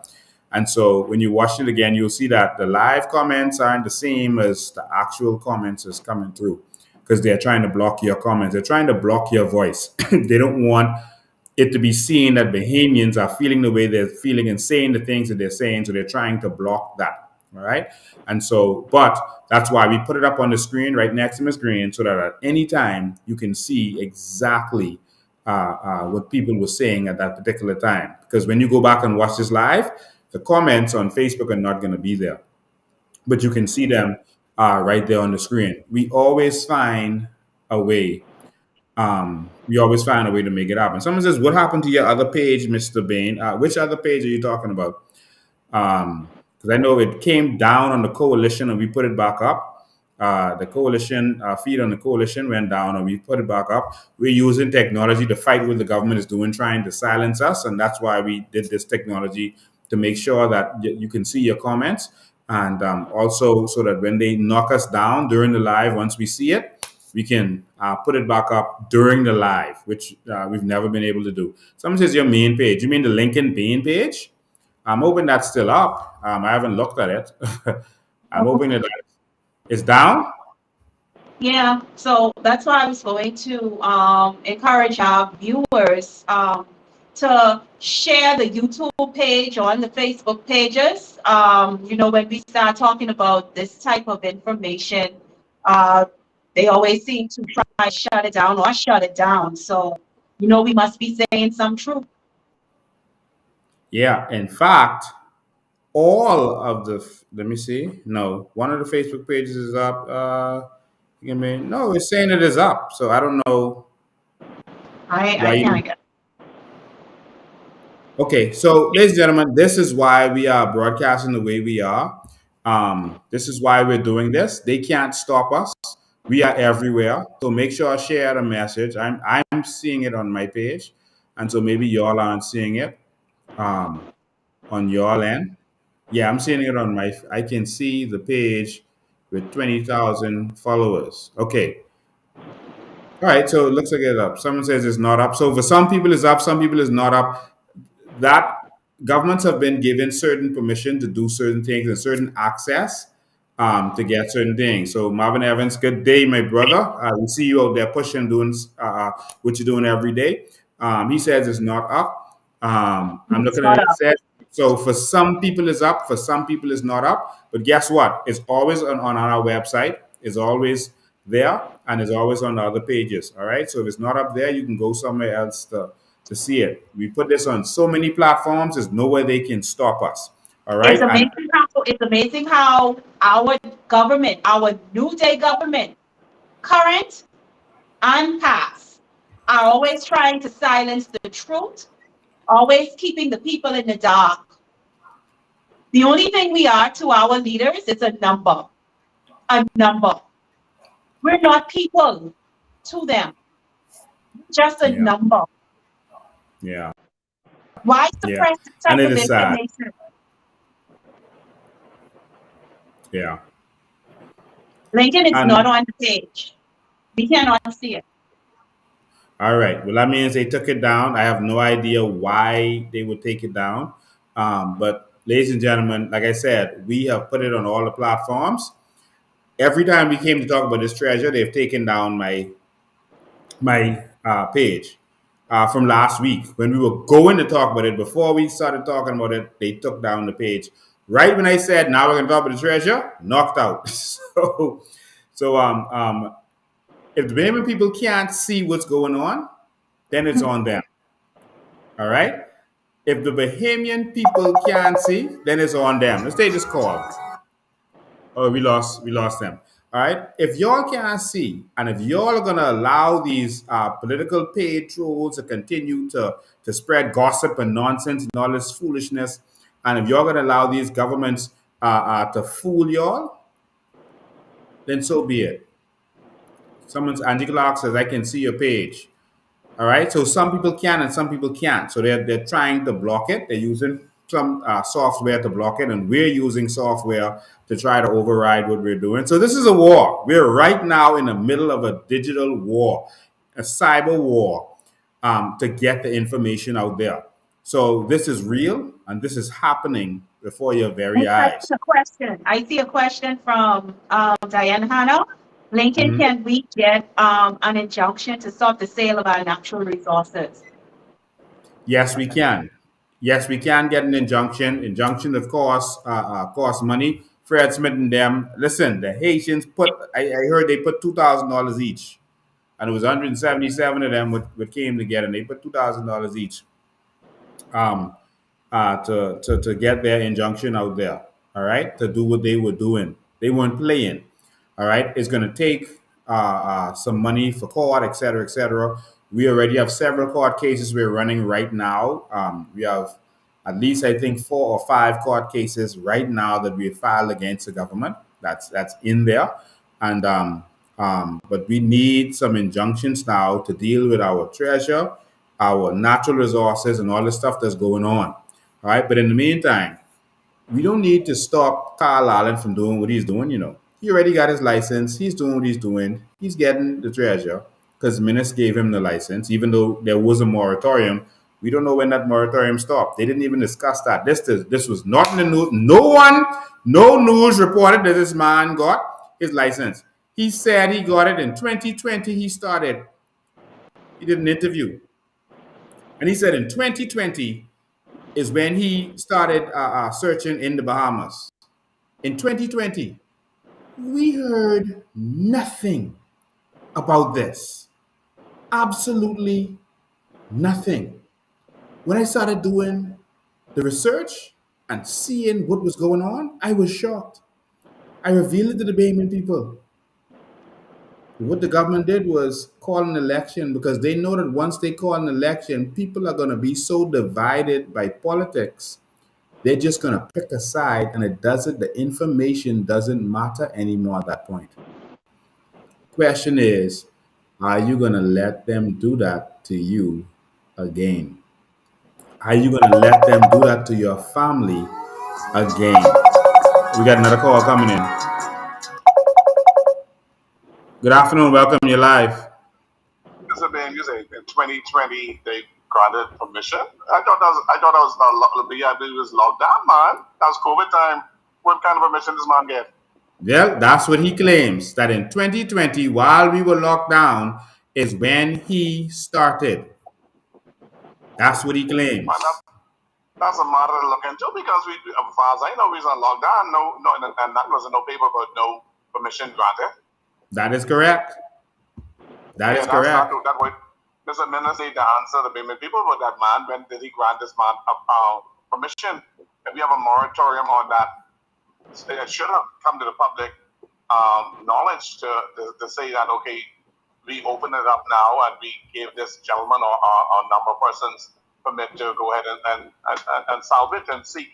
And so when you watch it again, you'll see that the live comments aren't the same as the actual comments is coming through because they're trying to block your comments. They're trying to block your voice. They don't want it to be seen that Bahamians are feeling the way they're feeling and saying the things that they're saying. So they're trying to block that. All right. And so, but that's why we put it up on the screen right next to the screen so that at any time you can see exactly what people were saying at that particular time. Because when you go back and watch this live, the comments on Facebook are not going to be there, but you can see them right there on the screen. We always find a way. We always find a way to make it happen. Someone says, "What happened to your other page, Mr. Bain?" Which other page are you talking about? Because I know it came down on the coalition and we put it back up. The coalition feed on the coalition went down and we put it back up. We're using technology to fight what the government is doing, trying to silence us, and that's why we did this technology to make sure that you can see your comments, and also so that when they knock us down during the live, once we see it, we can put it back up during the live, which we've never been able to do. Someone says your main page. You mean the Lincoln Bain page? I'm hoping that's still up. I haven't looked at it. I'm hoping that it's down. Yeah, so that's why I was going to encourage our viewers to share the YouTube page or on the Facebook pages. When we start talking about this type of information, uh, they always seem to try to shut it down or shut it down. So, we must be saying some truth. Yeah, in fact, all of the let me see. No, one of the Facebook pages is up. No, it's saying it is up. So I don't know why I you. can't get. Okay, so ladies and gentlemen, this is why we are broadcasting the way we are. This is why we're doing this. They can't stop us. We are everywhere. So make sure I share the message. I'm seeing it on my page, and so maybe y'all aren't seeing it on your end. Yeah, I'm seeing it on my. I can see the page with 20,000 followers. Okay, all right. So it looks like it's up. Someone says it's not up. So for some people it's up. Some people it's not up. That governments have been given certain permission to do certain things and certain access to get certain things. So Marvin Evans, good day, my brother. We see you out there pushing, doing what you're doing every day. He says it's not up. I'm It's looking at not it. It up. says so. For some people, it's up. For some people, it's not up. But guess what? It's always on our website. It's always there, and it's always on the other pages. All right. So if it's not up there, you can go somewhere else to see it. We put this on so many platforms. There's nowhere they can stop us. All It's right. And amazing how our government, our new day government, current and past, are always trying to silence the truth, always keeping the people in the dark. The only thing we are to our leaders is a number. A number. We're not people to them. Just a yeah, number. yeah, Why yeah. suppress this And type it of is sad. information? Yeah. Lincoln is not And on the page. We cannot see it. all right. Well, that means they took it down. I have no idea why they would take it down. But ladies and gentlemen, like I said, we have put it on all the platforms. Every time we came to talk about this treasure, they've taken down my page from last week. When we were going to talk about it, before we started talking about it, they took down the page. Right when I said, now we're going to talk about the treasure, knocked out. So if the Bahamian people can't see what's going on, then it's on them. All right? If the Bahamian people can't see, then it's on them. Let's take this call. Oh, we lost them. All right. If y'all can't see, and if y'all are gonna allow these political paid trolls to continue to spread gossip and nonsense and all this foolishness, and if y'all gonna allow these governments to fool y'all, then so be it. Someone's Angie Clark says, I can see your page. All right. So some people can and some people can't. So they're trying to block it. They're using some software to block it, and we're using software to try to override what we're doing. So this is a war. We're right now in the middle of a digital war, a cyber war, to get the information out there. So this is real, and this is happening before your very I eyes. see a question. I see a question from Diane Hanna. Lincoln, Mhm. can we get an injunction to stop the sale of our natural resources? Yes, we can. Yes, we can get an injunction. Injunction, of course, costs money. Fred Smith and them. Listen, the Haitians put. I heard they put $2,000 each, and it was 177 of them what came together, and they put $2,000 each. Um, to get their injunction out there. All right, to do what they were doing. They weren't playing. All right, it's going to take some money for court, et cetera, et cetera. We already have several court cases we're running right now. We have at least I think 4 or 5 court cases right now that we filed against the government. That's in there, and but we need some injunctions now to deal with our treasure, our natural resources, and all the stuff that's going on. All right. But in the meantime, we don't need to stop Carl Allen from doing what he's doing. He already got his license. He's doing what he's doing. He's getting the treasure because Minis gave him the license, even though there was a moratorium. We don't know when that moratorium stopped. They didn't even discuss that. This was not in the news. No news reported that this man got his license. He said he got it in 2020. He started. He did an interview, and he said in 2020 is when he started searching in the Bahamas. In 2020, we heard nothing about this. Absolutely nothing. When I started doing the research and seeing what was going on, I was shocked. I revealed it to the Bahamian people. What the government did was call an election because they know that once they call an election, people are going to be so divided by politics. They're just going to pick a side, and the information doesn't matter anymore at that point. Question is, are you going to let them do that to you again? Are you going to let them do that to your family again? We got another call coming in. Good afternoon. Welcome. You're live. This is being used in 2020. They granted permission. I thought that was it was lockdown, man. That was COVID time. What kind of permission does man get? Well, that's what he claims, that in 2020, while we were locked down, is when he started. That's what he claims. Man, that's a matter to look into because as far as I know, we was on lockdown. And that was no paper, but no permission granted. That is correct. That is correct. That way. There's a ministry to answer the payment people, but that man, when did he grant this man permission? If we have a moratorium on that, it should have come to the public knowledge to say that, okay, we open it up now and we gave this gentleman or number of persons permit to go ahead and salvage and seek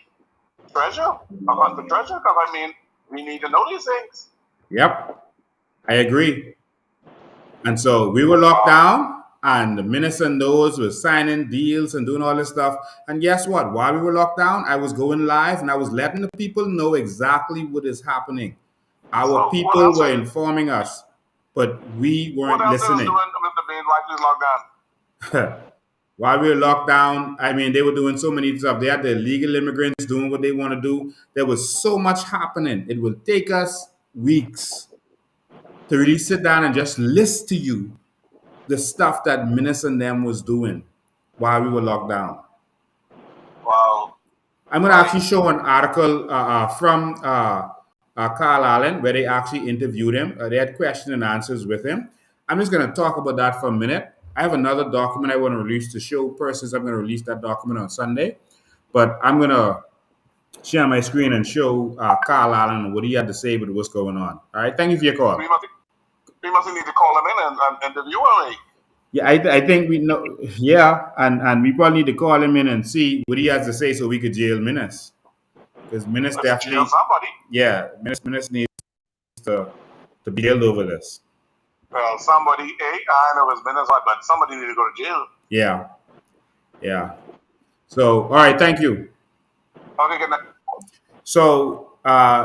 treasure, upon the treasure, because I mean, we need to know these things. Yep, I agree. And so we were locked down, and the minister and those were signing deals and doing all this stuff. And guess what? While we were locked down, I was going live and I was letting the people know exactly what is happening. Our people were informing us, but we weren't What else is listening. doing with the main right locked down? While we were locked down, I mean, they were doing so many stuff. They had the illegal immigrants doing what they want to do. There was so much happening. It will take us weeks to really sit down and just list to you the stuff that Minister and them was doing while we were locked down. Wow. I'm going to actually show an article from Carl Allen where they actually interviewed him. They had question and answers with him. I'm just going to talk about that for a minute. I have another document I want to release to show persons. I'm going to release that document on Sunday. But I'm going to share my screen and show Carl Allen what he had to say with what's going on. All right. Thank you for your call. We must need to call him in and interview him. Yeah, I think we know. Yeah, and we probably need to call him in and see what he has to say so we could jail Minas. Because Minas definitely, jail somebody. yeah, Minas needs to be jailed over this. Well, somebody, I know it's business, but somebody need to go to jail. Yeah, yeah. So, all right, thank you. Okay, good night. So,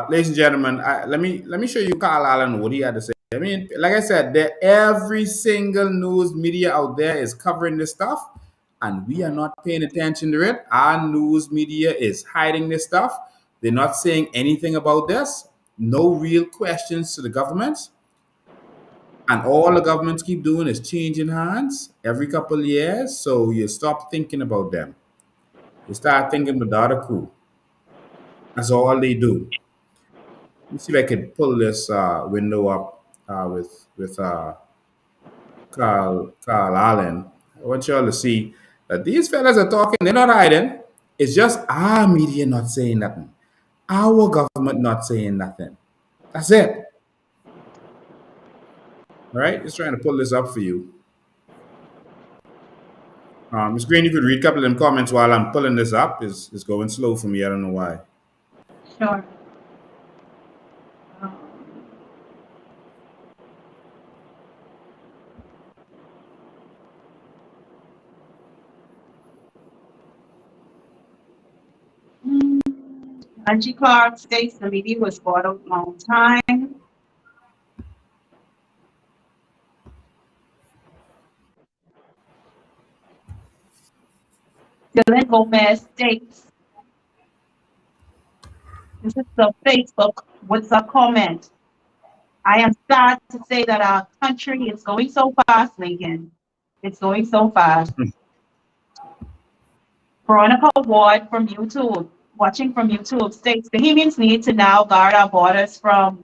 ladies and gentlemen, let me show you Carl Allen what he had to say. I mean, like I said, every single news media out there is covering this stuff, and we are not paying attention to it. Our news media is hiding this stuff. They're not saying anything about this. No real questions to the governments, and all the governments keep doing is changing hands every couple of years. So you stop thinking about them. You start thinking about the other crew. That's all they do. Let me see if I can pull this window up with Carl Allen. I want y'all to see that these fellas are talking. They're not hiding. It's just our media not saying nothing. Our government not saying nothing. That's it. All right. Just trying to pull this up for you. Ms. Green, you could read a couple of them comments while I'm pulling this up. It's going slow for me. I don't know why. Sure. Angie Clark states the media was bought a long time. Dylan Gomez states, this is the Facebook with a comment. I am sad to say that our country is going so fast, Lincoln. It's going so fast. Veronica Ward from YouTube, watching from YouTube, states Bahamians need to now guard our borders from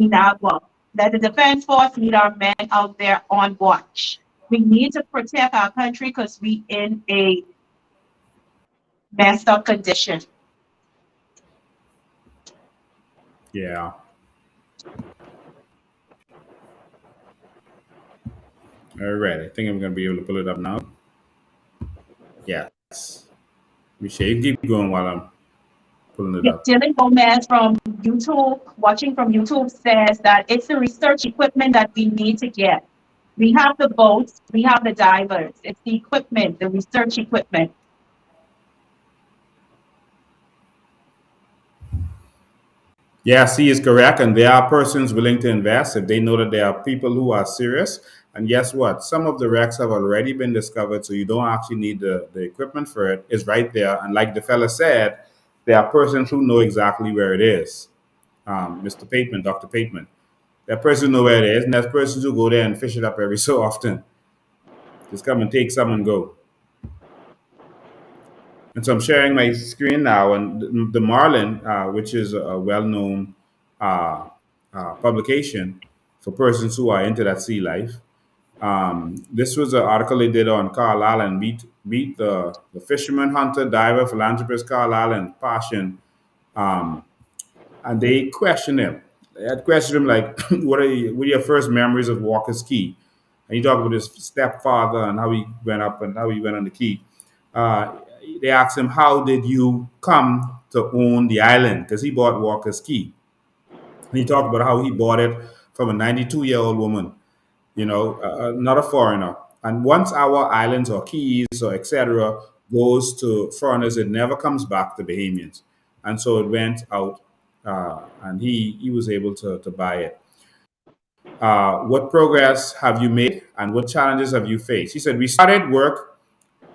Inagua. Let the Defense Force need our men out there on watch. We need to protect our country because we in a messed up condition. Yeah. All right. I think I'm going to be able to pull it up now. Yes. Let me share. You keep going while I'm pulling it up. Dylan Gomez from YouTube, watching from YouTube, says that it's the research equipment that we need to get. We have the boats, we have the divers. It's the equipment, the research equipment. Yeah, C is correct. And there are persons willing to invest if they know that there are people who are serious. And guess what? Some of the wrecks have already been discovered, so you don't actually need the equipment for it. It's right there. And like the fella said, there are persons who know exactly where it is. Mr. Pateman, Dr. Pateman. There are persons who know where it is, and there's persons who go there and fish it up every so often. Just come and take some and go. And so I'm sharing my screen now, and the Marlin, which is a well-known publication for persons who are into that sea life. This was an article they did on Carl Allen, meet the fisherman, hunter, diver, philanthropist Carl Allen, passion, um, and they questioned him. They had questioned him like, what are your first memories of Walker's Key? And he talked about his stepfather and how he went up and how he went on the key. Uh, they asked him, how did you come to own the island? Because he bought Walker's Key. And he talked about how he bought it from a 92-year-old woman, not a foreigner. And once our islands or keys or etc. goes to foreigners, it never comes back to Bahamians. And so it went out, and he was able to buy it. What progress have you made, and what challenges have you faced? He said, we started work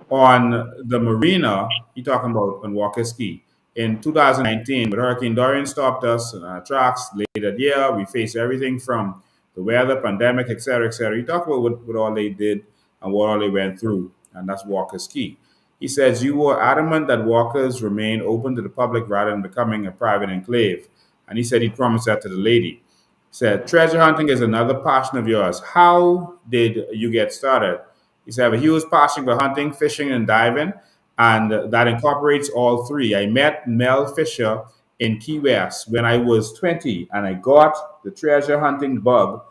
on the marina, you're talking about on Walker Ski, in 2019, but Hurricane Dorian stopped us in our tracks late that year. We faced everything from the weather, pandemic, et cetera, et cetera. He talked about what all they did and what all they went through, and that's Walker Ski. He says, you were adamant that walkers remain open to the public rather than becoming a private enclave. And he said he promised that to the lady. He said, treasure hunting is another passion of yours. How did you get started? He said, I have a huge passion for hunting, fishing, and diving, and that incorporates all three. I met Mel Fisher in Key West when I was 20, and I got the treasure hunting bug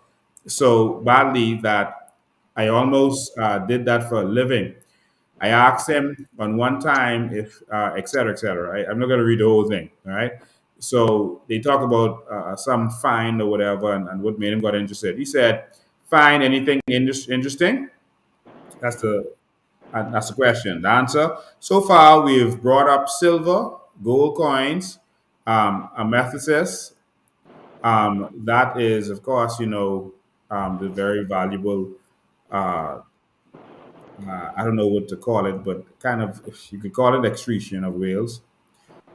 so badly that I almost did that for a living. I asked him on one time if, et cetera, et cetera. I'm not going to read the whole thing, all right? So they talk about some find or whatever and what made him got interested. He said, find anything interesting? That's the question. The answer. So far, we've brought up silver, gold coins, amethyst. That is, of course, the very valuable. Uh, I don't know what to call it, but kind of you could call it excretion of whales.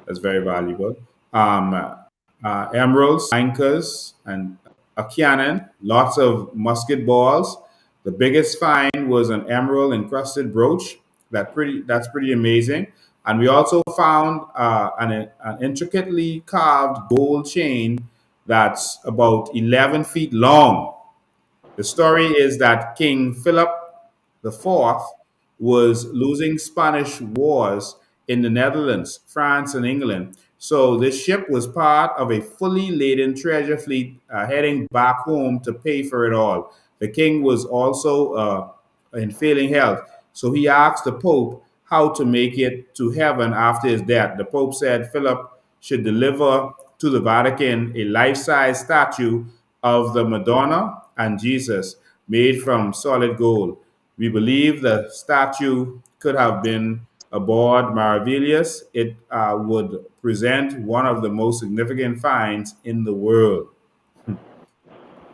That's very valuable. Um, Emeralds, anchors, and a cannon. Lots of musket balls. The biggest find was an emerald encrusted brooch. That's pretty amazing. And we also found an intricately carved gold chain that's about 11 feet long. The story is that King Philip IV was losing Spanish wars in the Netherlands, France, and England. So this ship was part of a fully laden treasure fleet heading back home to pay for it all. The king was also in failing health, so he asked the Pope how to make it to heaven after his death. The Pope said Philip should deliver to the Vatican a life size statue of the Madonna and Jesus made from solid gold. We believe the statue could have been aboard Maravillas. It would present one of the most significant finds in the world.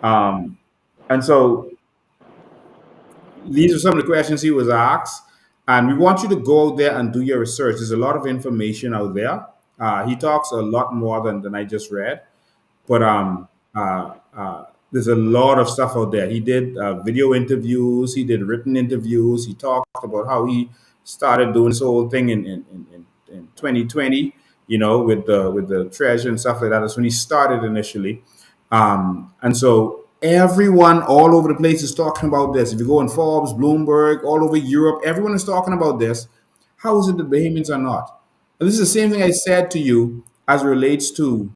Um, and so these are some of the questions he was asked. And we want you to go out there and do your research. There's a lot of information out there. He talks a lot more than I just read. But there's a lot of stuff out there. He did video interviews, he did written interviews. He talked about how he started doing this whole thing in 2020, with the treasure and stuff like that. That's when he started initially. And so everyone all over the place is talking about this. If you go on Forbes, Bloomberg, all over Europe, everyone is talking about this. How is it the Bahamians are not? And this is the same thing I said to you as relates to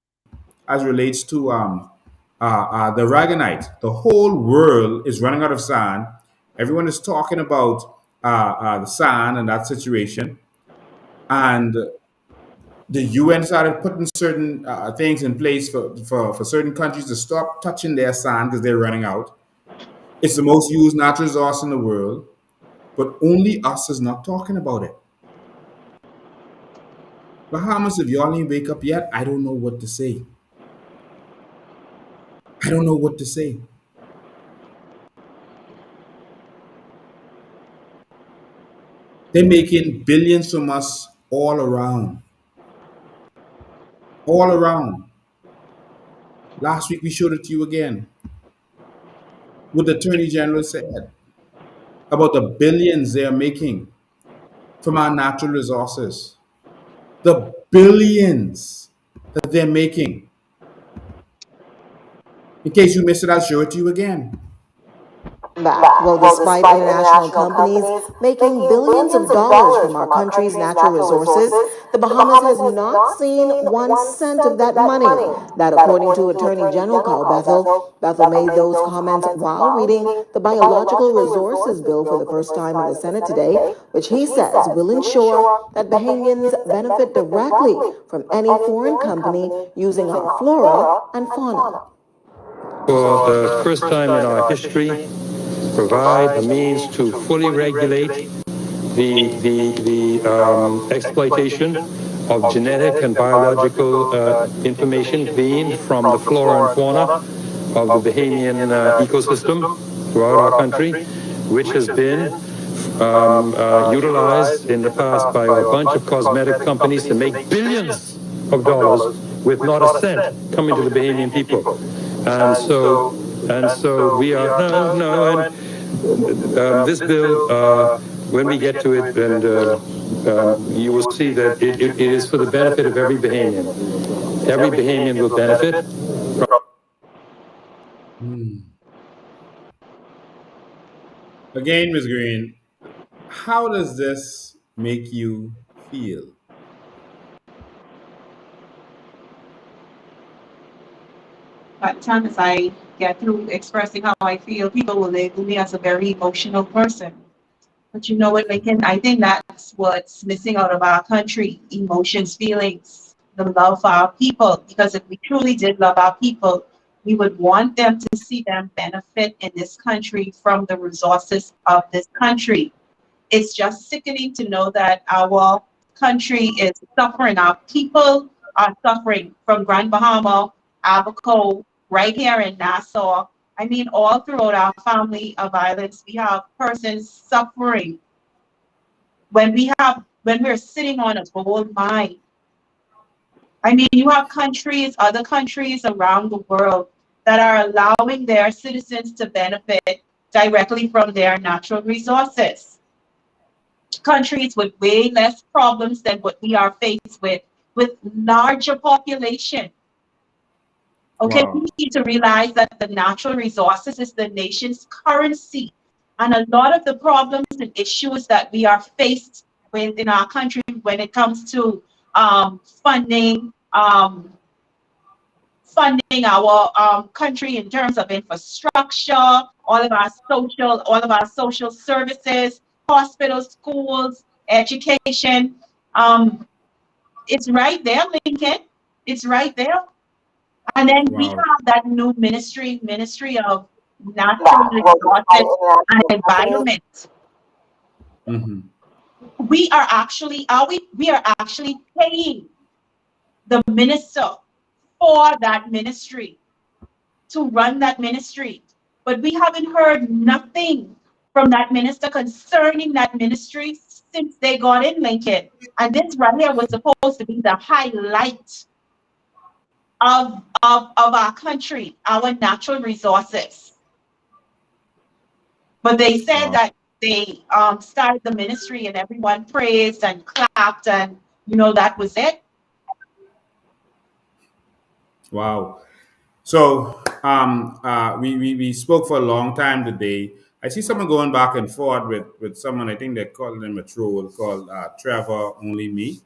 the Ragonite. The whole world is running out of sand. Everyone is talking about the sand and that situation. And the UN started putting certain things in place for certain countries to stop touching their sand because they're running out. It's the most used natural resource in the world, but only us is not talking about it. Bahamas, if y'all ain't wake up yet, I don't know what to say. I don't know what to say. They're making billions from us all around. All around. Last week we showed it to you again. What the Attorney General said about the billions they are making from our natural resources. The billions that they're making. In case you missed it, I'll show it to you again. Back. Well, despite international companies making billions of dollars from our country's natural resources, the Bahamas has not seen 1 cent of that money. That, according to Attorney General Carl Bethel. Bethel made those comments while reading the Biological Resources Bill for the first time in the Senate today, which he says will ensure that Bahamians benefit directly from any foreign company using our flora and fauna. For the first time in our history, provide a means to fully regulate the exploitation of genetic and biological information gleaned from the flora and fauna of the Bahamian ecosystem throughout our country, which has been utilized in the past by a bunch of cosmetic companies to make billions of dollars with not a cent coming to the Bahamian people. And so we are, this bill, when we get to it, and you will see that it is for the benefit of every Bahamian. Every Bahamian will benefit. Again, Ms. Green, how does this make you feel? By the time as I get through expressing how I feel, people will label me as a very emotional person. But you know what, Lincoln? I think that's what's missing out of our country: emotions, feelings, the love for our people. Because if we truly did love our people, We would want them to see them benefit in this country from the resources of this country. It's just sickening to know that our country is suffering. Our people are suffering from Grand Bahama, Abaco, right here in Nassau. I mean, all throughout our family of islands, we have persons suffering when we're sitting on a gold mine. I mean, you have other countries around the world that are allowing their citizens to benefit directly from their natural resources. Countries with way less problems than what we are faced with larger population. Okay, Wow. we need to realize that the natural resources is the nation's currency. And a lot of the problems and issues that we are faced with in our country when it comes to funding, funding our country in terms of infrastructure, all of our social services, hospitals, schools, education. It's right there, Lincoln. It's right there. And then we Wow. have that new Ministry of Natural Resources and Environment. Hmm. We are actually paying the minister for that ministry to run that ministry. But we haven't heard nothing from that minister concerning that ministry since they got in, Lincoln. And this right here was supposed to be the highlight of our country, our natural resources. But they said Wow. that they started the ministry and everyone praised and clapped and that was it. Wow. So we spoke for a long time today. I see someone going back and forth with someone. I think they're calling him a troll called Trevor Only Me.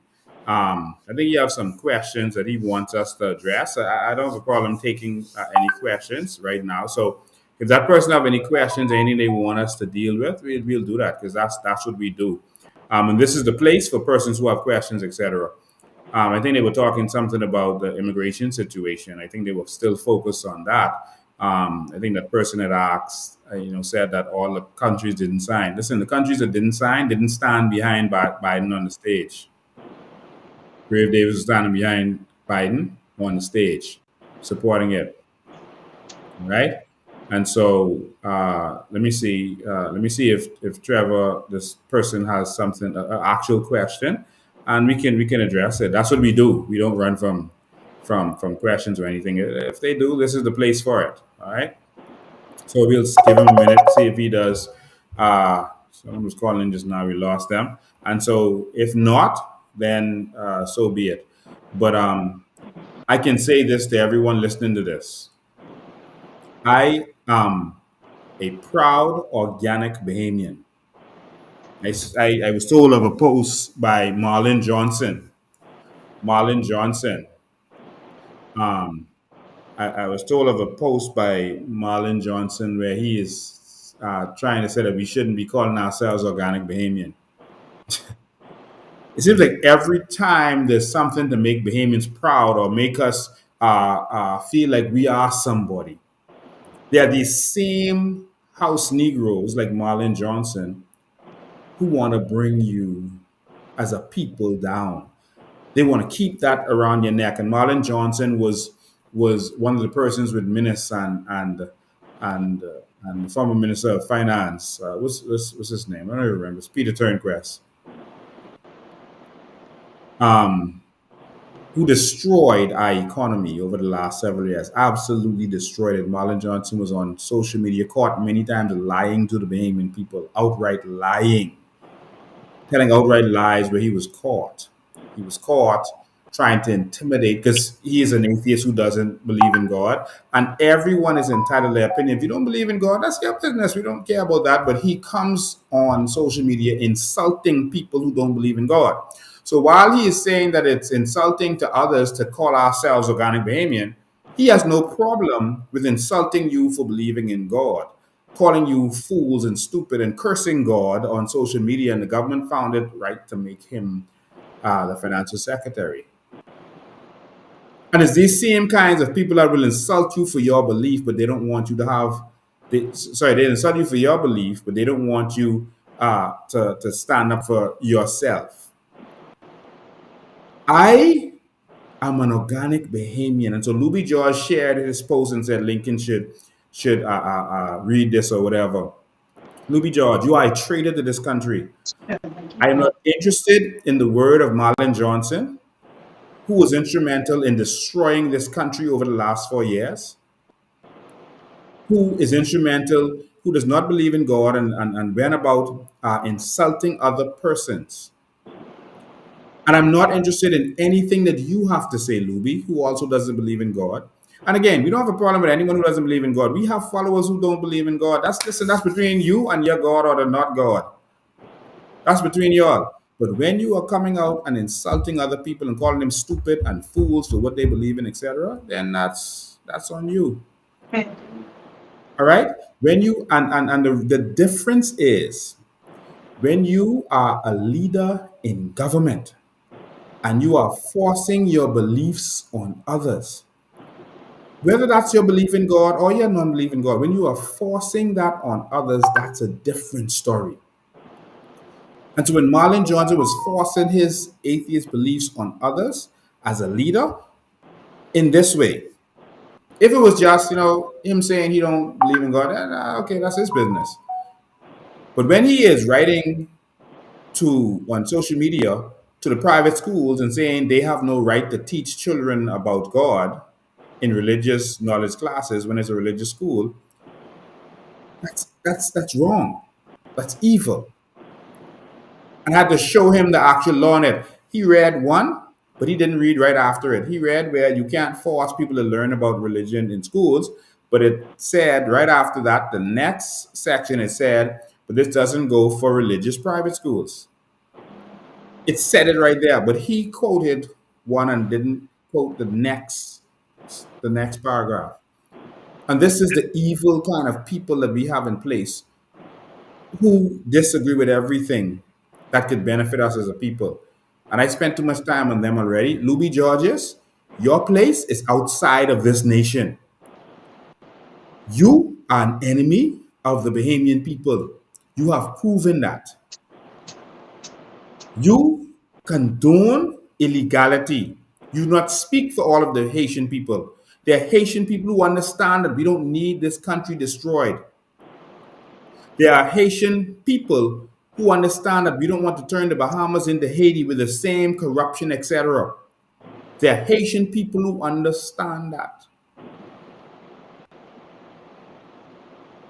I think you have some questions that he wants us to address. I don't have a problem taking any questions right now. So if that person have any questions, anything they want us to deal with, we'll do that because that's what we do. And this is the place for persons who have questions, etc. I think they were talking something about the immigration situation. I think they were still focused on that. I think that person that asked, said that all the countries didn't sign. Listen, the countries that didn't sign didn't stand behind Biden on the stage. Grave Davis was standing behind Biden on the stage, supporting it, right? And so let me see. Let me see if Trevor, this person, has something, an actual question, and we can address it. That's what we do. We don't run from questions or anything. If they do, this is the place for it. All right. So we'll give him a minute, see if he does. Someone was calling in just now. We lost them, and so if not, then so be it. But I can say this to everyone listening to this. I am a proud organic Bahamian. I was told of a post by Marlon Johnson. Marlon Johnson. Um, I was told of a post by Marlon Johnson where he is trying to say that we shouldn't be calling ourselves organic Bahamian. It seems like every time there's something to make Bahamians proud or make us feel like we are somebody, there are these same house Negroes like Marlon Johnson who want to bring you as a people down. They want to keep that around your neck. And Marlon Johnson was one of the persons with Minis and and the former Minister of Finance. What's his name? I don't even remember. It's Peter Turnquest. Um, who destroyed our economy over the last several years. Absolutely destroyed it. Marlon Johnson was on social media, caught many times lying to the Bahamian people, outright lying, telling outright lies where he was caught. He was caught trying to intimidate because he is an atheist who doesn't believe in God. And everyone is entitled to their opinion. If you don't believe in God, that's your business. We don't care about that. But he comes on social media insulting people who don't believe in God. So while he is saying that it's insulting to others to call ourselves organic Bahamian, he has no problem with insulting you for believing in God, calling you fools and stupid and cursing God on social media, and the government found it right to make him the financial secretary. And it's these same kinds of people that will insult you for your belief, but they don't want you to have. They insult you for your belief, but they don't want you to stand up for yourself. I am an organic Bahamian, and so Luby George shared his post and said Lincoln should read this or whatever. Luby George, you are a traitor to this country. I am not interested in the word of Marlon Johnson, who was instrumental in destroying this country over the last 4 years, who is instrumental, who does not believe in God and went about insulting other persons. And I'm not interested in anything that you have to say, Luby, who also doesn't believe in God. And again, we don't have a problem with anyone who doesn't believe in God. We have followers who don't believe in God. That's between you and your God or the not God. That's between y'all. But when you are coming out and insulting other people and calling them stupid and fools for what they believe in, etc., then that's on you. All right? When you and the difference is when you are a leader in government and you are forcing your beliefs on others, whether that's your belief in God or your non-belief in God, when you are forcing that on others, that's a different story. And so when Marlon Johnson was forcing his atheist beliefs on others as a leader in this way, if it was just, him saying he don't believe in God, then, okay, that's his business. But when he is writing on social media to the private schools and saying they have no right to teach children about God in religious knowledge classes when it's a religious school, that's wrong. That's evil. And I had to show him the actual law on it. He read one, but he didn't read right after it. He read where you can't force people to learn about religion in schools, but it said right after that, the next section, it said, but this doesn't go for religious private schools. It said it right there, but he quoted one and didn't quote the next paragraph. And this is the evil kind of people that we have in place who disagree with everything that could benefit us as a people. And I spent too much time on them already. Luby Georges, your place is outside of this nation. You are an enemy of the Bahamian people. You have proven that. You condone illegality. You do not speak for all of the Haitian people. There are Haitian people who understand that we don't need this country destroyed. There are Haitian people who understand that we don't want to turn the Bahamas into Haiti with the same corruption, etc. There are Haitian people who understand that.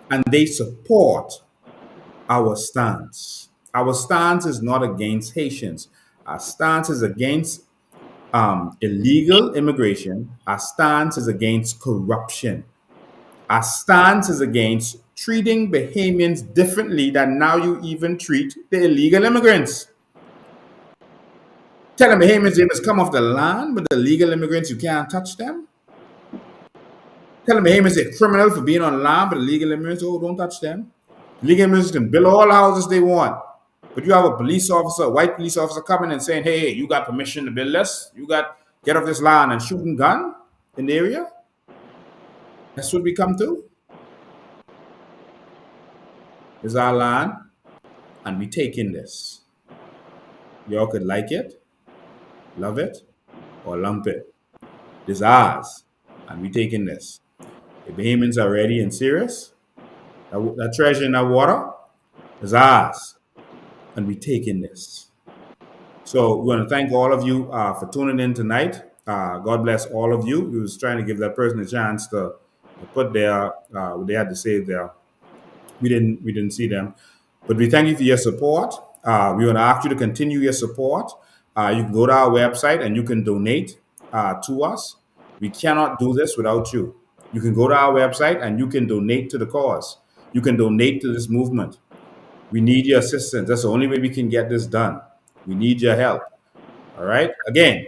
And they support our stance. Our stance is not against Haitians. Our stance is against illegal immigration. Our stance is against corruption. Our stance is against treating Bahamians differently than now you even treat the illegal immigrants. Tell them Bahamians they must come off the land, but the legal immigrants, you can't touch them. Tell them Bahamians they're criminal for being on land, but the legal immigrants, oh, don't touch them. The legal immigrants can build all the houses they want. But you have a police officer, a white police officer coming and saying, hey, you got permission to build this? You got get off this land and shooting gun in the area? That's what we come to. It's our land, and we taking this. Y'all could like it, love it, or lump it. This ours, and we taking this. The Bahamians are ready and serious. That treasure in that water is ours, and we taking this. So we want to thank all of you for tuning in tonight. God bless all of you. We was trying to give that person a chance to put their what they had to say there. We didn't see them, but we thank you for your support. We want to ask you to continue your support. You can go to our website and you can donate to us. We cannot do this without you. You can go to our website and you can donate to the cause. You can donate to this movement. We need your assistance. That's the only way we can get this done. We need your help. All right. Again,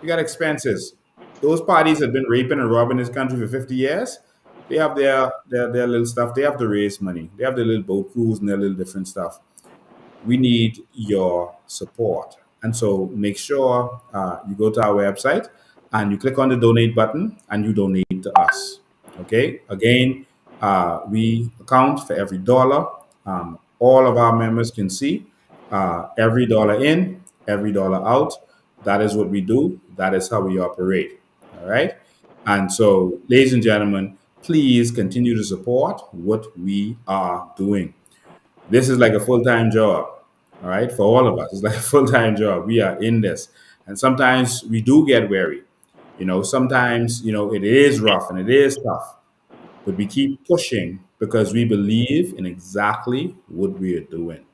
you got expenses. Those parties have been raping and robbing this country for 50 years. They have their little stuff. They have to raise money. They have their little boat crews and their little different stuff. We need your support. And so make sure you go to our website and you click on the donate button and you donate to us. Okay. Again, we account for every dollar. All of our members can see every dollar in, every dollar out. That is what we do. That is how we operate. All right. And so, ladies and gentlemen, please continue to support what we are doing. This is like a full time job. All right. For all of us, it's like a full time job. We are in this. And sometimes we do get weary. Sometimes, it is rough and it is tough, but we keep pushing because we believe in exactly what we are doing.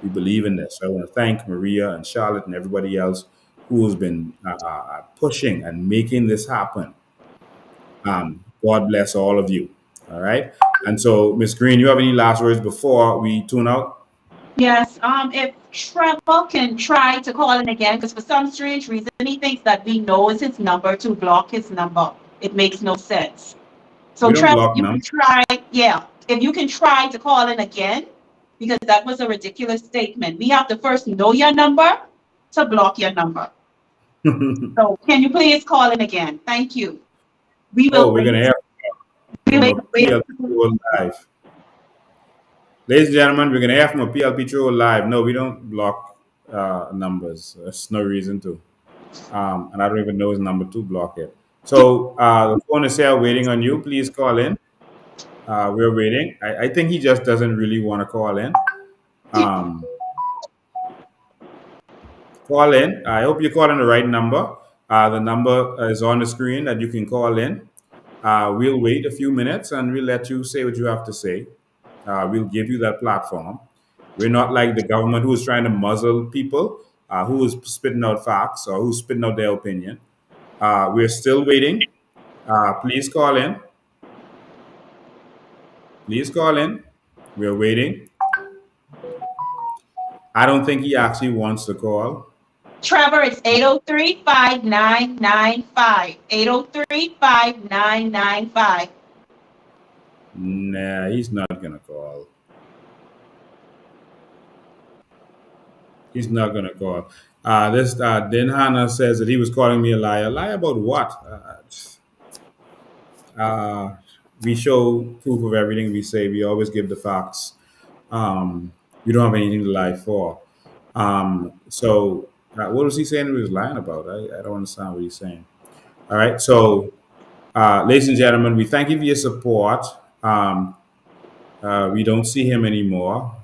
We believe in this. So I want to thank Maria and Charlotte and everybody else who has been pushing and making this happen. God bless all of you. All right. And so, Miss Green, you have any last words before we tune out? Yes, if Trevor can try to call in again, because for some strange reason he thinks that we know is his number to block his number. It makes no sense. So We don't Trevor, block you can them. try, yeah, if you can try to call in again, because that was a ridiculous statement. We have to first know your number to block your number. So can you please call in again? Thank you. We will Oh, we're going to wait. have We from will a wait. PLP Troll Live. Ladies and gentlemen, we're going to have from a PLP Troll Live. No, we don't block numbers. There's no reason to. And I don't even know his number to block it. So the phone is here waiting on you. Please call in. We're waiting. I think he just doesn't really want to call in. Call in. I hope you're calling the right number. The number is on the screen that you can call in. We'll wait a few minutes and we'll let you say what you have to say. We'll give you that platform. We're not like the government who is trying to muzzle people, who is spitting out facts or who's spitting out their opinion. We're still waiting. Please call in. Please call in. We're waiting. I don't think he actually wants to call. Trevor, it's 803-5995. 803-5995. Nah, he's not going to call. He's not going to call. This Den Hanna says that he was calling me a liar. Lie about what? We show proof of everything we say. We always give the facts. We don't have anything to lie for. What was he saying he was lying about? I don't understand what he's saying. All right. So, ladies and gentlemen, we thank you for your support. We don't see him anymore.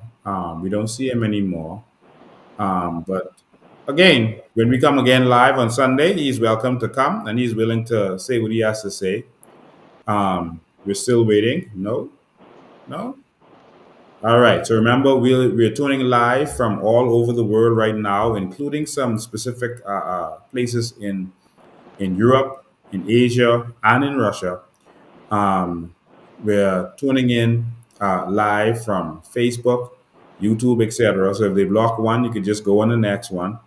But again, when we come again live on Sunday, he's welcome to come and he's willing to say what he has to say. We're still waiting. No. All right. So remember, we're tuning live from all over the world right now, including some specific places in Europe, in Asia, and in Russia. We're tuning in live from Facebook, YouTube, etc. So if they block one, you could just go on the next one.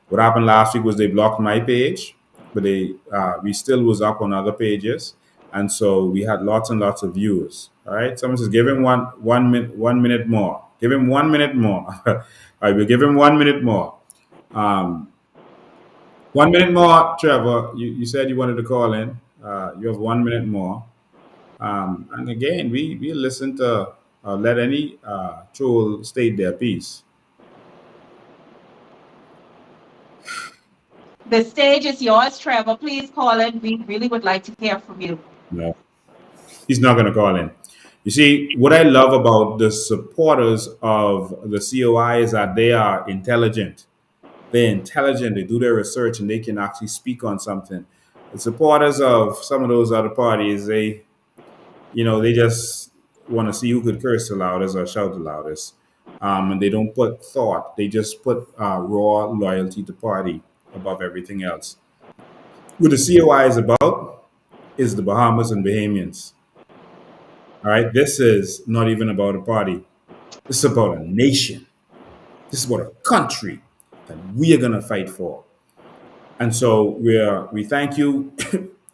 What happened last week was they blocked my page, but we still was up on other pages, and so we had lots and lots of views. All right, someone says give him 1 minute more. Give him 1 minute more. All right, we'll give him 1 minute more. 1 minute more, Trevor. You said you wanted to call in. You have 1 minute more. And again, we listen to let any troll state their piece. The stage is yours, Trevor. Please call in. We really would like to hear from you. No, he's not going to call in. You see, what I love about the supporters of the COI is that they are intelligent. They're intelligent. They do their research and they can actually speak on something. The supporters of some of those other parties, they just want to see who could curse the loudest or shout the loudest. And they don't put thought. They just put raw loyalty to party above everything else. What the COI is about is the Bahamas and Bahamians. All right, this is not even about a party. This is about a nation. This is about a country that we are gonna fight for. And so we thank you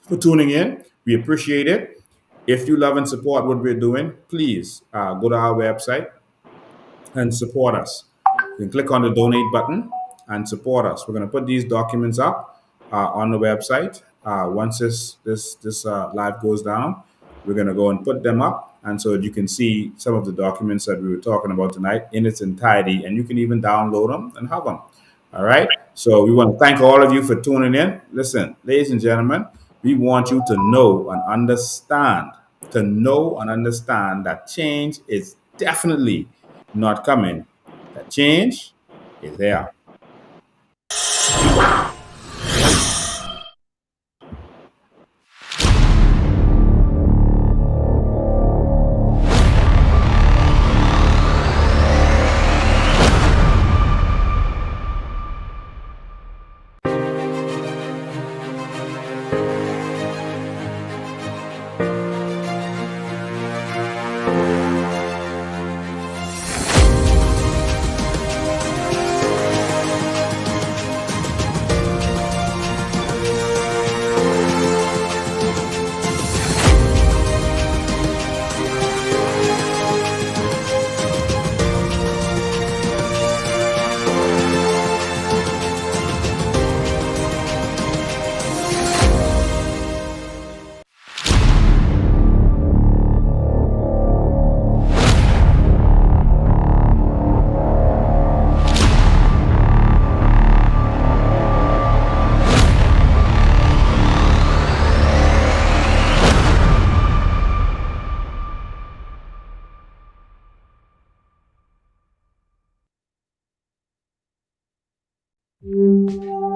for tuning in. We appreciate it. If you love and support what we're doing, please go to our website and support us. You can click on the donate button and support us. We're going to put these documents up on the website, once this live goes down, we're gonna go and put them up, and so you can see some of the documents that we were talking about tonight in its entirety, and you can even download them and have them. All right. So we want to thank all of you for tuning in. Listen, ladies and gentlemen, we want you to know and understand, that change is definitely not coming. That change is there. Thank you.